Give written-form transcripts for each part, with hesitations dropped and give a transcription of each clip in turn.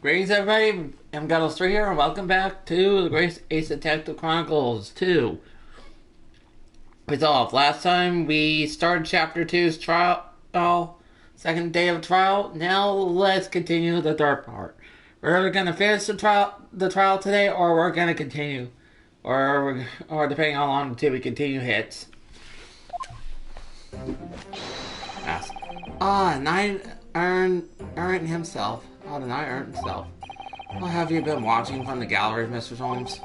Greetings, everybody. I'm Guddles3 here, and welcome back to the Great Ace Detective Chronicles 2. Resolve. Last time we started Chapter 2's trial, second day of trial. Now let's continue the third part. We're either going to finish the trial today, or we're going to continue. Or depending on how long until we continue hits. Yes. Knight earned himself. The knight earned himself. What have you been watching from the gallery, Mr. Holmes?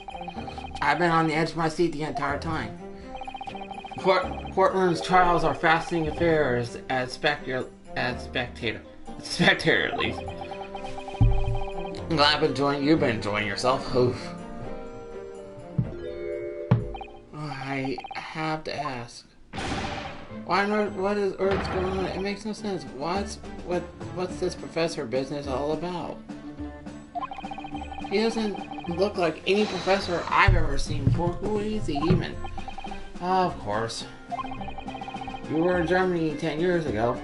I've been on the edge of my seat the entire time. Portland's trials are fascinating affairs as spectator, at least. I'm glad you've been enjoying yourself. Oof. I have to ask. Why not? What is Earth's going on? It makes no sense. What's this professor business all about? He doesn't look like any professor I've ever seen before. Who is he even? Of course. You were in Germany 10 years ago.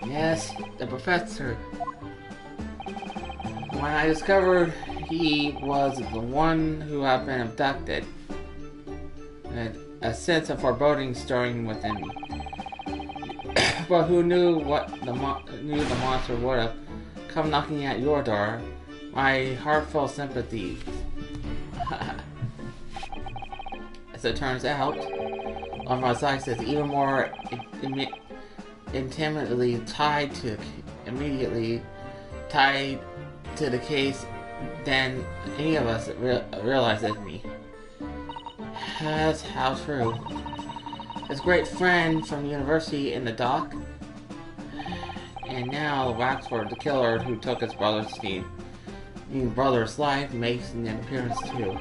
Yes, the professor. When I discovered he was the one who had been abducted, a sense of foreboding stirring within me. But who knew the monster would have come knocking at your door? My heartfelt sympathy. As it turns out, one of my psychics is even more intimately tied to the case than any of us realizes me. That's how true. His great friend from university in the dock, and now Waxford, the killer who took his brother's life, makes an appearance too.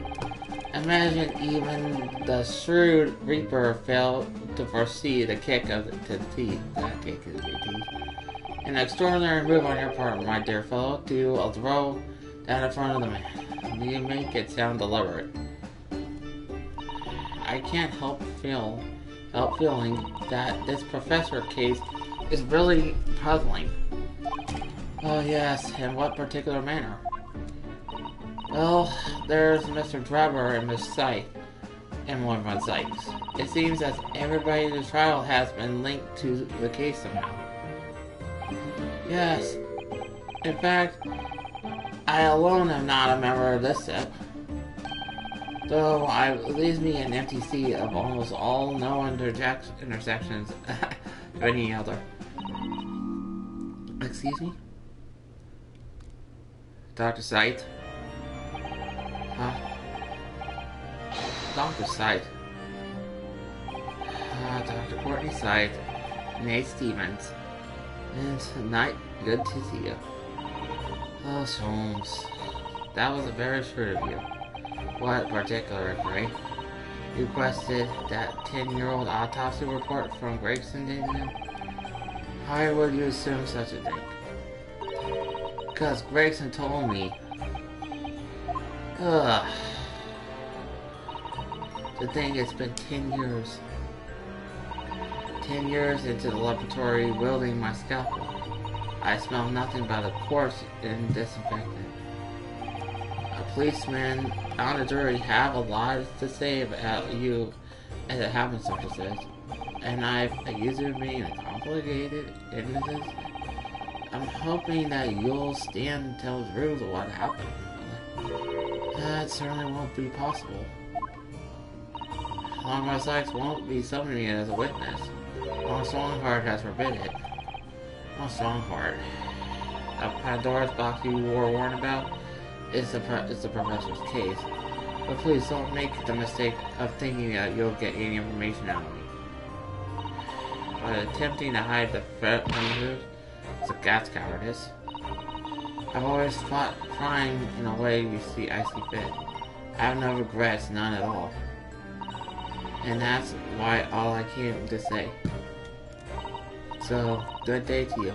Imagine even the shrewd Reaper failed to foresee the kick to the teeth. That kick is the teeth. An extraordinary move on your part, my dear fellow, to throw that in front of the man. You make it sound deliberate. I can't help feeling that this professor case is really puzzling. Oh yes, in what particular manner? Well, there's Mr. Drebber and Miss Sight, and one of my psychs. It seems that everybody in the trial has been linked to the case somehow. Yes. In fact, I alone am not a member of this SIP. Though it leaves me an empty seat of almost all no intersections of any other. Excuse me? Dr. Sight? Huh? Dr. Sight. Dr. Courtney Sight. Nate Stevens. And tonight, good to see you. Oh, Holmes. That was very shrewd of you. What particular, Gray? You requested that 10-year-old autopsy report from Gregson, didn't you? Why would you assume such a thing? Because Gregson told me. Ugh. To think it's been 10 years. 10 years into the laboratory wielding my scalpel. I smell nothing but a corpse and disinfectant. A policeman on a jury have a lot to say about you as it happens, Dr. says. And I've accused you of being a complicated innocence. I'm hoping that you'll stand and tell the truth of what happened. That certainly won't be possible. Long my Sykes won't be summoning me as a witness. Long Strongheart has forbidden it. Long Strongheart. A Pandora's box you were warned about? It's the professor's case. But please don't make the mistake of thinking that you'll get any information out of me. By attempting to hide the threat from you, it's a cat's cowardice. I've always fought crime in a way I see fit. I have no regrets, none at all. And that's why all I came to say. So, good day to you.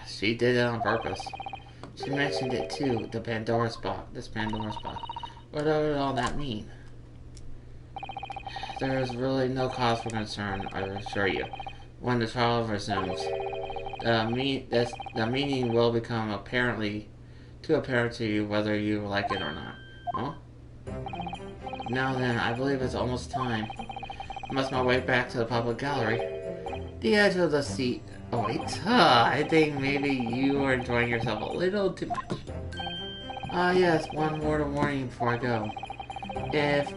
She did it on purpose. She mentioned it too, this Pandora's box. What does all that mean? There is really no cause for concern, I assure you. when the trial resumes. The meaning will become too apparent to you whether you like it or not. Huh? Now then, I believe it's almost time. I must my way back to the public gallery. The edge of the seat. Oh wait, I think maybe you are enjoying yourself a little too much. Yes, one word of warning before I go. If,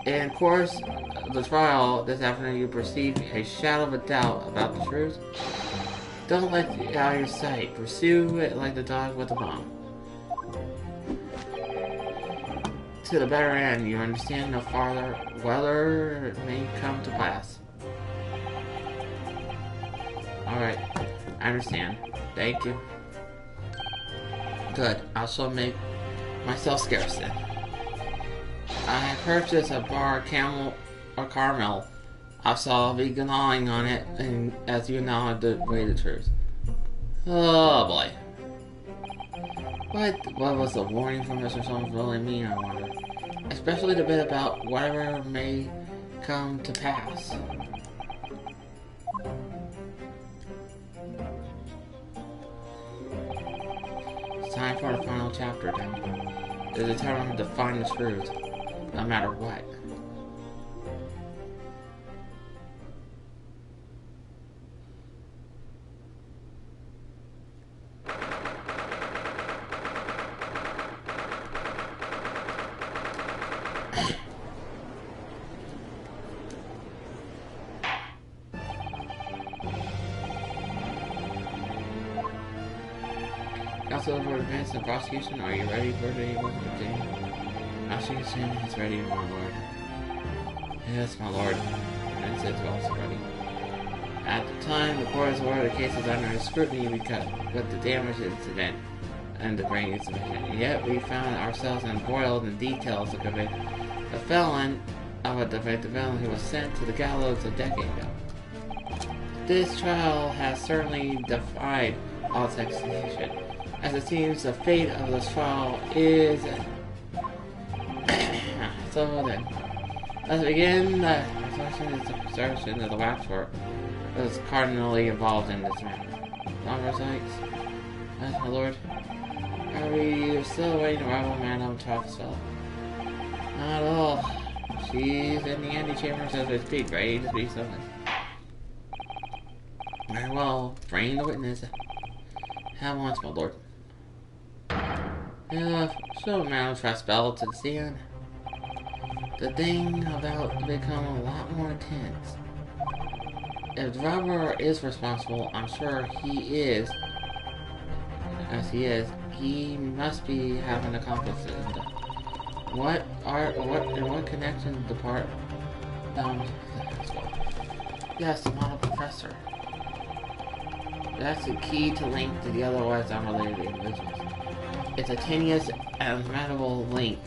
in course of the trial this afternoon, you perceive a shadow of a doubt about the truth, don't let it out of your sight. Pursue it like the dog with the bone. To the better end, you understand no farther whether it may come to pass. Alright, I understand. Thank you. Good, I shall make myself scarce then. I purchased a bar caramel. I shall be gnawing on it, and as you now have the way the truth. Oh boy. What was the warning from Mr. Soames really mean, I wonder? Especially the bit about whatever may come to pass. It's time for the final chapter, then. It's determined to find the truth, no matter what. Counsel for advance and prosecution, are you ready for the continue? Prosecution is ready, my lord. Yes, my lord. And says also ready. At the time, the court has ordered the case is under scrutiny because with the damage incident and the brain insufficient. Yet we found ourselves embroiled in details to convict a felon of a defective felon who was sent to the gallows a decade ago. This trial has certainly defied all execution. As it seems, the fate of this trial is... So then, let's begin. The preservation of the waxwork was cardinally involved in this matter. Oversights? Yes, my lord. Are we still awaiting arrival of Madame Trafsell? Not at all. She's in the antechambers as we speak, ready to be summoned. Very well, bring the witness. Have once, my lord. Show Madame Trafsell to the stand. The thing about to become a lot more intense. If the robber is responsible, I'm sure he is. As he is, he must be having accomplices. In what connection the part down? Yes, the model professor. That's the key to link to the otherwise unrelated individuals. It's a tenuous and mental link,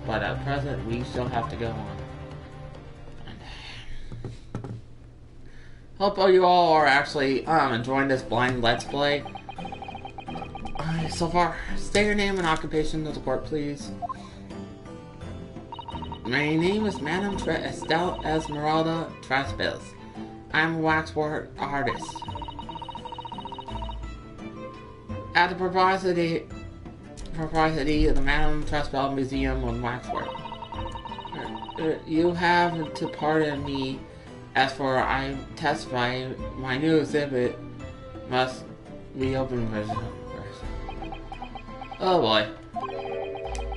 but at present we still have to go on. Hope you all are actually enjoying this blind let's play. So far, state your name and occupation to the court, please. My name is Madame Estelle Esmeralda Traspils. I'm a waxwork artist. At the propriety of the Madame Traspil Museum of Waxwork. You have to pardon me. As for I testify, my new exhibit must be open first. Oh boy.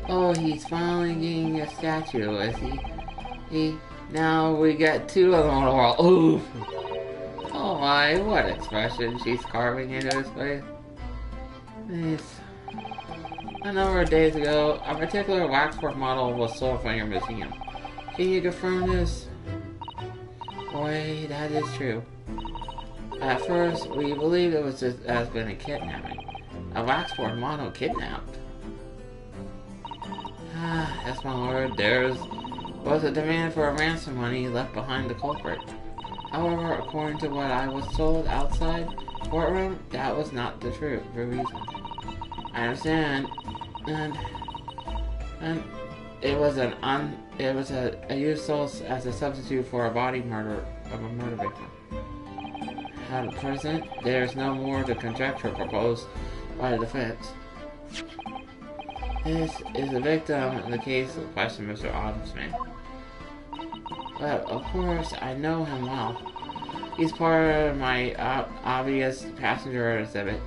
Oh, he's finally getting a statue, is he? Now we get two of them on the wall. Ooh. Oh my, what expression she's carving into his face. A number of days ago, a particular waxwork model was sold from your museum. Can you confirm this? Boy, that is true. At first, we believed it has been a kidnapping. A waxwork model kidnapped. Yes, my lord, there was a demand for a ransom money left behind the culprit. However, according to what I was told outside courtroom, that was not the reason. I understand, and it was used as a substitute for a body murder of a murder victim. At present, there is no more to conjecture proposed by the defense. This is the victim in the case of question Mr. Osmond. Well, of course, I know him well. He's part of my obvious passenger exhibit.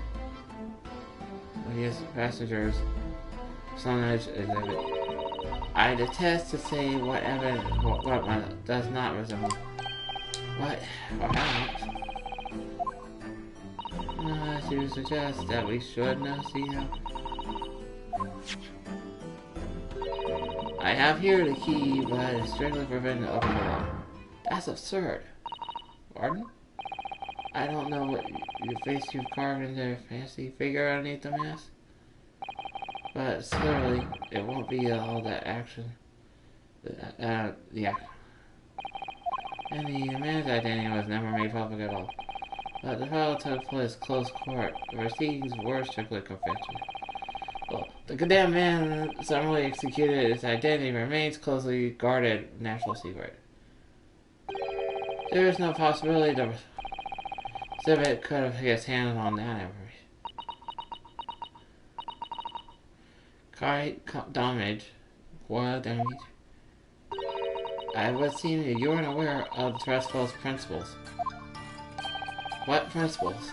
Obvious passengers sonage exhibit. I detest to say what does not resemble. What? She suggests that we should not see him. I have here the key, but it's strictly forbidden to open the door. That's absurd. Pardon? I don't know what your face you've carved into a fancy figure underneath the mask. But clearly, it won't be all that action. Yeah. And the man's identity was never made public at all. But the trial took place close court. The proceedings were strictly confidential. Well, the condemned man summarily executed, his identity remains closely guarded national secret. There is no possibility the exhibit could have his hand on that information. Damage. What damage? I would seem that you are unaware of Trustfall's principles. What principles?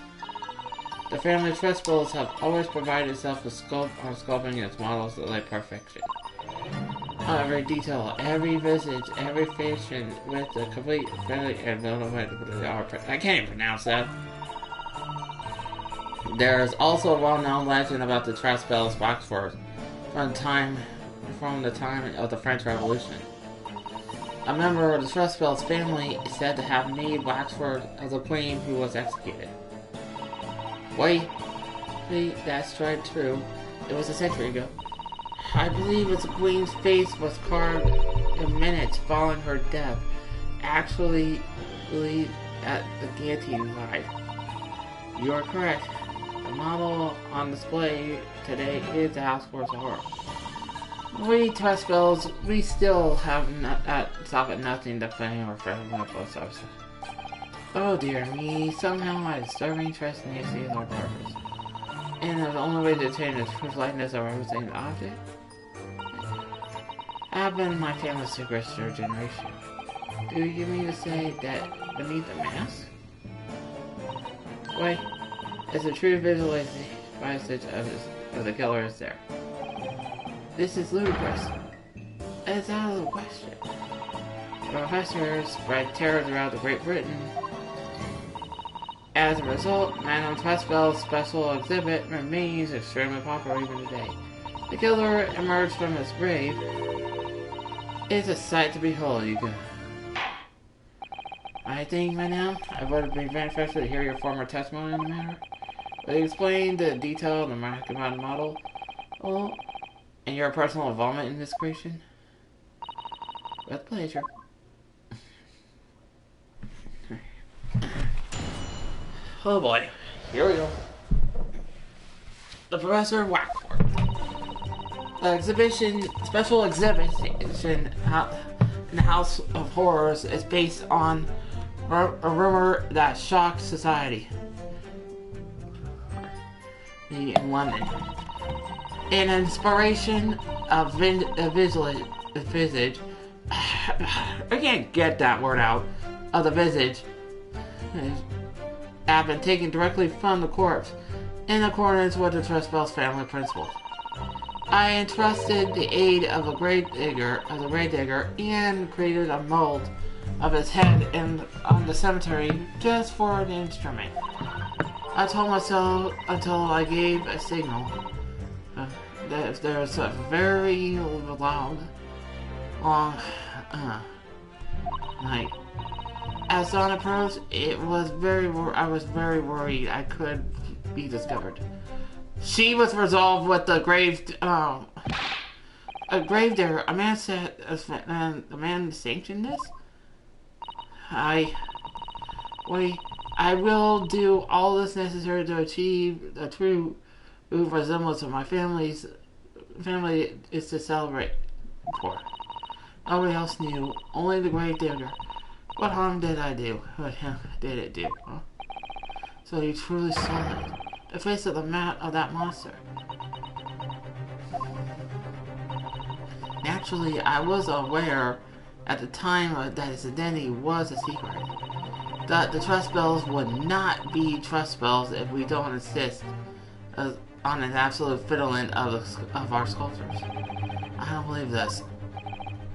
The family principles have always provided itself with scope on sculpting its models to like perfection. Every detail, every visage, every fashion with a complete family and I can't even pronounce that. There is also a well-known legend about the Trustfall's waxworks from the time of the French Revolution. A member of the Trustfall's family is said to have made waxwork of the queen who was executed. Wait, that's right, true. It was a century ago. I believe the queen's face was carved in minutes following her death, actually at the guillotine live. You are correct. The model on display today is the House Horse Horror. We Trustfalls, we still have stop at nothing to defend our friendly post officer. Oh dear me, somehow my disturbing trust in you is our purpose. And the only way to attain the true likeness of representing the object? I've been my family's secret for a generation. Do you mean to say that beneath the mask? Wait, it's a true visualization of the killer is there. This is ludicrous. It's out of the question. The professor spread terror throughout Great Britain. As a result, Madame Trustfall's special exhibit remains extremely popular even today. The killer emerged from his grave. It's a sight to behold, you can. I think, Madame, I would be very interested to hear your former testimony on the matter. Will you explain the detail of the Machiavellian model? Oh, and your personal involvement in this creation? With pleasure. Oh boy, here we go. The Professor Waxwork. The special exhibition in the House of Horrors is based on a rumor that shocked society in London. An inspiration of visage. I can't get that word out. Of the visage have been taken directly from the corpse, in accordance with the Trustfall's family principles. I entrusted the aid of a grave digger, and created a mold of his head on the cemetery just for an instrument. I told myself until I gave a signal that if there was a very loud, long night. As dawn approached, I was very worried I could be discovered. She was resolved with the a grave digger. A man said, the man sanctioned this? I will do all this necessary to achieve the true resemblance of my family is to celebrate for. Nobody else knew, only the grave digger. What harm did I do? What did it do? Huh? So you truly saw it. The face of that monster. Naturally, I was aware at the time that his identity was a secret. That the trust spells would not be trust spells if we don't insist on an absolute fiddling of our sculptors. I don't believe this.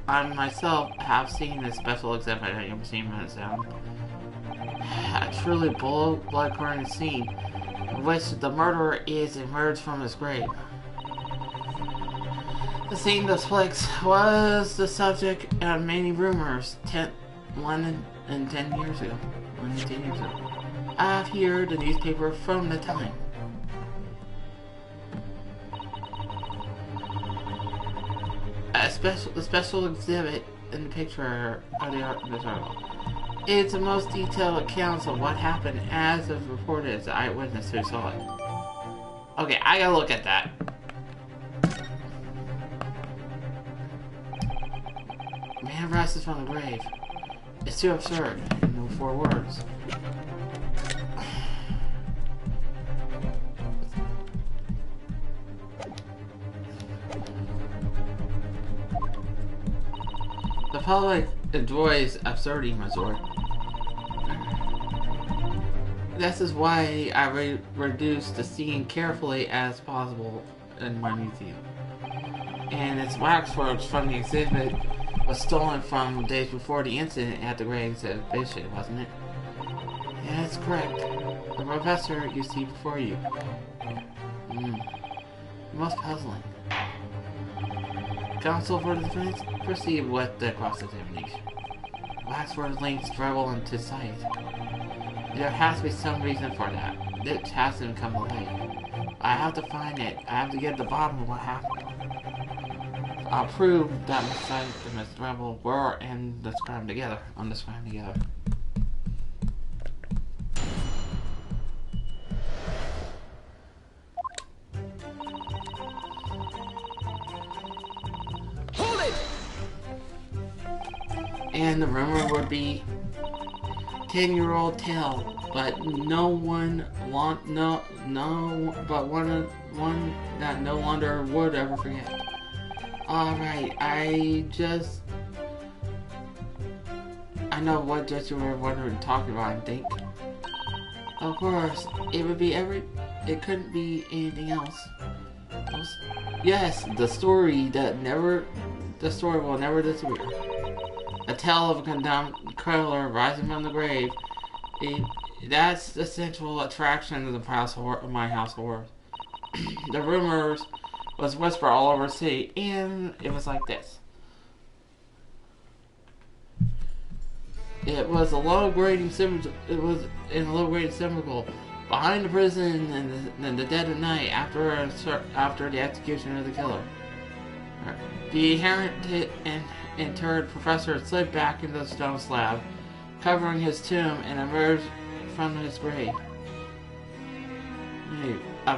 I myself have seen this special exhibit at Museum of Sound. A truly blood-curdling scene in which the murderer is emerged from his grave. The scene displays was the subject of many rumors 10 years ago. I have here the newspaper from the time. The special exhibit in the picture of the article. It's the most detailed accounts of what happened as of reported as the eyewitness who saw it. Okay, I gotta look at that. Man rises from the grave. It's too absurd. No 4 words. The public enjoys absurdity, my lord. This is why I reduced the scene carefully as possible in my museum. And its waxworks from the exhibit was stolen from days before the incident at the Great Exhibition, wasn't it? Yeah, that's correct. The professor you see before you. Most puzzling. Counsel for the defense, proceed with the cross-examination. Waxwork links travel into sight. There has to be some reason for that. It hasn't come away. I have to find it. I have to get to the bottom of what happened. I'll prove that Miss Sight and Miss Rebel were undescribed together. Hold it! And the rumor would be 10-year-old tale, but one that no wonder would ever forget. Alright, I know what just you were wondering talking about, I think. Of course, it couldn't be anything else. Yes, the story will never disappear. A tale of a condemned killer rising from the grave. That's the central attraction of my house of horrors. The rumors was whispered all over the city, and it was like this. It was a low-grading cemetery. It was in a low-grading cemetery behind the prison in the dead of night after the execution of the killer. The interred professor slid back into the stone slab, covering his tomb, and emerged from his grave. A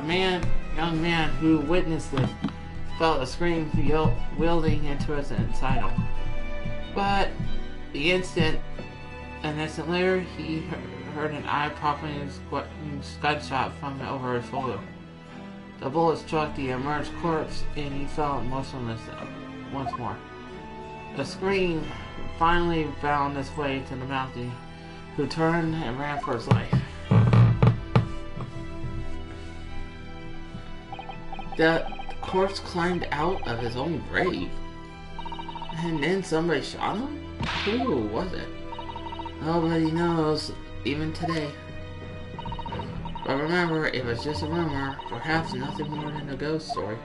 young man who witnessed this felt a scream wielding into his inside him. But an instant later, he heard an eye-popping gunshot from over his shoulder. The bullet struck the emerged corpse, and he fell motionless once more. The scream finally found its way to the mountie, who turned and ran for his life. The corpse climbed out of his own grave, and then somebody shot him? Who was it? Nobody knows, even today. But remember, it was just a rumor, perhaps nothing more than a ghost story.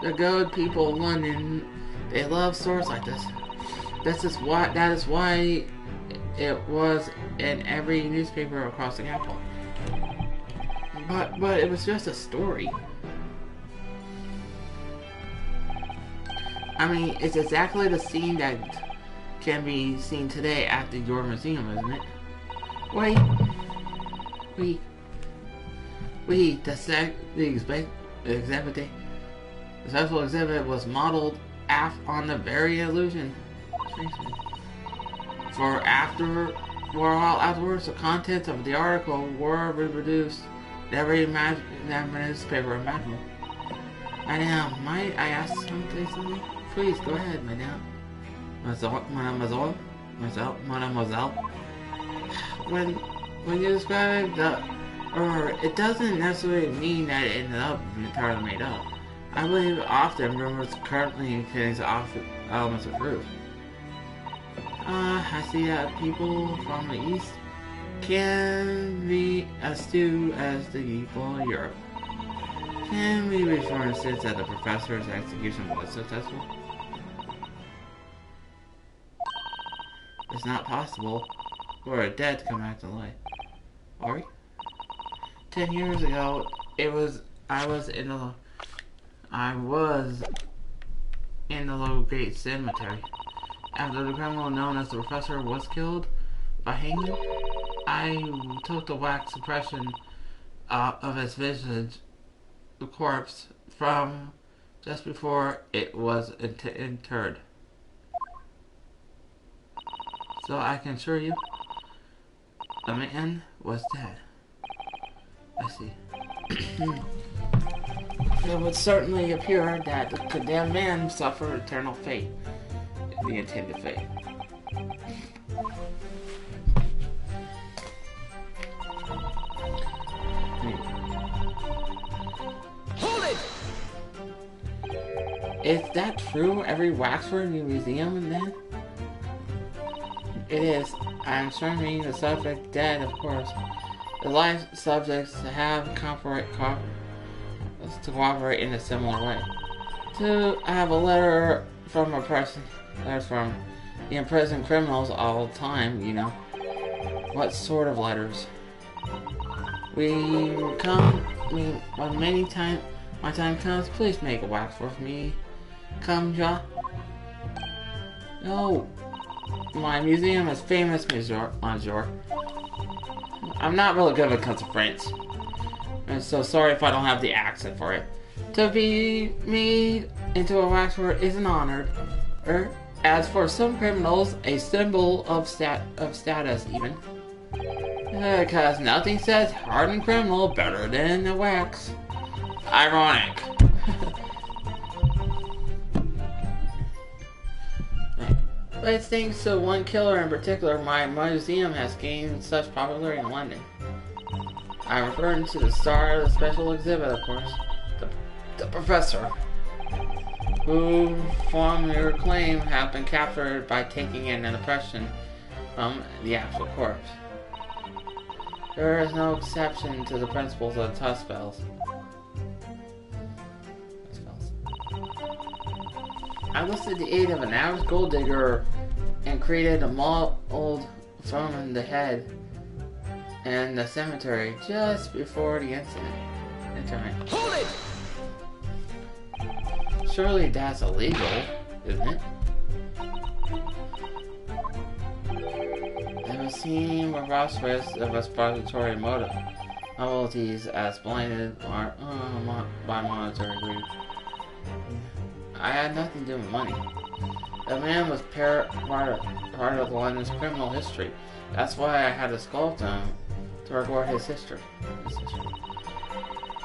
The good people of London, they love stories like this. That is why it was in every newspaper across the capital. But it was just a story. I mean, it's exactly the scene that can be seen today at your museum, isn't it? The special exhibit was modeled on the very illusion. For after While afterwards, the contents of the article were reproduced in every newspaper imaginable. Madame, might I ask something? Please, go ahead, madame. Mademoiselle? Mademoiselle? When you describe the it doesn't necessarily mean that it ended up entirely made up. I believe often rumors currently contain elements of truth. I see that people from the East can be as astute as the people of Europe. Can we be for instance that the professor's execution was successful? It's not possible for a dead to come back to life. Are we? 10 years ago, I was in the low grade cemetery. After the criminal known as the professor was killed by hanging, I took the wax suppression of his visage, the corpse, from just before it was interred. So I can assure you, the man was dead. I see. It would certainly appear that the condemned man suffered eternal fate, the intended fate. Hold it! Is that true? Every waxwork in the museum then? It is. I'm assuming the subject dead, of course. The live subjects have to cooperate in a similar way. To have a letter from a person, letters from the imprisoned criminals all the time, you know. What sort of letters? When my time comes, please make a wax for me. Come, Ja. No. My museum is famous, Monsieur. I'm not really good when it comes to French. I'm so sorry if I don't have the accent for it. To be made into a waxwork is an honor. As for some criminals, a symbol of status even. Because nothing says hardened criminal better than the wax. Ironic. But it's thanks to one killer in particular my museum has gained such popularity in London. I'm referring to the star of the special exhibit, of course. The professor. Who, from your claim, have been captured by taking in an impression from the actual corpse. There is no exception to the principles of tough spells. I listed the aid of an average gold digger and created a mold from the head in the cemetery just before the incident. Hold it! Surely that's illegal, isn't it? It was seen with phosphorus of expository novelties as blinded by monetary greed. I had nothing to do with money. The man was part of London's criminal history. That's why I had to sculpt him to record his history.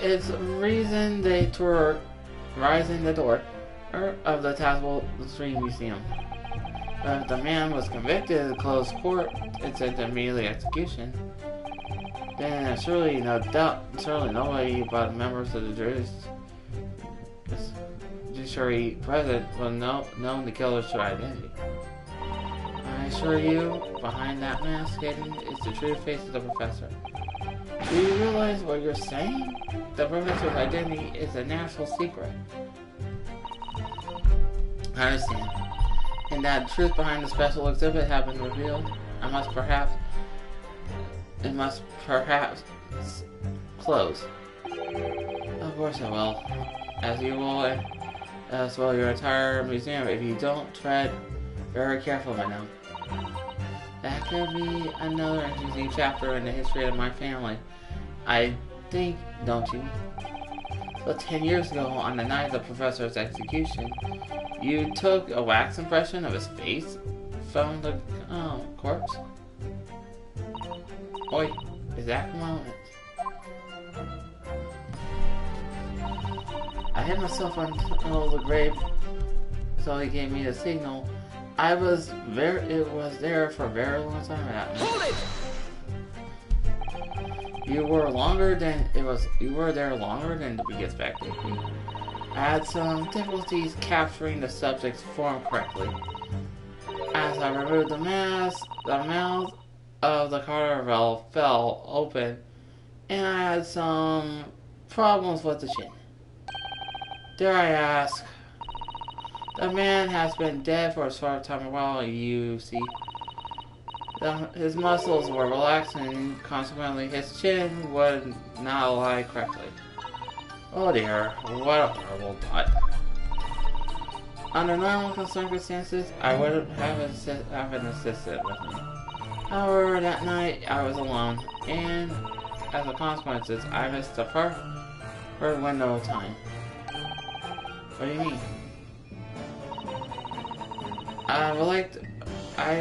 It's the reason they toured Rising the Door of the Tapestry Museum. But if the man was convicted of closed court and sent to immediate execution, then surely nobody but members of the judiciary present will know the killer's true identity. I assure you, behind that mask hidden is the true face of the professor. Do you realize what you're saying? The professor's identity is a national secret. I understand. And that the truth behind the special exhibit has been revealed, it must perhaps close. Of course I will. As you will, as well your entire museum if you don't tread very carefully now. That could be another interesting chapter in the history of my family. I think, don't you? So 10 years ago, on the night of the professor's execution, you took a wax impression of his face from the corpse? Oi, exact moment. I hid myself until the grave, so he gave me the signal. It was there for a very long time at me. Hold it! You were there longer than we expected. I had some difficulties capturing the subject's form correctly. As I removed the mask, the mouth of the caravel fell open, and I had some problems with the chin. Dare I ask? The man has been dead for a short time while you see. His muscles were relaxed and consequently his chin would not lie correctly. Oh dear, what a horrible thought. Under normal circumstances, I would have assisted with him. However, that night I was alone, and as a consequence, I missed the first window of time. What do you mean?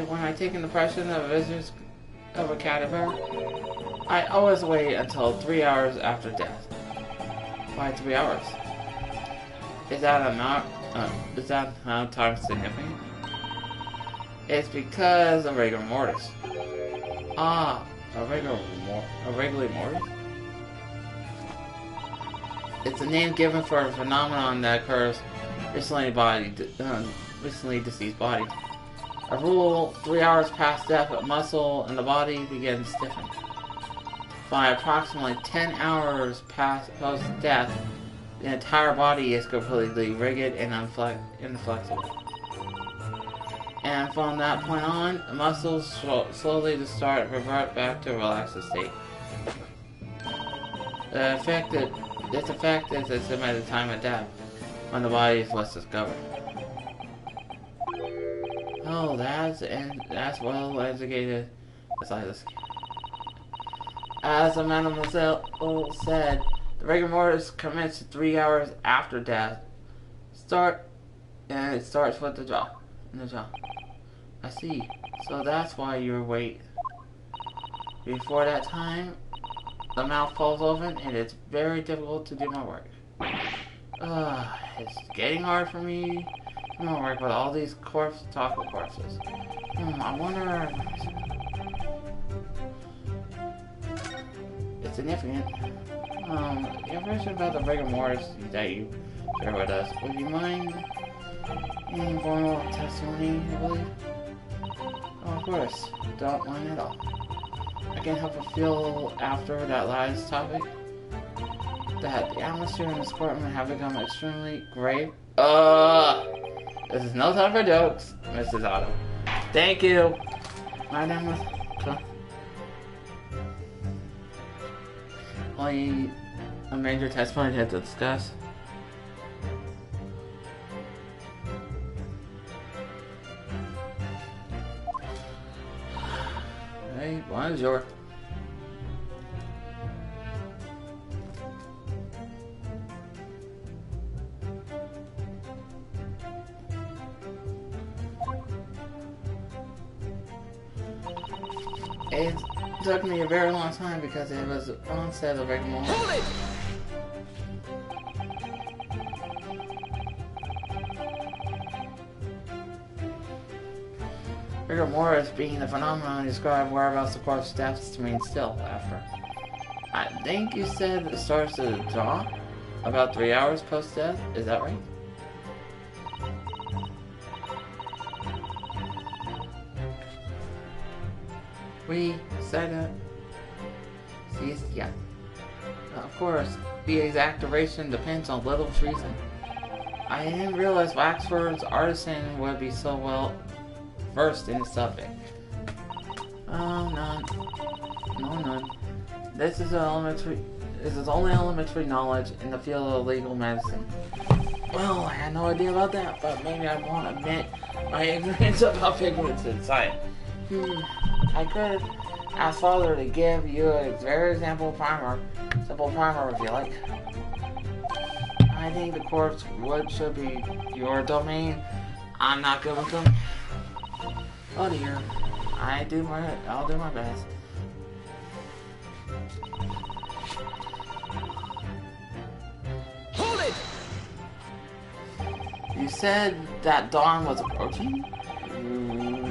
When I take an impression of visitors of a cadaver, I always wait until 3 hours after death. Why 3 hours? Is that amount of time significant? It's because of rigor mortis. Ah, a rigor mortis? It's a name given for a phenomenon that occurs recently deceased body. A rule: 3 hours past death, a muscle in the body begins stiffening. By approximately 10 hours post death, the entire body is completely rigid and inflexible. And from that point on, the muscles slowly revert back to a relaxed state. This effect is the same at the time of death, when the body is less discovered. Oh, that's well educated. As the mademoiselle said, the rigor mortis commences 3 hours after death. It starts with the jaw. I see. So that's why you wait. Before that time, the mouth falls open and it's very difficult to do my work. It's getting hard for me to do my work with all these talking corpses. I wonder... It's significant. Information about the rigor mortis that you share with us. Would you mind any formal testimony, I believe? Oh, of course. Don't mind at all. I can't help but feel after that last topic that the atmosphere in this courtroom have become extremely grave. This is no time for jokes, Mrs. Otto. Thank you. My name was... Only a major testimony to discuss. Hey, bonjour. It took me a very long time because it was onset of rigor mortis. Hold it! Rigor mortis being the phenomenon described whereabouts the corpse deaths to remain still after. I think you said it starts at the jaw about 3 hours post death. Is that right? We said that. Yeah. Of course, the exact duration depends on little reason. I didn't realize Waxford's artisan would be so well versed in the subject. Oh, none. No, none. This is only elementary knowledge in the field of legal medicine. Well, I had no idea about that, but maybe I won't admit my ignorance about pigments inside. I could ask Father to give you a very simple primer if you like. I think the corpse should be your domain. I'm not good with them. Oh dear. I'll do my best. You said that dawn was approaching?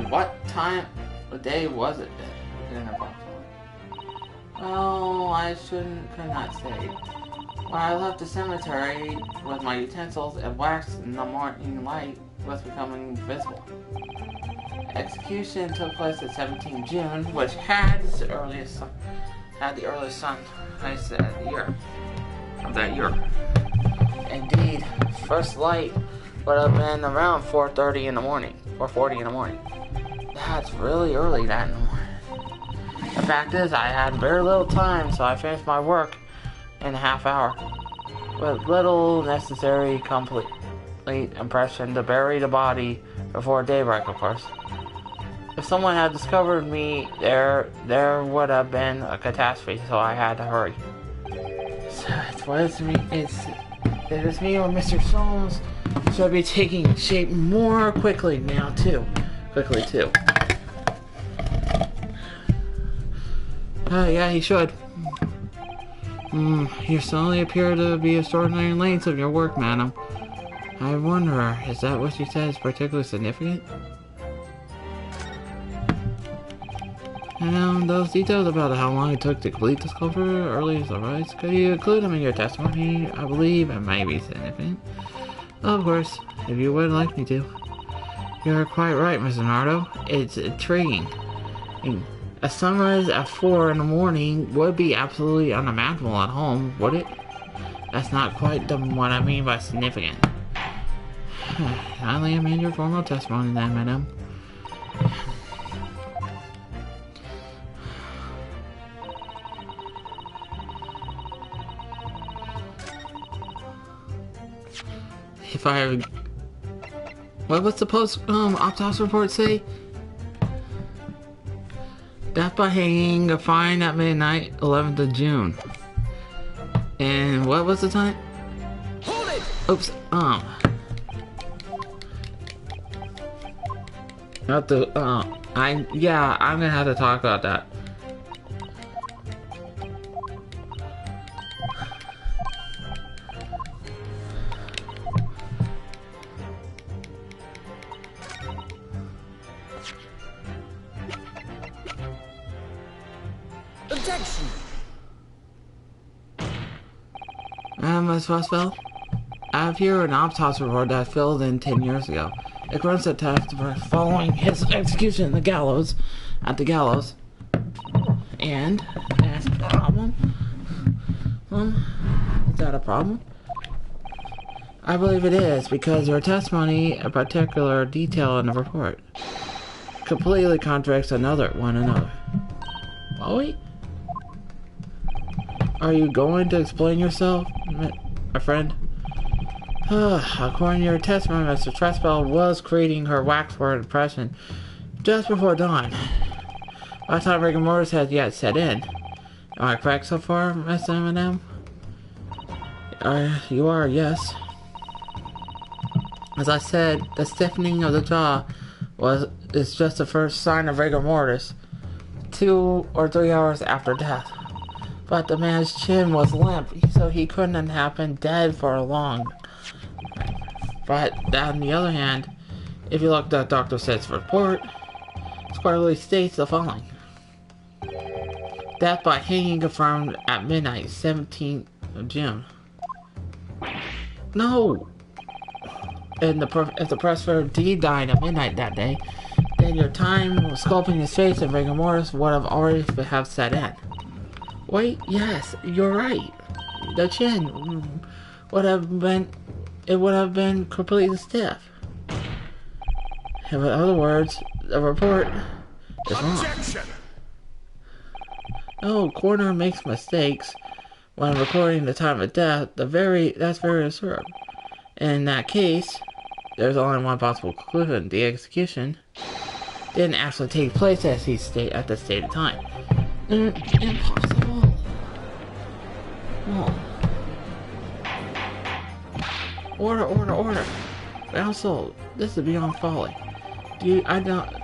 What time of day was it then? Oh, I could not say. When I left the cemetery with my utensils and wax in the morning light was becoming visible. Execution took place at 17 June, which had the earliest sunrise of that year. Indeed, first light would have been around 4:30 in the morning, or 40 in the morning. That's really early that morning. The fact is, I had very little time, so I finished my work in a half hour, with little necessary complete impression to bury the body before daybreak, of course. If someone had discovered me, there would have been a catastrophe, so I had to hurry. So it is me or Mr. Soames should be taking shape more quickly now, too. Yeah, he should. You suddenly appear to be extraordinary in lengths of your work, madam. I wonder, is that what you said is particularly significant? And those details about how long it took to complete the sculpture early as the rise, could you include them in your testimony? I believe it might be significant. Of course, if you would like me to. You're quite right, Mr. Nardo. It's intriguing. A sunrise at 4 in the morning would be absolutely unimaginable at home, would it? That's not quite what I mean by significant. I am in your formal testimony then, madam. What's the autopsy report say? Death by hanging, confined at midnight, 11th of June. And what was the time? Hold it! Oops, I'm gonna have to talk about that. Objection! Ms. Fosfeld, I have here an autopsy report that I filled in 10 years ago. It runs the test following his execution at the gallows. And that's a problem. Is that a problem? I believe it is, because your testimony, a particular detail in the report, completely contradicts one another. Bowie? Are you going to explain yourself, my friend? According to your testimony, Mr. Tresfeld was creating her waxwork impression just before dawn. By the time rigor mortis had yet set in. Am I correct so far, Miss Eminem? You are, yes. As I said, the stiffening of the jaw is just the first sign of rigor mortis, 2 or 3 hours after death. But the man's chin was limp, so he couldn't have been dead for long. But on the other hand, if you look at Dr. Sed's report, it squarely states the following. Death by hanging confirmed at midnight, 17th of June. No! And if the Pressfer indeed died at midnight that day, then your time sculpting his face in rigor mortis would have already set in. Wait, yes, you're right. The chin would have been completely stiff. In other words, the report is wrong. Objection! No, coroner makes mistakes when recording the time of death. That's very absurd. In that case, there's only one possible conclusion: the execution didn't actually take place at the stated time. Impossible. No. Order. Counsel, this is beyond folly. Not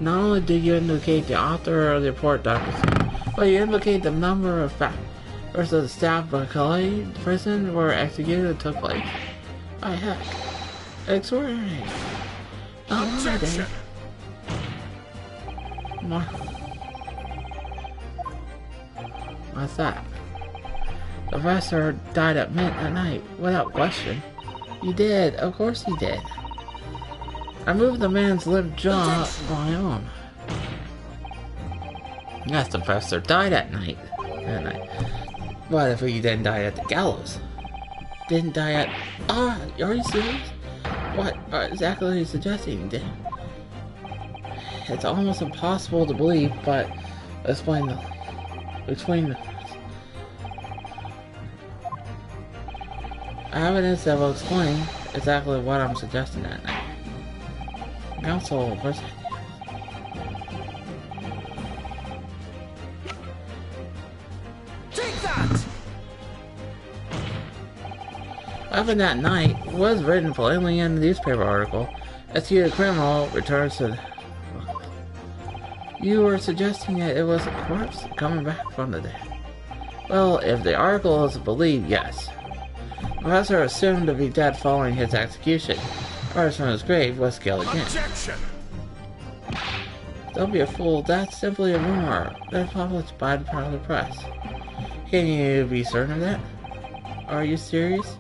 only do you indicate the author of the report, Dr. Smith, but you indicate the number of members of the staff of Calais prison where execution took place. By heck. extraordinary. Objection! What's that? The professor died at midnight, without question. He did, of course he did. I moved the man's limp jaw on my own. Yes, the professor died at night. What if he didn't die at the gallows? Didn't die at... Ah, are you serious? What exactly are you suggesting? It's almost impossible to believe, but explain. Evidence that will explain exactly what I'm suggesting that night. Council person. Take that! After that night was written plainly in the newspaper article. Executed criminal returns to... You were suggesting that it was a corpse coming back from the dead. Well, if the article is believed, yes. The professor assumed to be dead following his execution. First from his grave was killed again. Objection! Don't be a fool, that's simply a rumor. They're published by the popular press. Can you be certain of that? Are you serious?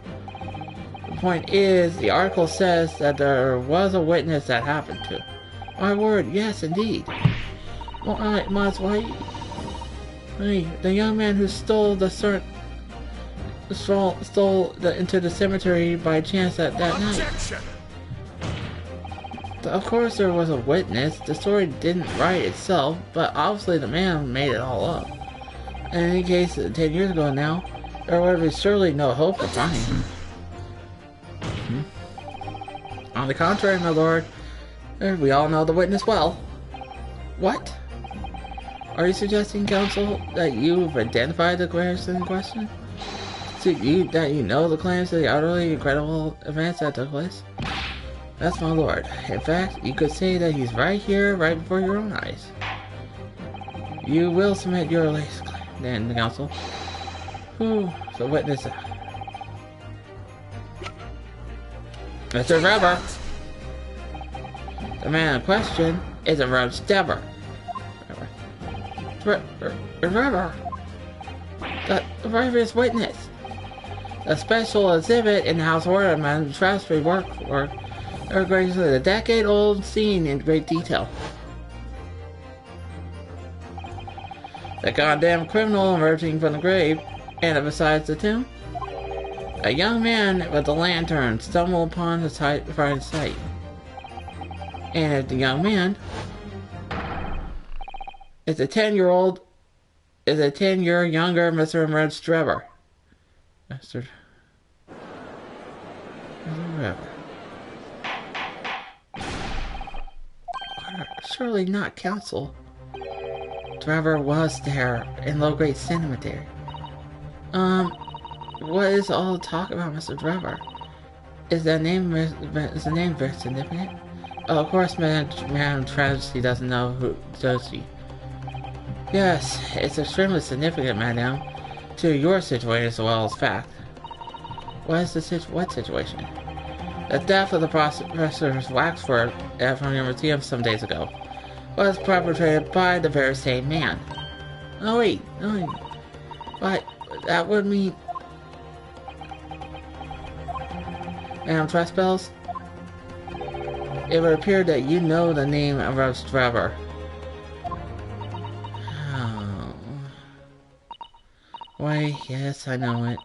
The point is, the article says that there was a witness that happened to. My word, yes indeed. Well, why? The young man who stole into the cemetery by chance that night. Of course there was a witness. The story didn't write itself, but obviously the man made it all up. In any case, 10 years ago now, there would be surely no hope of finding him. On the contrary, my lord, we all know the witness well. What? Are you suggesting, counsel, that you've identified the person in question? That you know the claims to the utterly incredible events that took place? That's my lord. In fact, you could say that he's right here, right before your own eyes. You will submit your latest claim, then, the counsel. Who's the witness? Mr. Weber! The man in question is a Rhodes Dever. Remember, the previous witness. A special exhibit in the House Ornament Trustee work records the decade-old scene in great detail. The goddamn criminal emerging from the grave, and besides the tomb, a young man with a lantern stumbled upon the sight. And if the young man is a 10-year younger Mr. Rhodes Dever. Mr. Dever. Surely not, counsel. Dever was there in Low-Grade Cemetery. What is all the talk about Mr. Dever? Is the name very significant? Oh, of course, Madam Tragedy doesn't know who does she. Yes, it's extremely significant, madame, to your situation as well as fact. What situation? The death of the Professor Waxford from your museum some days ago was perpetrated by the very same man. Oh wait, but that would mean... Madame Trespels? It would appear that you know the name of Rhodes Dever. Why, yes, I know it.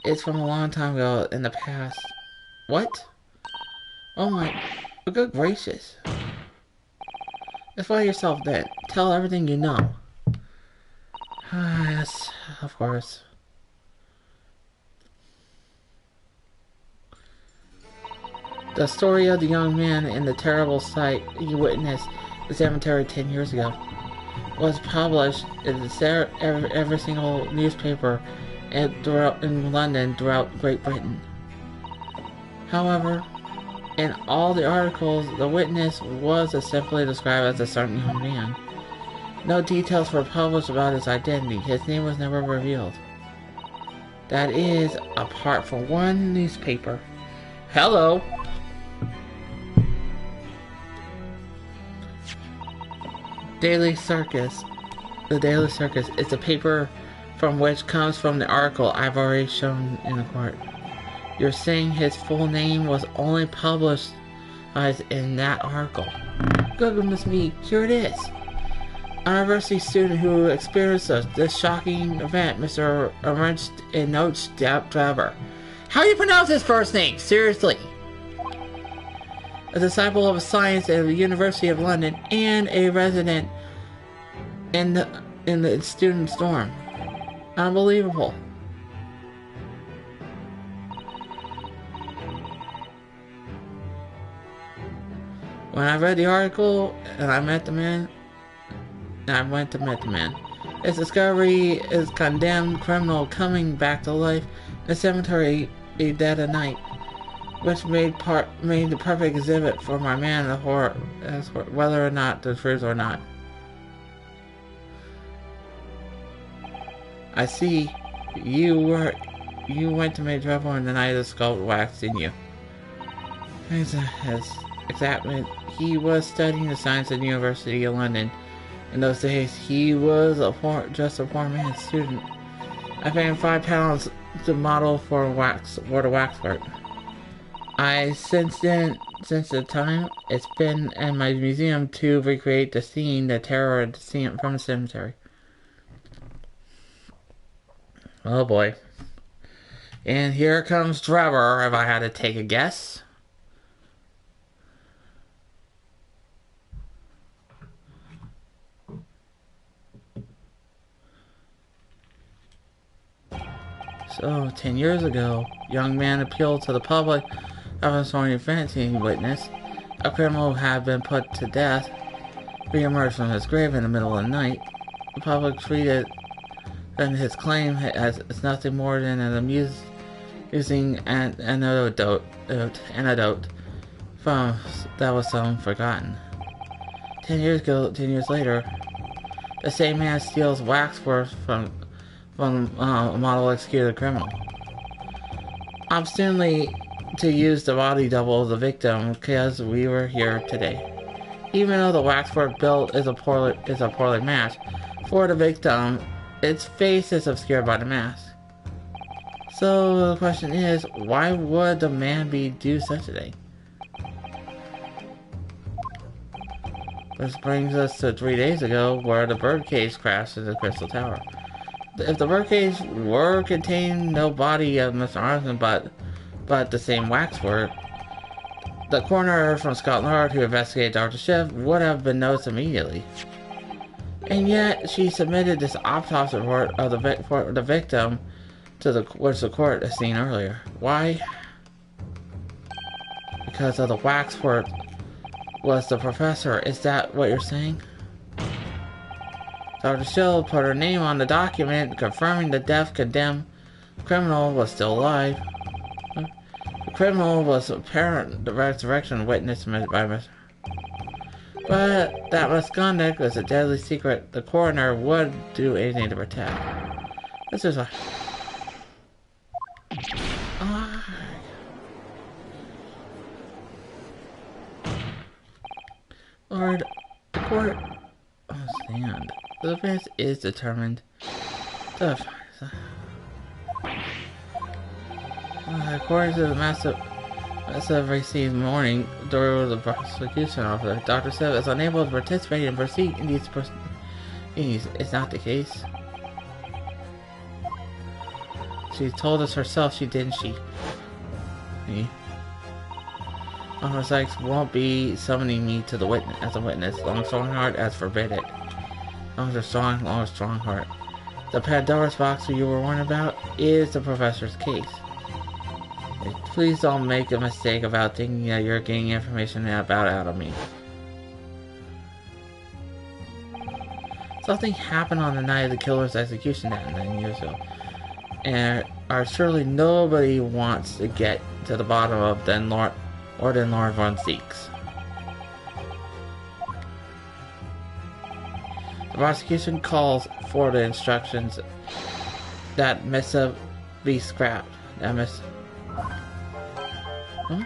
It's from a long time ago in the past. What? Oh my... Good gracious. Explain yourself then. Tell everything you know. Yes, of course. The story of the young man and the terrible sight he witnessed in the cemetery 10 years ago was published in every single newspaper in London throughout Great Britain. However, in all the articles, the witness was simply described as a certain young man. No details were published about his identity. His name was never revealed. That is, apart from one newspaper. Hello! Daily Circus. The Daily Circus is the paper from which comes from the article I've already shown in the court. You're saying his full name was only published in that article. Goodness me, here it is. A university student who experienced this shocking event, Mr. Ernst Notes Driver. How do you pronounce his first name? Seriously. A disciple of science at the University of London and a resident in the student's dorm. Unbelievable. When I read the article and I met the man, his discovery is condemned criminal coming back to life in a cemetery dead of night, which made the perfect exhibit for my man of horror, as whether or not the truth or not. I see you went to make trouble in the night of the skull wax, didn't you? Exactly. He was studying the science at the University of London. In those days, he was just a poor man's student. I paid him £5 to model for the waxwork. Since the time, it's been in my museum to recreate the terror from the cemetery. Oh boy. And here comes Trevor, if I had to take a guess. So, 10 years ago, young man appealed to the public of a sworn offending witness. A criminal had been put to death. Re-emerged from his grave in the middle of the night. The public treated his claim as nothing more than an amusing anecdote from that was soon forgotten. 10 years later, the same man steals waxwork from a model executed criminal. Obstinately to use the body double of the victim because we were here today. Even though the waxwork built is a poorly matched for the victim, its face is obscured by the mask. So the question is, why would the man do such a thing? This brings us to 3 days ago, where the birdcage crashed into the Crystal Tower. If the birdcage were contained no body of Mr. Armstrong but the same waxwork, the coroner from Scotland Yard who investigated Dr. Schiff would have been noticed immediately. And yet she submitted this autopsy report of the victim which the court has seen earlier. Why? Because of the waxwork was the professor. Is that what you're saying? Dr. Schill put her name on the document confirming the condemned criminal was still alive. The criminal was apparent the resurrection witness by Mr. But that misconduct was a deadly secret the coroner would do anything to protect. This is a... Lord, the court... stand. The defense is determined. According to the massive received morning, through the prosecution officer, Dr. Sev is unable to participate and proceed in these proceedings. It's not the case. She told us herself she didn't, Officer Sykes won't be summoning me to the witness as a witness. Long Strongheart has forbid it. Long Strongheart. The Pandora's box you were warned about is the professor's case. Please don't make a mistake about thinking that you're getting information out of me. Something happened on the night of the killer's execution that 9 years ago. And surely nobody wants to get to the bottom of than Lord von Zeeks. The prosecution calls for the instructions that missive be scrapped. Huh?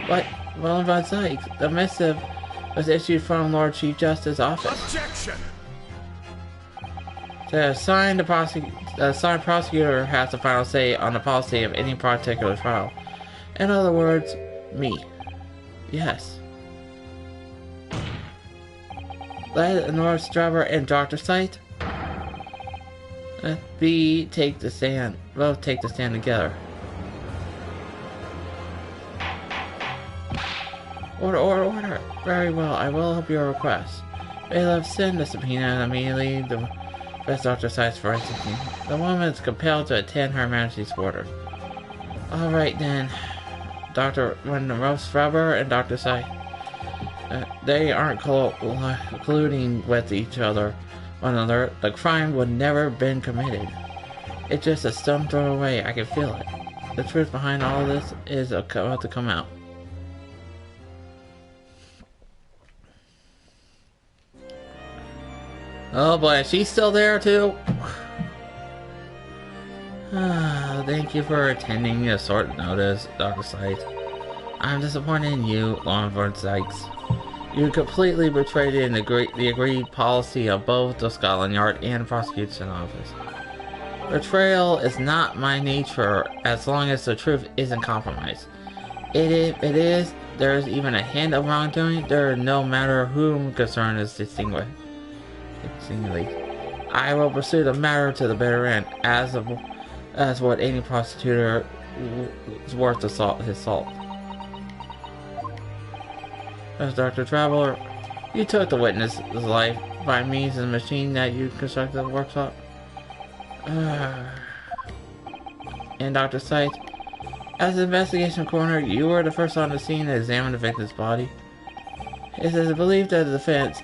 What? Well, von Zeeks, the missive was issued from Lord Chief Justice's office. Objection! The assigned prosecutor has the final say on the policy of any particular trial. In other words, me. Yes. Let North Driver and Dr. Sight take the stand. Both take the stand together. Order. Very well, I will help your request. Bailiff, send the subpoena immediately. The best Dr. Sight's for execution. The woman is compelled to attend Her Majesty's orders. Alright then. When the Roast Rubber and Dr. Sight, they aren't colluding with each other, one another. The crime would never been committed. It's just a stone throw away. I can feel it. The truth behind all this is about to come out. Oh boy, she's still there too. Thank you for attending a short notice, Dr. Sight. I'm disappointed in you, Law Enforcement Sykes. You completely betrayed the agreed policy of both the Scotland Yard and Prosecution Office. Betrayal is not my nature as long as the truth isn't compromised. If it is, there's even a hint of wrongdoing, there no matter whom concern is distinguished. I will pursue the matter to the bitter end, as what any prosecutor is worth his salt. As Dr. Traveler, you took the witness's life by means of the machine that you constructed at the workshop. And Dr. Sight, as an investigation coroner, you were the first on the scene to examine the victim's body. It is believed that the defense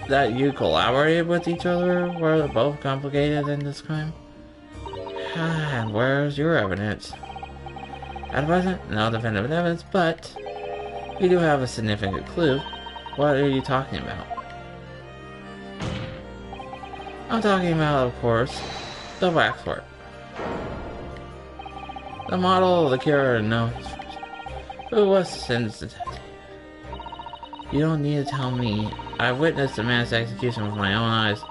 that you collaborated with each other were both complicated in this crime. And where's your evidence? At present, no definitive evidence, but we do have a significant clue. What are you talking about? I'm talking about, of course, the waxwork. The model of the cure known who was sentenced. You don't need to tell me. I witnessed the man's execution with my own eyes.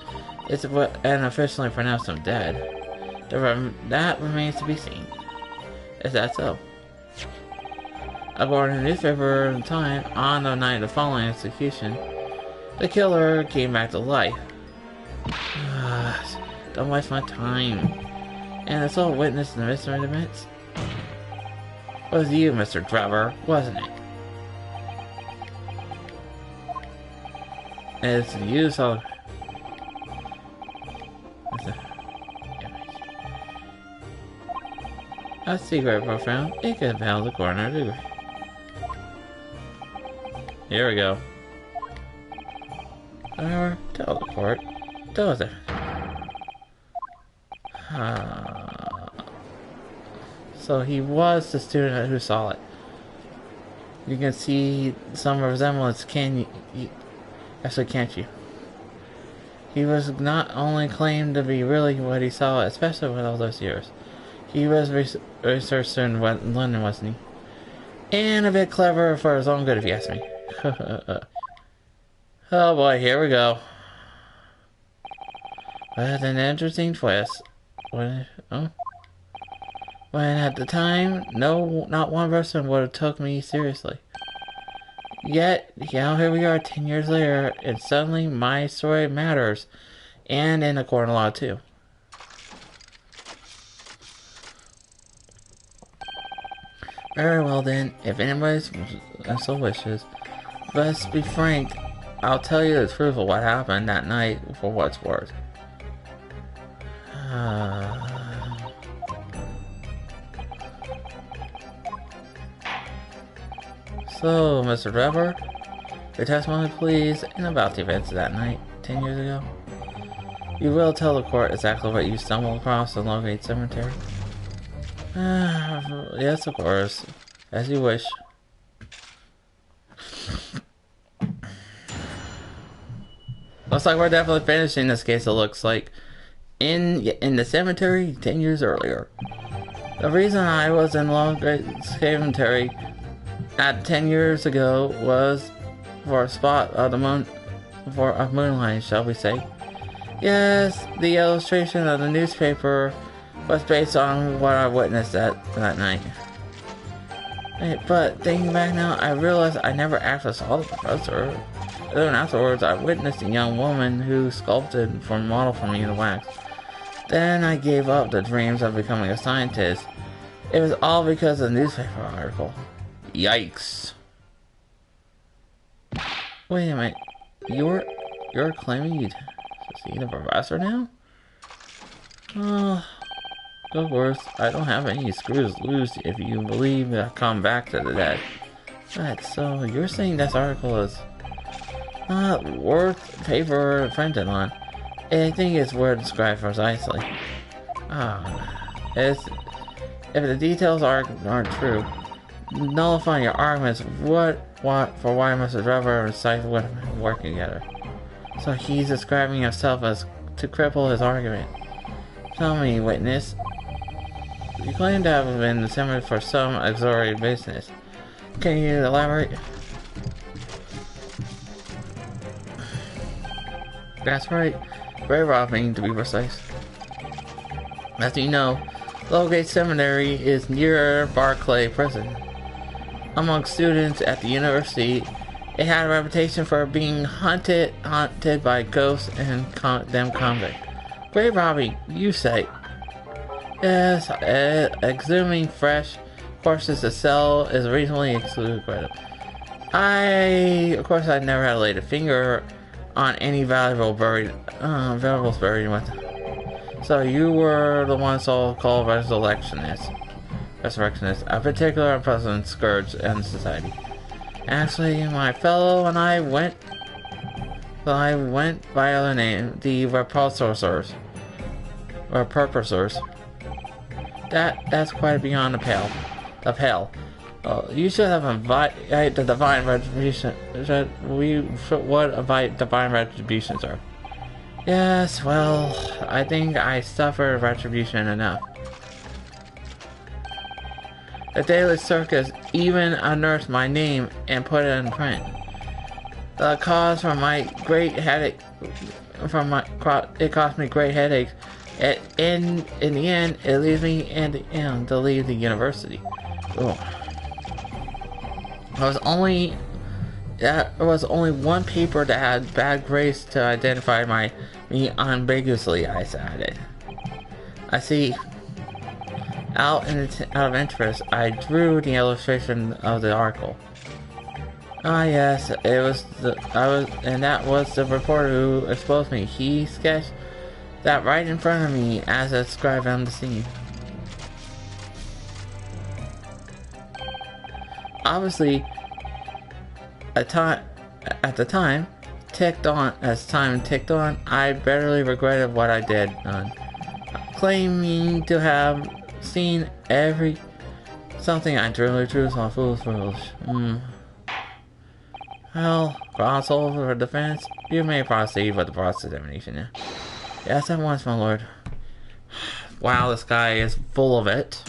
And officially pronounced him dead. That remains to be seen. Is that so? According to the newspaper Time, on the night of the following execution, the killer came back to life. Don't waste my time. And the sole witness in the mystery events was you, Mr. Trevor, wasn't it? It's you saw. A secret profound. It could compel the coroner to agree. Here we go. However, tell the court. Does it? So he was the student who saw it. You can see some resemblance, can you? Actually, can't you? He was not only claimed to be really what he saw, especially with all those years. He was researched in London, wasn't he? And a bit clever for his own good, if you ask me. Oh boy, here we go. What an interesting twist. When at the time, not one person would have took me seriously. Yet, here we are 10 years later, and suddenly my story matters, and in a court of law too. Very well then, if anybody so wishes, let's be frank, I'll tell you the truth of what happened that night for what's worth. So, Mr. Trevor, your testimony please, and about the events of that night, 10 years ago. You will tell the court exactly what you stumbled across in Longgate Cemetery? Yes, of course. As you wish. Looks like we're definitely finishing this case, it looks like. In the cemetery 10 years earlier. The reason I was in Longgate Cemetery at 10 years ago was for a spot of the moon, for a moonlight, shall we say. Yes, the illustration of the newspaper was based on what I witnessed that night. But thinking back now, I realized I never actually saw the professor. Then afterwards, I witnessed a young woman who sculpted for a model for me in the wax. Then I gave up the dreams of becoming a scientist. It was all because of the newspaper article. Yikes. Wait a minute. You're claiming you'd see the professor now? Of course, I don't have any screws loose if you believe that I come back to the dead. Right, so you're saying this article is not worth paper printed on. I think it's worth described precisely. If the details aren't true, nullifying your arguments, for why Mr. Driver and Scythe would have worked together. So he's describing himself as to cripple his argument. Tell me, witness. You claim to have been assembled for some auxiliary business. Can you elaborate? That's right. Grave robbing, to be precise. As you know, Lowgate Seminary is near Barclay Prison. Among students at the university, it had a reputation for being haunted by ghosts and them convicts. Grave robbing, you say? Yes, exhuming fresh corpses to sell is reasonably excluded. Of course, I never had laid a finger on any valuables buried with. So you were the one so-called resurrectionist, a particular present scourge in society. Actually, my fellow and I went by other name, the repulsors. That's quite beyond the pale. You should have invited the divine retribution. What divine retributions are? Yes, well, I think I suffered retribution enough. The Daily Circus even unearthed my name and put it in print. The cause for my great headache, it cost me great headaches. In the end, it leaves me to leave the university. There was only one paper that had bad grace to identify me ambiguously, I added. I see. Out of interest, I drew the illustration of the article. Yes, that was the reporter who exposed me. He sketched that right in front of me as I described on the scene. Obviously, as time ticked on, I bitterly regretted what I did done. Claiming to have seen something I truly saw foolish. Well, counsel for defense, you may proceed with the cross-examination now. Yes, at once, my lord. Wow, this guy is full of it.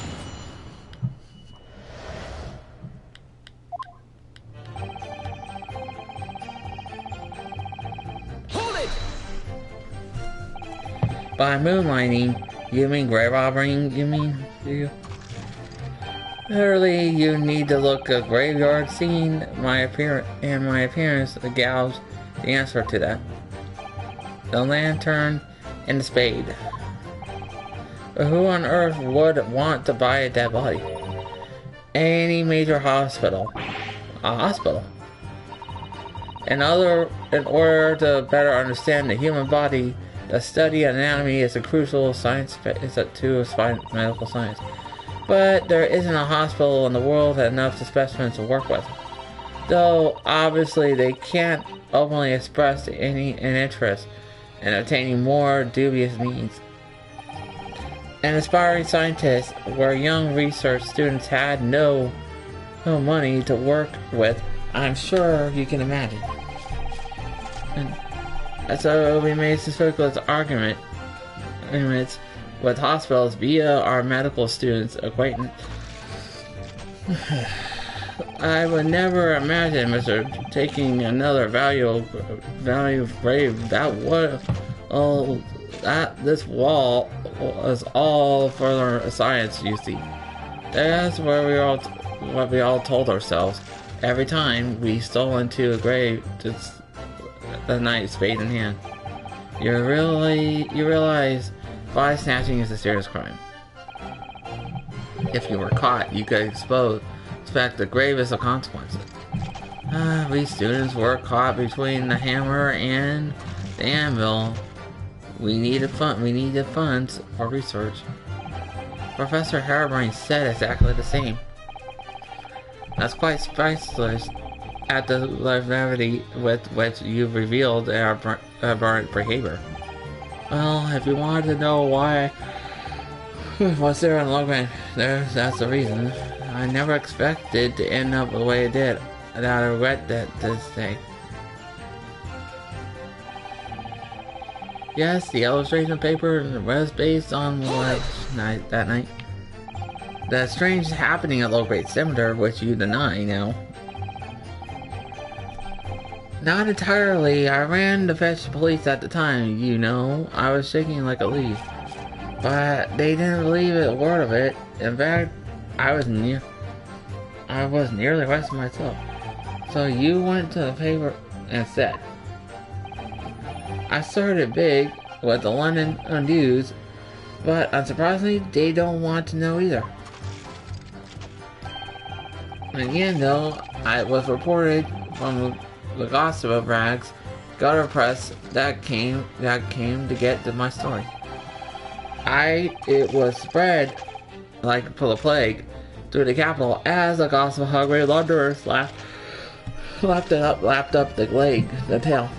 Hold it! By moonlighting, you mean grave robbing, do you? Literally, you need to look a graveyard scene, my appearance, the gouge, the answer to that. The lantern and the spade. But who on earth would want to buy a dead body? Any major hospital. A hospital. In order to better understand the human body, the study of anatomy is a crucial science to medical science. But there isn't a hospital in the world that enough specimens to work with. Though, obviously, they can't openly express an interest in obtaining more dubious needs. An aspiring scientist, where young research students had no money to work with, I'm sure you can imagine. And so we made suspicious arguments with hospitals via our medical students acquaintance. I would never imagine Mr. taking another value grave. That would, oh, this wall was all for science, you see. That's where what we all told ourselves. Every time we stole into a grave, just the night spade in hand. You realize fly snatching is a serious crime. If you were caught, you could expect the gravest of consequences. We students were caught between the hammer and the anvil. We needed funds for research. Professor Harebrine said exactly the same. That's quite priceless at the levity with which you've revealed our behavior. Well, if you wanted to know why what's there in Logan, that's the reason. I never expected to end up the way it did, and I regret that to this day. Yes, the illustration paper was based on that night. The strange happening at Low Grade Cemetery, which you deny now. Not entirely. I ran to fetch the police at the time, you know. I was shaking like a leaf. But they didn't believe a word of it. In fact, I was nearly arrested myself. So you went to the paper and said, I started big with the London News, but unsurprisingly, they don't want to know either. Again, though, I was reported from the gossip of rags, gutter press that came to get to my story. It was spread like the plague through the capital as the gossip of hungry Londoners lapped up the tale.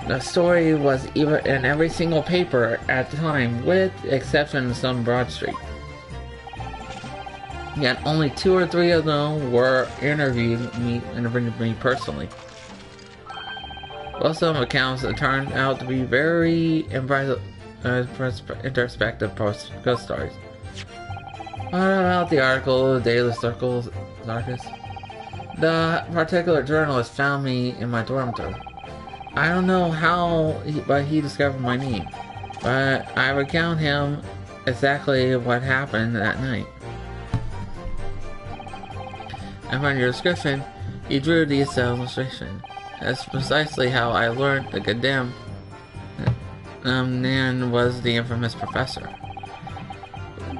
The story was even in every single paper at the time, with the exception of some Broad Street. Yet only 2 or 3 of them were interviewed me personally. Well, some accounts turned out to be very impressive, introspective ghost stories. What about the article, the Daily Circle, Zarkus? The particular journalist found me in my dormitory. I don't know how, but he discovered my name. But I recount him exactly what happened that night. And from your description, he drew this illustration. That's precisely how I learned the condemned man was the infamous professor.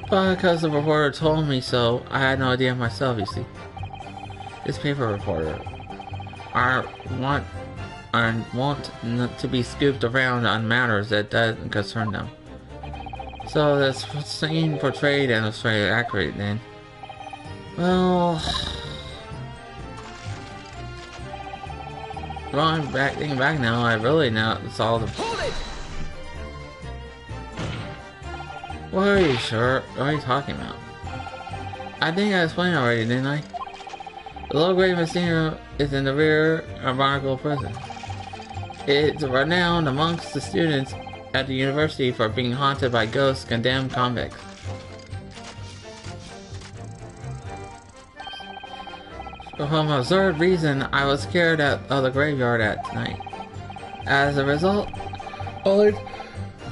But because the reporter told me so, I had no idea myself, you see. This paper reporter want to be scooped around on matters that doesn't concern them. So the scene portrayed and was very accurate then. Well, thinking back now, I really saw the. What are you sure? What are you talking about? I think I explained already, didn't I? The low-grade museum is in the rear of Barnacle Prison. It's renowned amongst the students at the university for being haunted by ghosts, condemned convicts. For some absurd reason, I was scared of the graveyard at night. As a result, only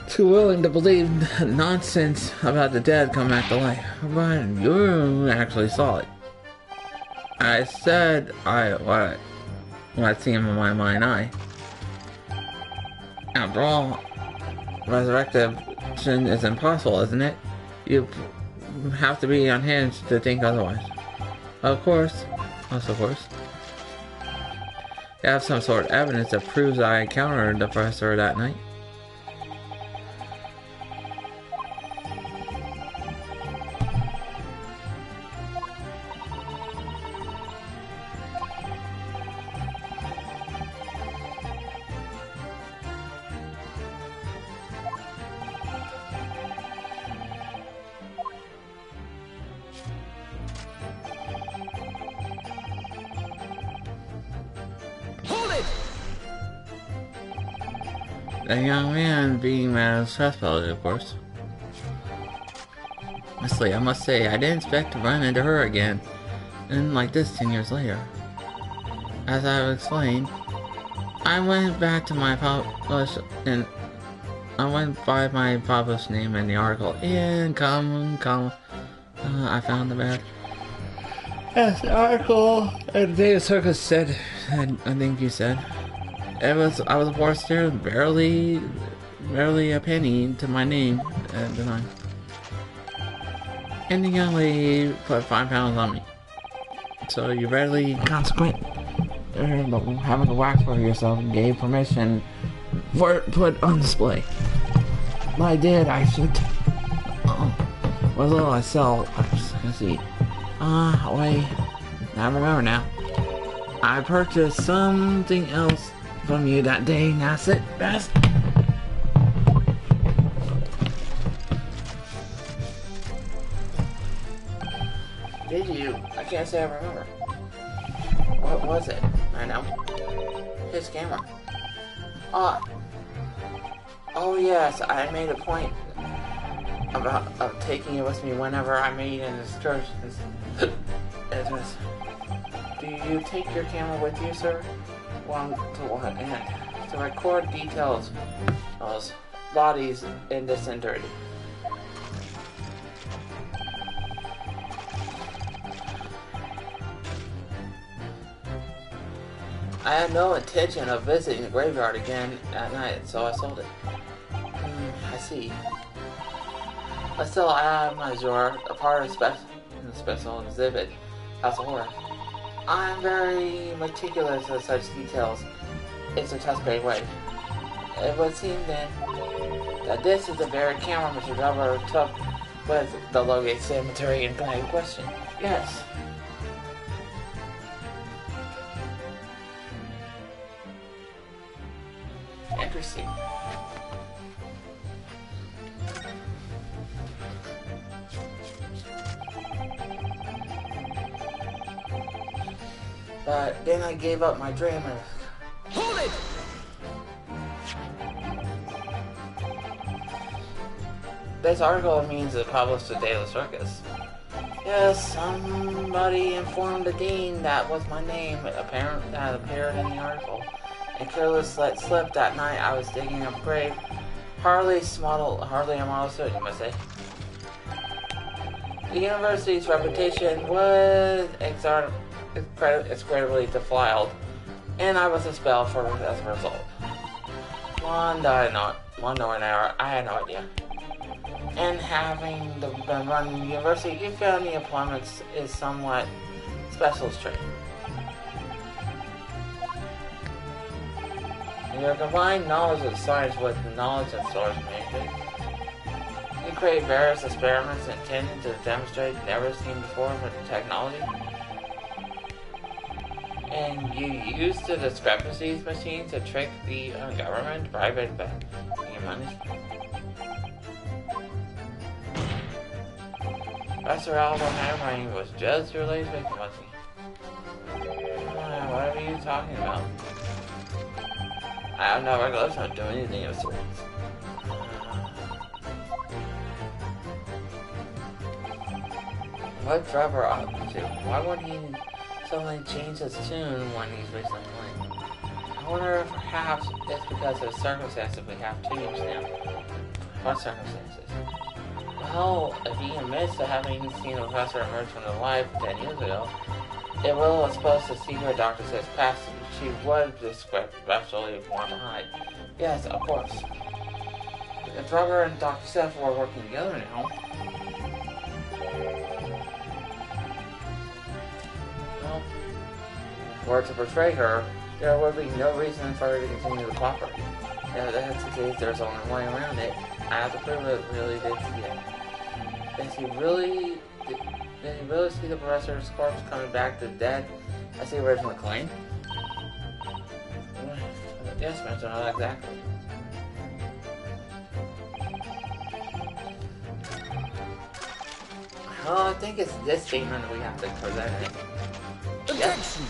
too willing to believe nonsense about the dead come back to life. But you actually saw it. I said what seemed in my mind's eye. After all, resurrection is impossible, isn't it? You have to be unhinged to think otherwise. Of course. You have some sort of evidence that proves I encountered the professor that night. The young man being Madam's trespasser, of course. Honestly, I must say, I didn't expect to run into her again. and like this 10 years later. As I've explained, I went back to my published and I went by my published name in the article and I found the bad. Yes, the article and Data Circus said, I think you said, I was forced to barely a penny to my name at the time. And the young lady put £5 on me. So you readily consequent having to wax for yourself and gave permission for it put on display. I did, I should. What little I sell, let's see. Wait, I remember now. I purchased something else from you that day, and that's it, best. Did you? I can't say I remember. What was it? I know. His camera. Oh yes, I made a point of taking it with me whenever I made an excursion. Do you take your camera with you, sir? Well, to what end? To record details of bodies in disinterred. I had no intention of visiting the graveyard again at night, so I sold it. I see. But still, I have my drawer, a part of the special exhibit as a horror. I'm very meticulous of such details. It's a trustworthy way. It would seem then that this is the very camera Mr. Glover took with the Logate Cemetery in question. Yes. Interesting. But then I gave up my dream and... Hold it! This article means it published the Daily Circus. Yes, somebody informed the dean that was my name that appeared in the article. And careless let slip that night I was digging a grave. Hardly a model suit, you must say. The university's reputation was incredibly defiled, and I was expelled as a result. One day or another, I had no idea. And having been running the university, you found the employment is somewhat specialist trade. Your combined knowledge of science with knowledge of source management. You create various experiments intended to demonstrate never seen before with technology. And you use the discrepancies machine to trick the government, private your money. Professor Albert Hammering was just your latest victim, wasn't he? What are you talking about? I have no recollection of doing anything of sorts. What Trevor ought to? Why would he suddenly change his tune when he's recently playing? I wonder if perhaps it's because of circumstances we have changed now. What circumstances? Well, if he admits to having seen the professor emerge from the life 10 years ago, it will expose the secret Dr. says past. She would especially want to hide. Yes, of course. If Trevor and Dr. Seth were working together now, well, were to betray her, there would be no reason for her to continue to cooperate. If that's the case, there's only one way around it. I have to prove it really did see it. Did he really see the professor's corpse coming back to dead as he originally claimed? Yes, Mr. Not exactly. Well, I think it's this statement that we have to present it. Yes.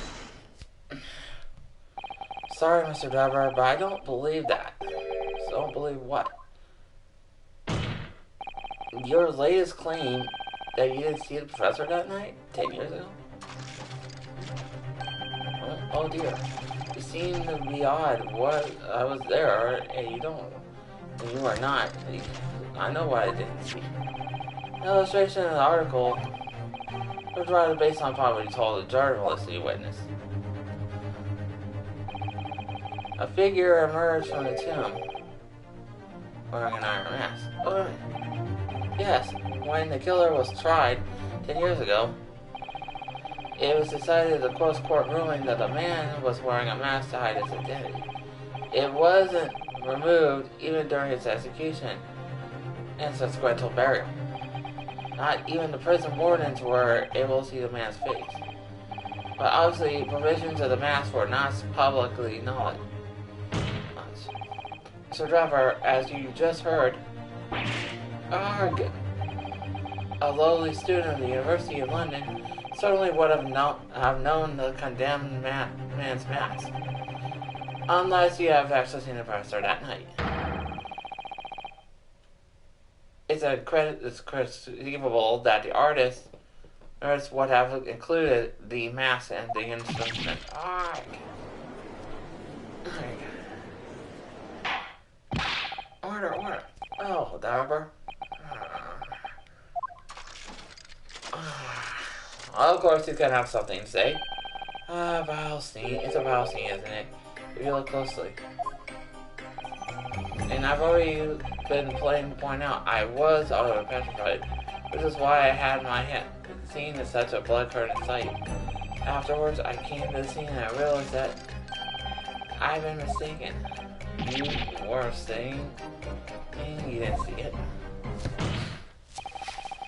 Sorry, Mr. Driver, but I don't believe that. So don't believe what? Your latest claim that you didn't see the professor that night, 10 years ago? Oh dear. You seem to be odd. What? I was there, and you don't. And you are not. I know what I didn't see. The illustration in the article was rather based on what he told the journalist he witnessed. A figure emerged from the tomb wearing an iron mask. Oh, yes, when the killer was tried 10 years ago, it was decided in the close court ruling that the man was wearing a mask to hide his identity. It wasn't removed even during its execution and subsequent burial. Not even the prison wardens were able to see the man's face. But obviously, provisions of the mask were not publicly known. So, Driver, as you just heard, a lowly student of the University of London certainly would have known the condemned man's mask, unless you have actually seen the professor that night. It's conceivable that the artist would have included the mask and the instrument. Order. Oh, Driver. Of course, he's gonna have something to say. Battle scene. It's a battle scene, isn't it? If you look closely. And I've already been playing to point out I was utterly petrified, which is why I had my head. The scene is such a blood-curdling sight. Afterwards, I came to the scene and I realized that I've been mistaken. You were saying you didn't see it.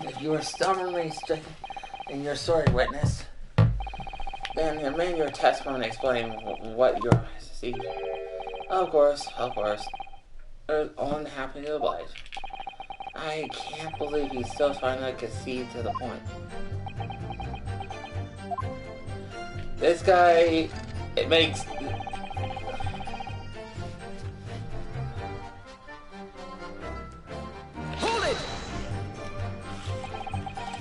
If you were stubbornly stricken in your story, witness, then amend your testimony explaining what you're see. Of course. They're only happy to oblige. I can't believe he's still trying to concede to the point. This guy, it makes... Hold it!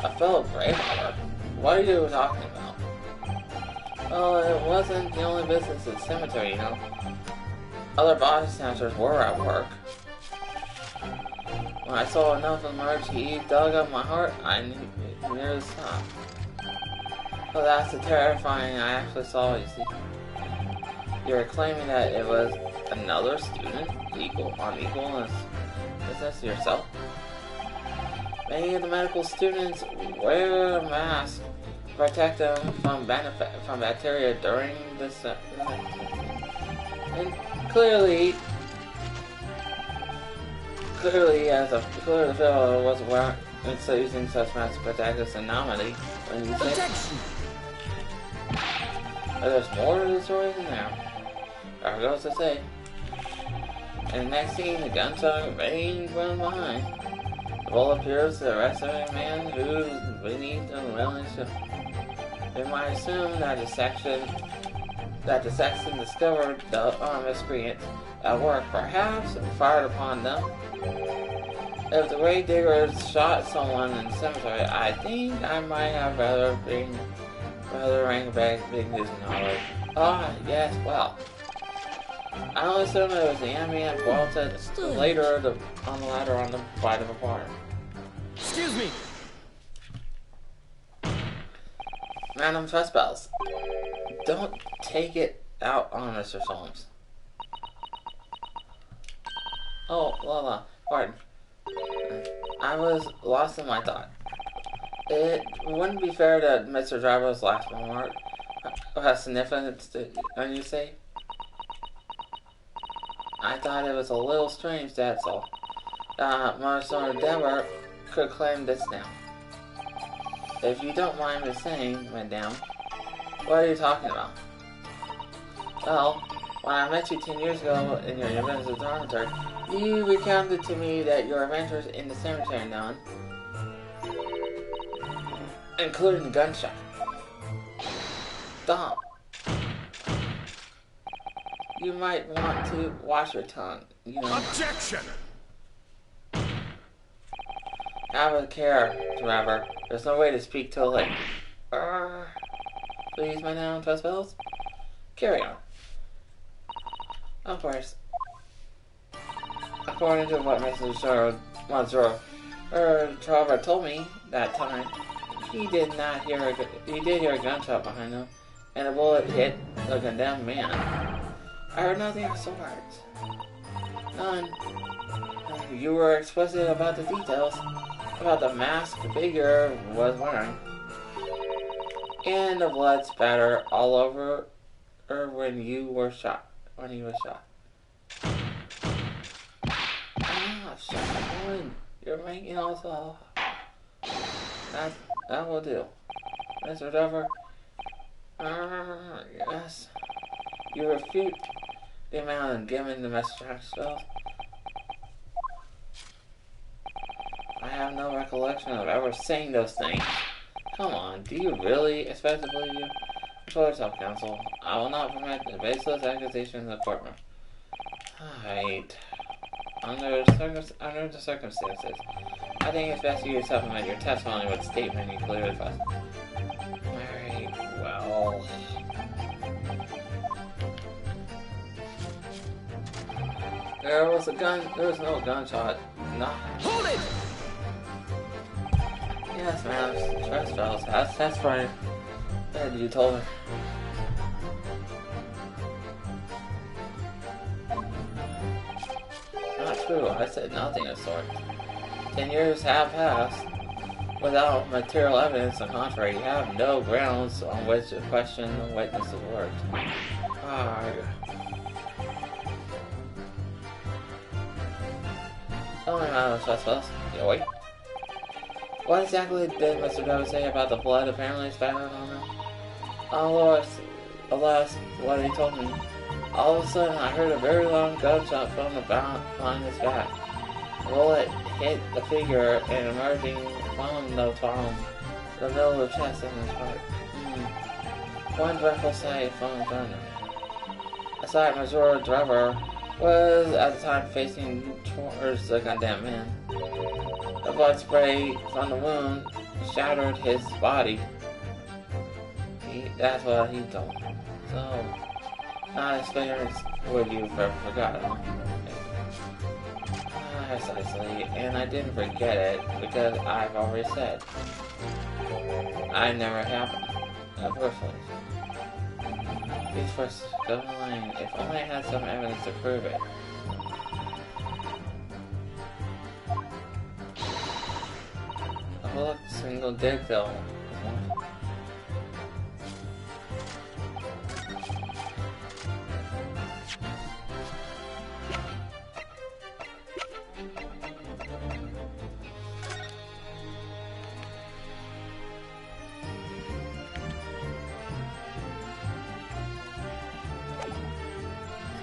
A fellow grandmother? What are you talking about? Well, it wasn't the only business at the cemetery, you know. Other body snatchers were at work. When I saw enough emerge, he dug up my heart, I knew to stop. But that's the terrifying I actually saw, you see. You're claiming that it was another student, unequal as this yourself? Many of the medical students wear masks to protect them from bacteria during this. And clearly, the fellow was wearing using such masks to protect this anomaly. When you say, but there's more to the story than there. There goes to say. And the next scene, the gunshot rings from behind. The bullet appears to the rest of a man who's beneath the railing ship. We might assume that the sexton discovered the miscreants at work, perhaps, and fired upon them. If the grave diggers shot someone in the cemetery, I think I might have rather rank back big news knowledge. Yes, well. I only assume it was the enemy and bolted later on the ladder on the side of a bar. Excuse me! Madam Trespass, don't take it out on Mr. Solms. Oh, pardon. I was lost in my thought. It wouldn't be fair to Mr. Driver's last remark has significance when you say. I thought it was a little strange, that's all. Monsieur Dever could claim this now. If you don't mind me saying, madame, what are you talking about? Well, when I met you 10 years ago in your adventures dormitory, you recounted to me that your adventures in the cemetery none, including the gunshot. Stop. You might want to watch your tongue, you know. Objection! Have a care, Driver. There's no way to speak till late. Please, Madame Trespass? Carry on. Of course, according to what Mr. Trevor told me that time, he did hear a gunshot behind him, and a bullet hit the condemned man. I heard nothing of sorts. None. You were explicit about the details, about the mask the figure was wearing, and the blood spatter all over her when he was shot. Ah, shut up, you're making also. That will do. Mr. Dover. Yes. You refute the amount given the Mr. spell. I have no recollection of ever saying those things. Come on, do you really expect to believe you? Control yourself, counsel. I will not permit the baseless accusations in the courtroom. Alright. Under the circumstances, I think it's best you supplement your testimony with a statement you clearly trust. Alright, well... There was no gunshot. No. Hold it! Yes, ma'am. Trespass. That's fine. You told me. Not true. I said nothing of sort. 10 years have passed. Without material evidence, on the contrary, you have no grounds on which to question the witness's words. Only matter of trespass. Yeah, wait. What exactly did Mr. Doe say about the blood apparently spattered on him? Alas, what he told me. All of a sudden, I heard a very long gunshot from behind his back. The bullet hit the figure and emerging from the middle of the chest and his heart. One dreadful sight from the gunner. Aside, Mr. Trevor was at the time facing towards the condemned man. The blood spray from the wound shattered his body. That's what he told me. So, not experienced would you have forgotten. Precisely, and I didn't forget it because I've already said. I never happened. Of course. These first go line, if only I had some evidence to prove it. Oh look, single dig though.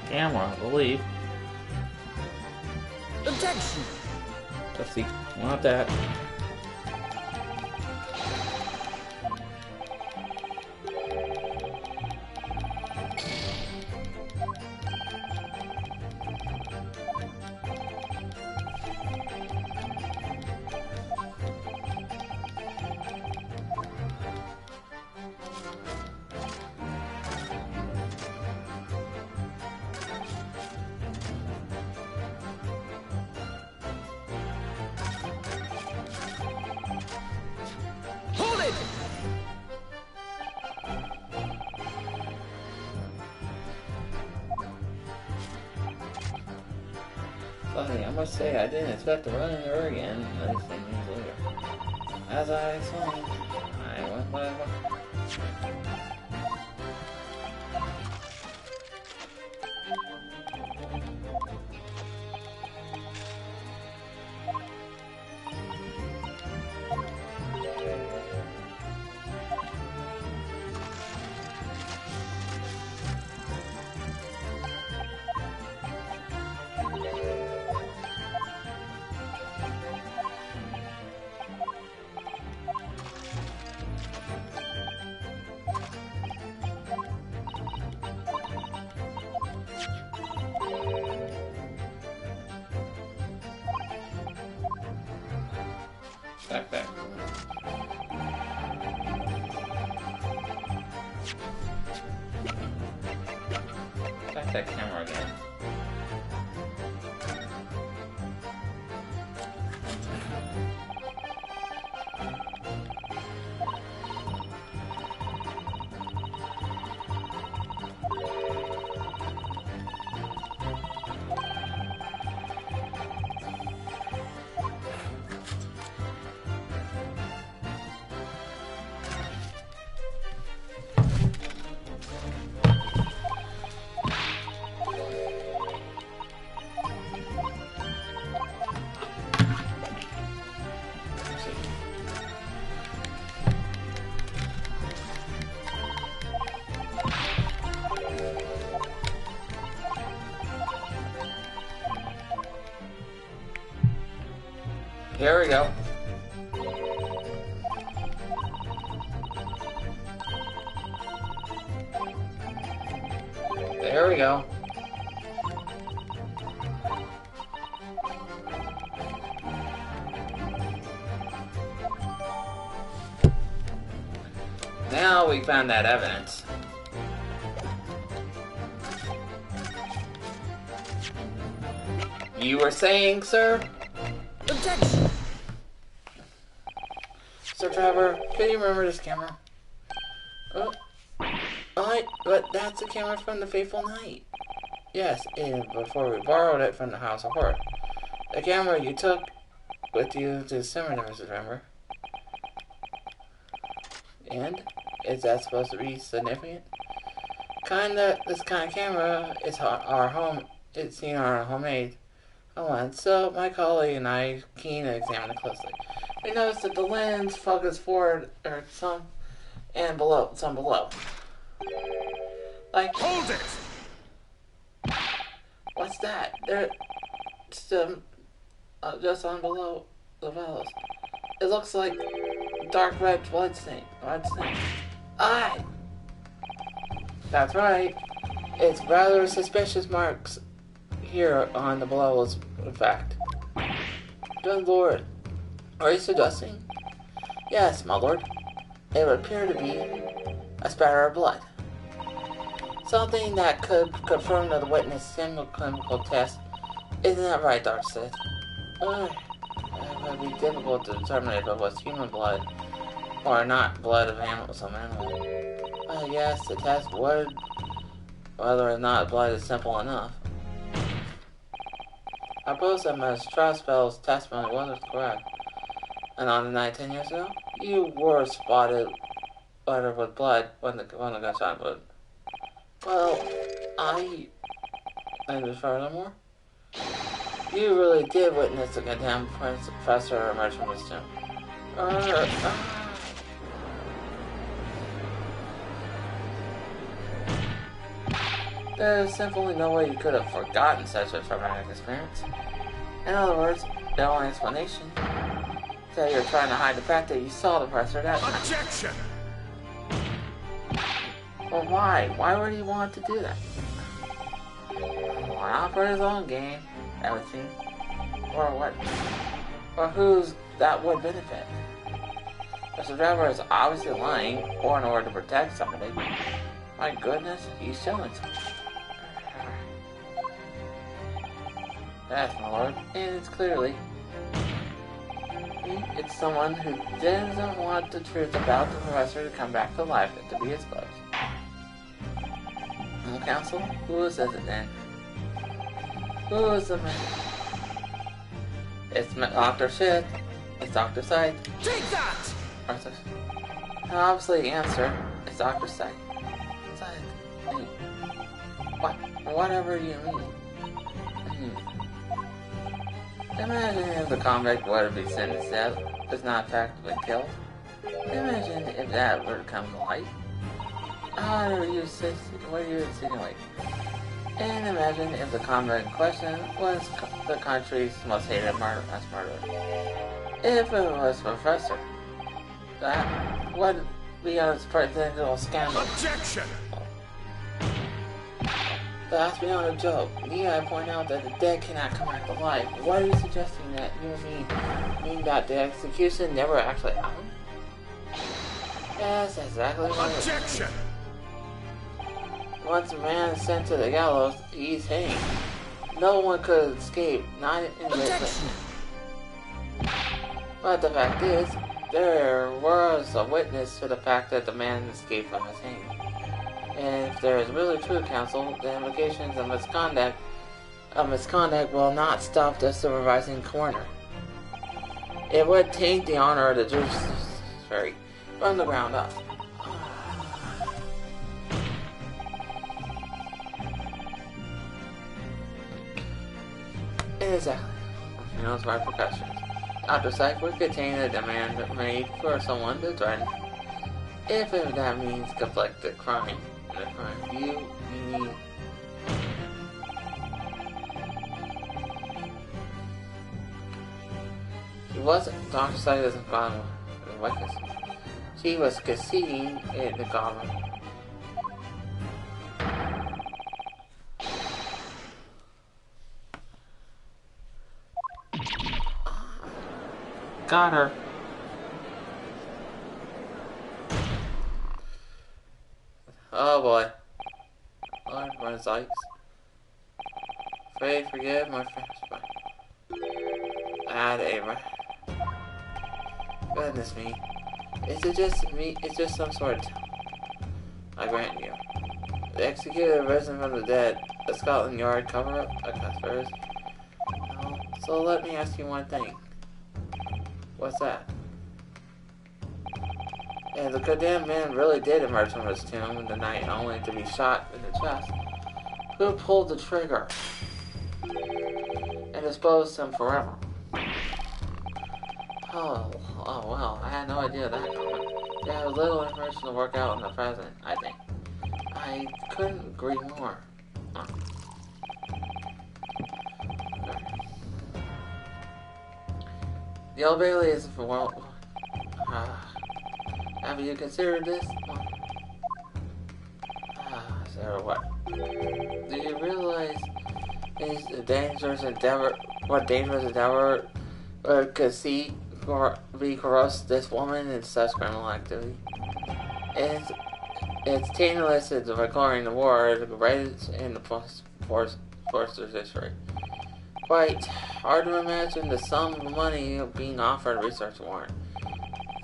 Camera, I believe. Objection! Let's see. Want that. Funny, I must say I didn't expect to run into her again, at least 10 years later. As I explained, I went by back. that camera again. Here we go. There we go. Now we found that evidence. You were saying, sir? Objection! Sir Trevor, do you remember this camera? Oh, but that's a camera from the fateful night. Yes, and before we borrowed it from the House of Horror. The camera you took with you to the seminary, Mr. Trevor. And? Is that supposed to be significant? This kind of camera is our home. It's seen our homemade. So my colleague and I keenly examined it closely. We noticed that the lens focused forward or some below. Like, Hold it! What's that? There, just on below the fellows. It looks like dark red blood stain. Aye! That's right. It's rather suspicious marks here on the bellows, in fact. Good Lord. Are you suggesting? Yes, my lord. It would appear to be a spatter of blood. Something that could confirm to the witness chemical test. Isn't that right, Dr. Sid? It would be difficult to determine if it was human blood or not blood of some animal. Yes, the test would. Whether or not blood is simple enough. I suppose that Ms. Strasbell's testimony was correct. And on the night 10 years ago, you were spotted with blood when the gun shot blood. Well, and furthermore, you really did witness the condemned professor emerge from his tomb. There's simply no way you could have forgotten such a traumatic experience. In other words, the only explanation is that you're trying to hide the fact that you saw the professor that night. Objection! Well, why? Why would he want to do that? Why not for his own gain? That would seem. Or what? Or whose that would benefit? Mr. Trevor is obviously lying, or in order to protect somebody. My goodness, he's showing something. Yes, my lord, and it's clearly it's someone who doesn't want the truth about the professor to come back to life and to be exposed. Counsel, who is it then? Who is the man? It's Dr. Shit. It's Dr. Sight. Take that! Arthur. Obviously, the answer is Dr. Sight. Whatever you mean. Imagine if the convict were to be sentenced to death, is not effectively killed. Imagine if that were to come to light. What are you insinuating? And imagine if the convict in question was the country's most hated murderer. If it was Professor, that would be a presidential scandal. Objection! That's beyond a joke. Need I point out that the dead cannot come back to life? What are you suggesting that you mean that the execution never actually happened? Yes, exactly what Objection! Once a man is sent to the gallows, he's hanged. No one could escape, not in Objection! But the fact is, there was a witness to the fact that the man escaped from his hanging. And if there is really true counsel, the implications of misconduct will not stop the supervising coroner. It would taint the honor of the judiciary from the ground up. Exactly. She knows my professions. Dr. Syke would contain a demand made for someone to threaten. If that means conflict the crime. You need. She wasn't. Dr. Syke doesn't follow the witness. She was conceding in the government. Got her. Oh boy. Lord, Brother Sykes. Pray forgive my friends. Add a goodness me. Is it just me? It's just some sort of. I grant you. The executed risen from the dead. The Scotland Yard cover up. I got first. No. So let me ask you one thing. What's that? And the condemned man really did emerge from his tomb in the night only to be shot in the chest. Who pulled the trigger? And disposed him forever? Oh well, I had no idea that coming. They have little information to work out in the present, I think. I couldn't agree more. The Old Bailey is for well. Have you considered this? So what? Do you realize these dangerous endeavor? What dangerous endeavor could be corrose this woman in such criminal activity? It's taintless in declaring the war right in the forcer's history. Quite hard to imagine the sum of money being offered a research warrant.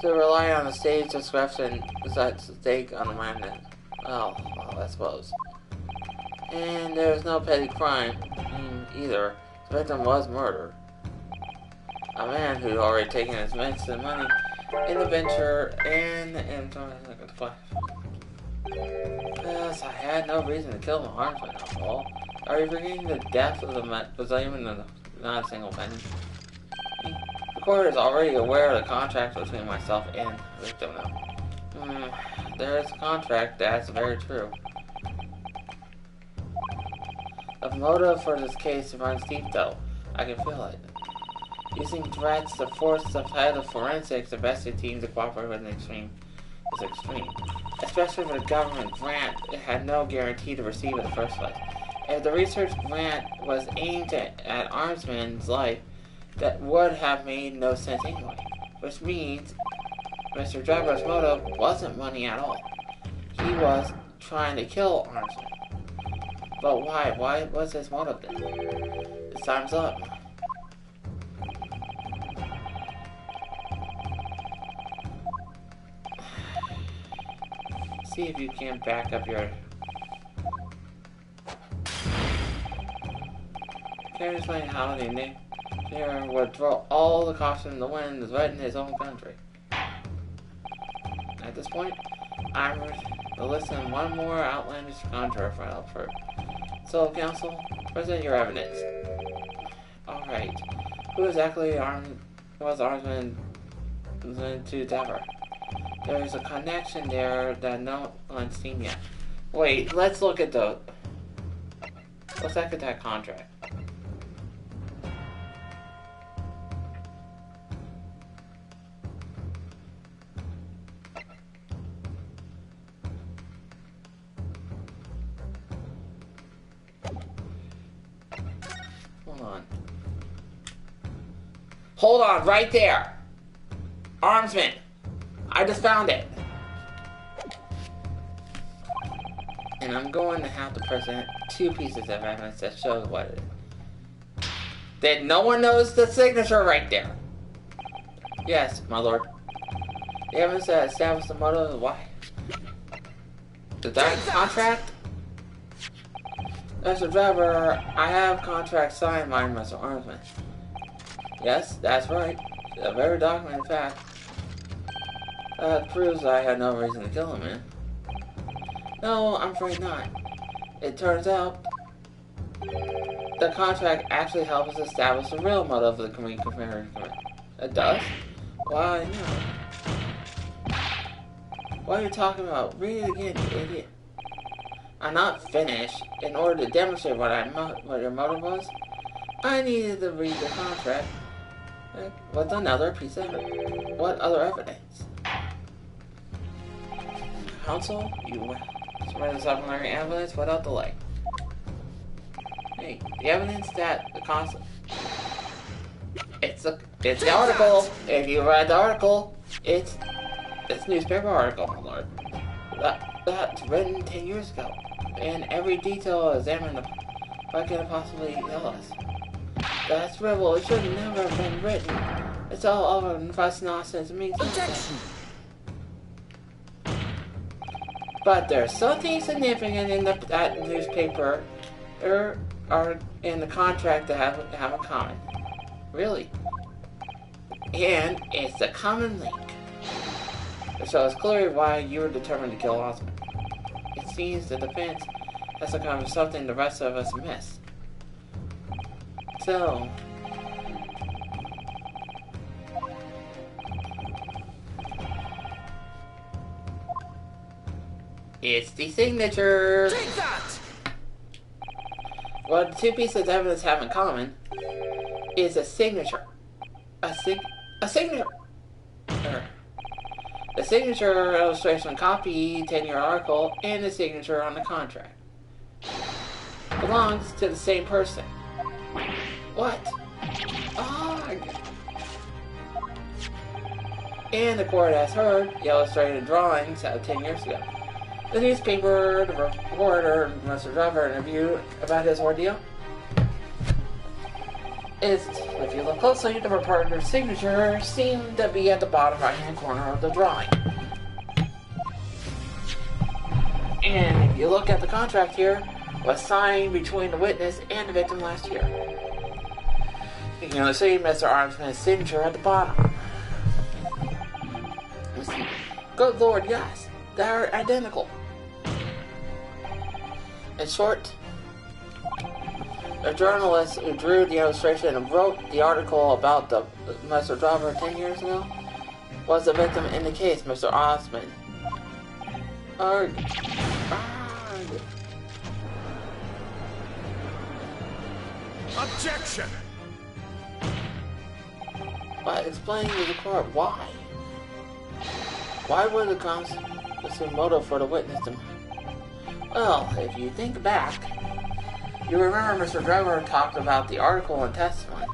To rely on the state's discretion is at stake on the man. Well, I suppose. And there's no petty crime either. The victim was murdered. A man who'd already taken his medicine money in the venture and yes, I had no reason to kill my armsman after all. Are you forgetting the death of the Brazilian and not a single penny? The court is already aware of the contract between myself and the victim now. There is a contract, that's very true. The motive for this case runs deep though. I can feel it. Using threats to force the head of forensics investigation team to cooperate with is extreme. Especially for the government grant, it had no guarantee to receive it in the first place. If the research grant was aimed at armsman's life, that would have made no sense anyway. Which means Mr. Driver's motive wasn't money at all. He was trying to kill armsman. But why? Why was his motive then? This time's up. See if you can back up your... Can't explain how the name here would throw all the caution in the wind right in his own country. At this point, I'm going to listen one more outlandish contrary file for. So, counsel, present your evidence. Alright. Who exactly was Armsman to Dever? There's a connection there that no one's seen yet. Wait, let's look at the... Let's look at that contract. Hold on, right there! Armsman! I just found it! And I'm going to have to present 2 pieces of evidence that shows what it is. That no one knows the signature right there. Yes, my lord. The evidence that established the motive of why. The direct contract? Mr. Driver, I have contract signed by Mr. Armsman. Yes, that's right. The very document, in fact, proves I had no reason to kill him, man. No, I'm afraid not. It turns out the contract actually helps us establish the real motive of the Confederate command. It does? Why, no. What are you talking about? Read it again, you idiot. I'm not finished. In order to demonstrate what your motive was, I needed to read the contract with another piece of it. What other evidence? Counsel, you submit the supplementary evidence without delay. Hey, the evidence that the consul... It's the article. If you read the article, it's newspaper article, my lord. That's written 10 years ago. And every detail examined what can it possibly tell us. That's rebel. It should never have been written. It's all over and fuss nonsense. It means Objection! But there's something significant in that newspaper or in the contract that have in common. Really. And it's a common link. So it's clear why you were determined to kill Osmond. It seems the defense has uncovered something the rest of us missed. So... it's the signature! Take that! What the 2 pieces of evidence have in common is a signature. A signature! The signature illustration copy, 10-year article, and the signature on the contract belongs to the same person. What? Ah! And the court has heard the illustrated drawings of 10 years ago. The newspaper, the reporter, Mr. Driver interviewed about his ordeal. If you look closely, the reporter's signature seemed to be at the bottom right-hand corner of the drawing. And if you look at the contract here, it was signed between the witness and the victim last year. You can only see Mr. Armstrong's signature at the bottom. Good Lord, yes, they're identical. In short, the journalist who drew the illustration and wrote the article about the Mr. Driver 10 years ago was the victim in the case, Mr. Osmond. Objection! But explain to the court why. Why would the constant motive for the witness to... Well, if you think back, you remember Mr. Driver talked about the article and testimony.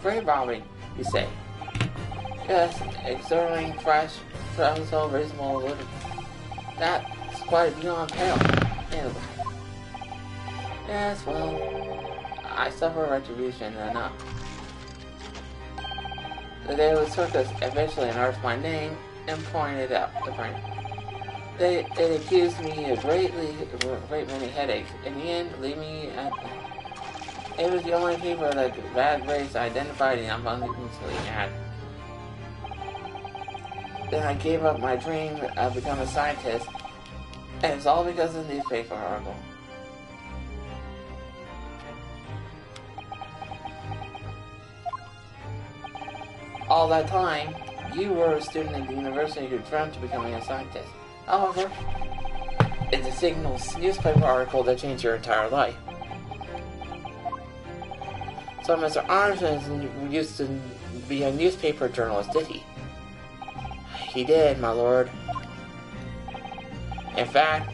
Grave robbing, you say. Yes, exerting fresh, so reasonable living. That's quite beyond pale. Anyway. Yes, well, I suffer retribution enough. The Daily Circus eventually unearthed my name and pointed out the print. They accused me of a great many headaches. In the end, leave me at... It was the only paper that bad race identified and abundantly had. Then I gave up my dream of becoming a scientist, and it's all because of the newspaper article. All that time, you were a student at the university who dreamt of becoming a scientist. However, it's a Signal's newspaper article that changed your entire life. So Mr. Armstrong used to be a newspaper journalist, did he? He did, my lord. In fact,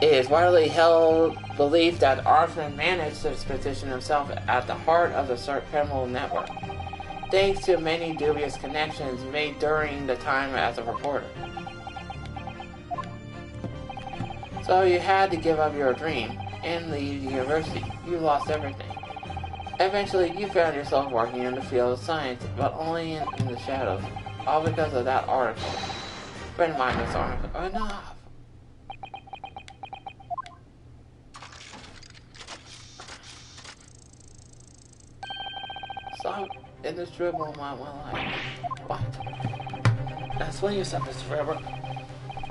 it is widely held belief that Armstrong managed to position himself at the heart of the criminal network, thanks to many dubious connections made during the time as a reporter. So you had to give up your dream and leave the university. You lost everything. Eventually, you found yourself working in the field of science, but only in the shadows. All because of that article. Friend of mine, this article. Enough! So, in this dribble of my life. What? Explain yourself, Mr. Forever.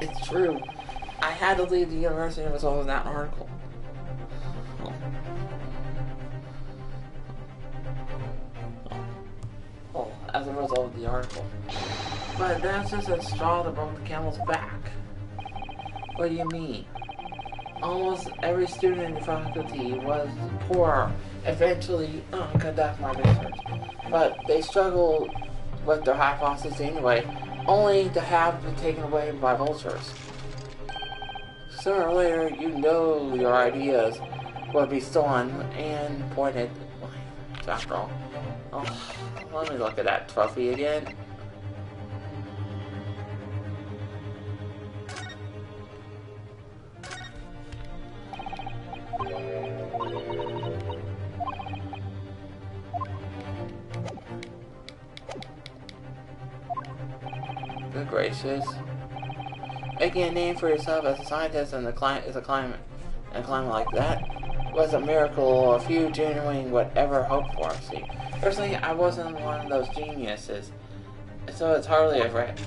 It's true. I had to leave the university as a result of that article. Oh, as a result of the article. But that's just a straw that broke the camel's back. What do you mean? Almost every student in the faculty was poor. Eventually, conduct my research. But they struggled with their hypothesis anyway, only to have been taken away by vultures. Sooner or later, you know your ideas will be stolen and pointed. After all, let me look at that trophy again. Good gracious. Making a name for yourself as a scientist in a climate like that was a miracle a few genuine would ever hope for. See, personally, I wasn't one of those geniuses, so it's hardly a threat.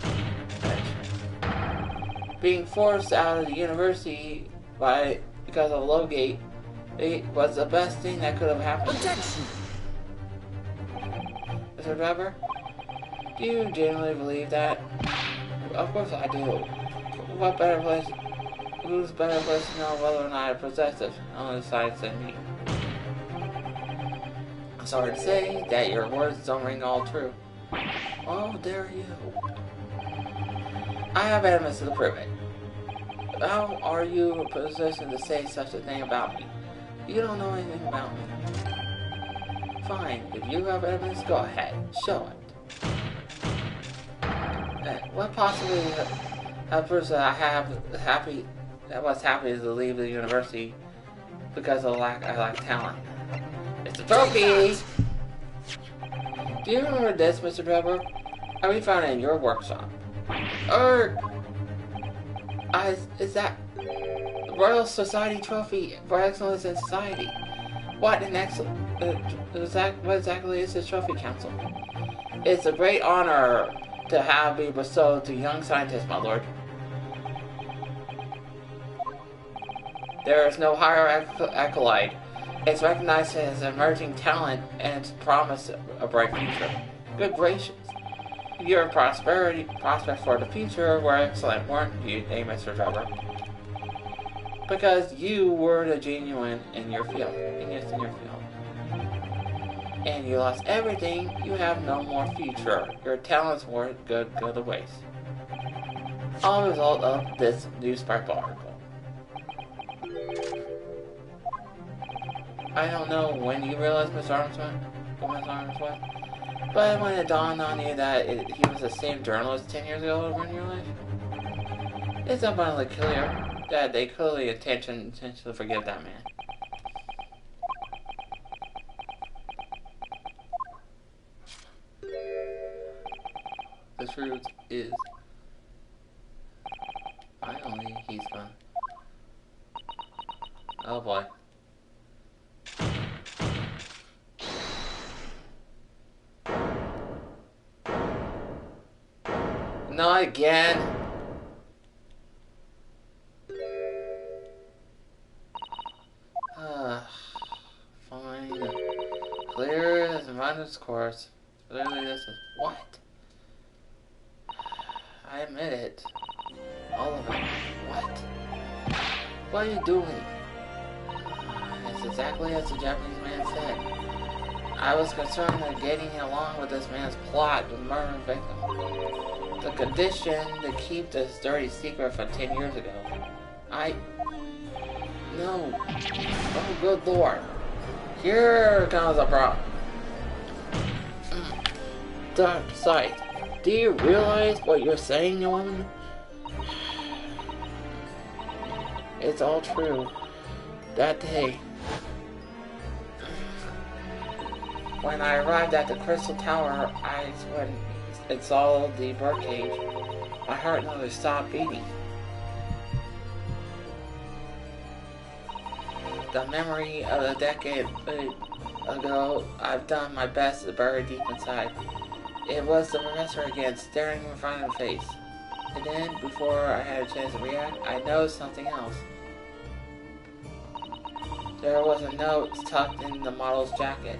Being forced out of the university because of Lowgate, it was the best thing that could have happened. Objection! Mr. Driver, do you genuinely believe that? Of course I do. What better place? Who's better place to know whether or not I possess it? Only science than me. I'm sorry to say that your words don't ring all true. Oh, dare you! I have evidence to prove it. How are you in a position to say such a thing about me? You don't know anything about me. Fine, if you have evidence, go ahead, show it. What possibly a person I was happy to leave the university because of I lack talent. It's a trophy! Do you remember this, Mr. Trevor? We found it in your workshop. Is that the Royal Society Trophy for Excellence in Society? What exactly is this trophy, Council? It's a great honor to have be bestowed to young scientists, my lord. There is no higher accolade. It's recognized as emerging talent and its promise a bright future. Good gracious. Your prospects for the future were excellent, weren't you, Mr. Trevor? Because you were the genuine in your field. Genius in your field. And you lost everything, you have no more future. Your talents were go to waste. All result of this newspaper article. I don't know when you realized Mr. Armstrong, but when it dawned on you that he was the same journalist 10 years ago over in your life, it's abundantly clear that they clearly intentionally forgive that man. The truth is, finally, he's gone. Oh boy. Not again. Fine. Clear as a runner's course. Clearly this is... What? I admit it. All of it. What? What are you doing? It's exactly as the Japanese man said. I was concerned with getting along with this man's plot to murder a victim. The condition to keep this dirty secret from 10 years ago. No. Oh, good lord. Here comes a problem. Dark sight. Do you realize what you're saying, young woman? It's all true. That day, when I arrived at the Crystal Tower, when it saw the birdcage, my heart nearly stopped beating. The memory of a decade ago, I've done my best to bury deep inside. It was the professor again, staring in front of the face. And then, before I had a chance to react, I noticed something else. There was a note tucked in the model's jacket.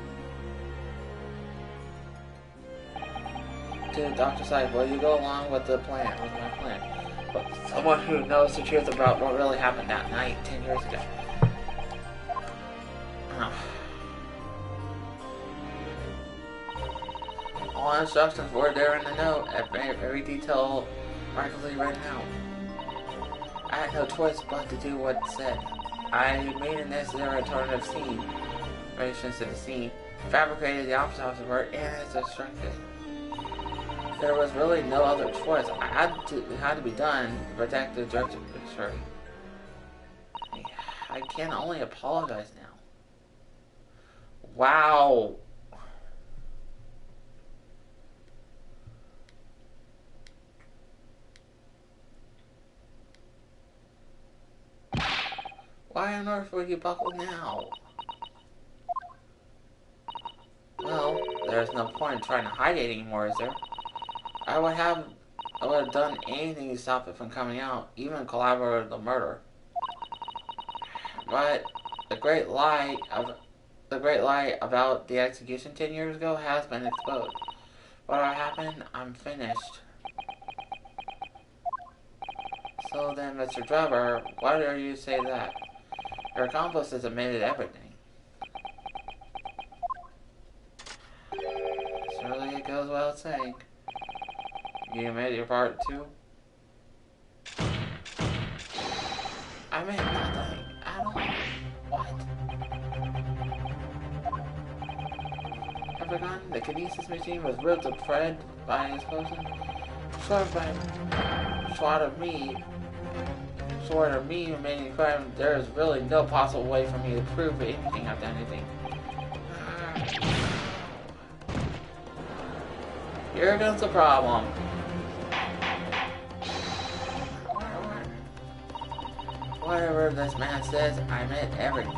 To the doctor's side, will you go along with my plan? But someone who knows the truth about what really happened that night 10 years ago. All instructions were there in the note, every detail miraculously written out. I had no choice but to do what it said. I made a necessary alternative scene, relations to the scene, fabricated the opposite of the word, and it's instructed. There was really no other choice. It had to be done to protect the director. Sorry. I can only apologize now. Wow. Why on earth would you buckle now? Well, there's no point in trying to hide it anymore, is there? I would have done anything to stop it from coming out, even collaborate with the murder. But the great lie about the execution 10 years ago has been exposed. What happened? I'm finished. So then, Mr. Drebber, why are you say that? Your accomplice has admitted everything. Surely it goes without saying. You admit your part too? I meant nothing at all. What? I've forgotten the kinesis machine was ripped to Fred by an explosion. Short of me remaining a crime, there is really no possible way for me to prove anything I've done anything. Here comes the problem. Whatever this man says, I meant everything.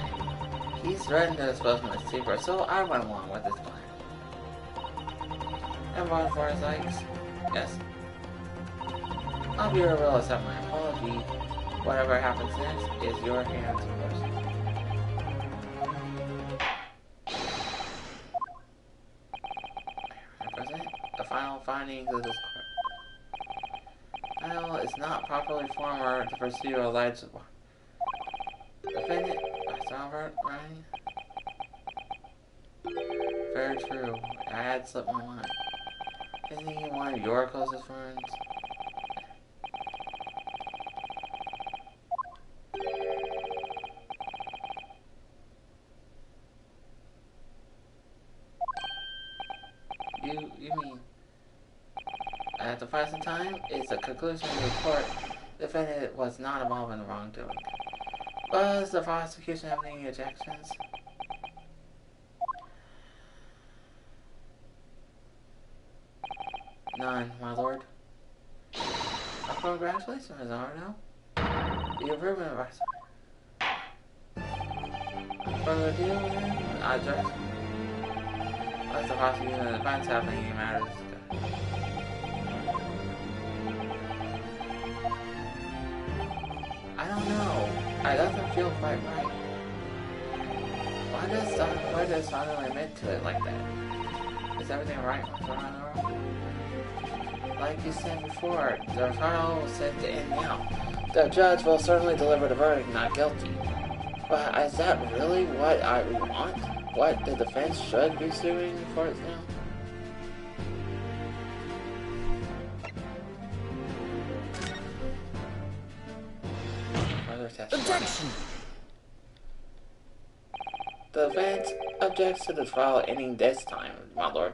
He's threatened to expose my secret, so I went along with his plan. Everyone for his likes? Yes. I'll be able to accept my apology. Whatever happens next is your hands first. Present the final findings of this court. Well, it's not properly formed to pursue alleged support. Defendant by Salvert, Ryan. Very true. I had slipped my mind. Isn't he one of your closest friends? You mean at the present time, it's a conclusion of the report. The defendant was not involved in the wrongdoing. Was the prosecution have any objections? None, my lord. Congratulations, Ms. Arno. The improvement of our side. Further ado, I object. As the prosecution and the defense have any matters to discuss. I don't know. It doesn't feel quite right. Why does Sonny admit to it like that? Is everything right, Mr. Arno? Like you said before, the trial was set to end now. The judge will certainly deliver the verdict not guilty. But is that really what I want? What the defense should be suing the courts now? Further testimony. Objection! The defense objects to the trial ending this time, my lord.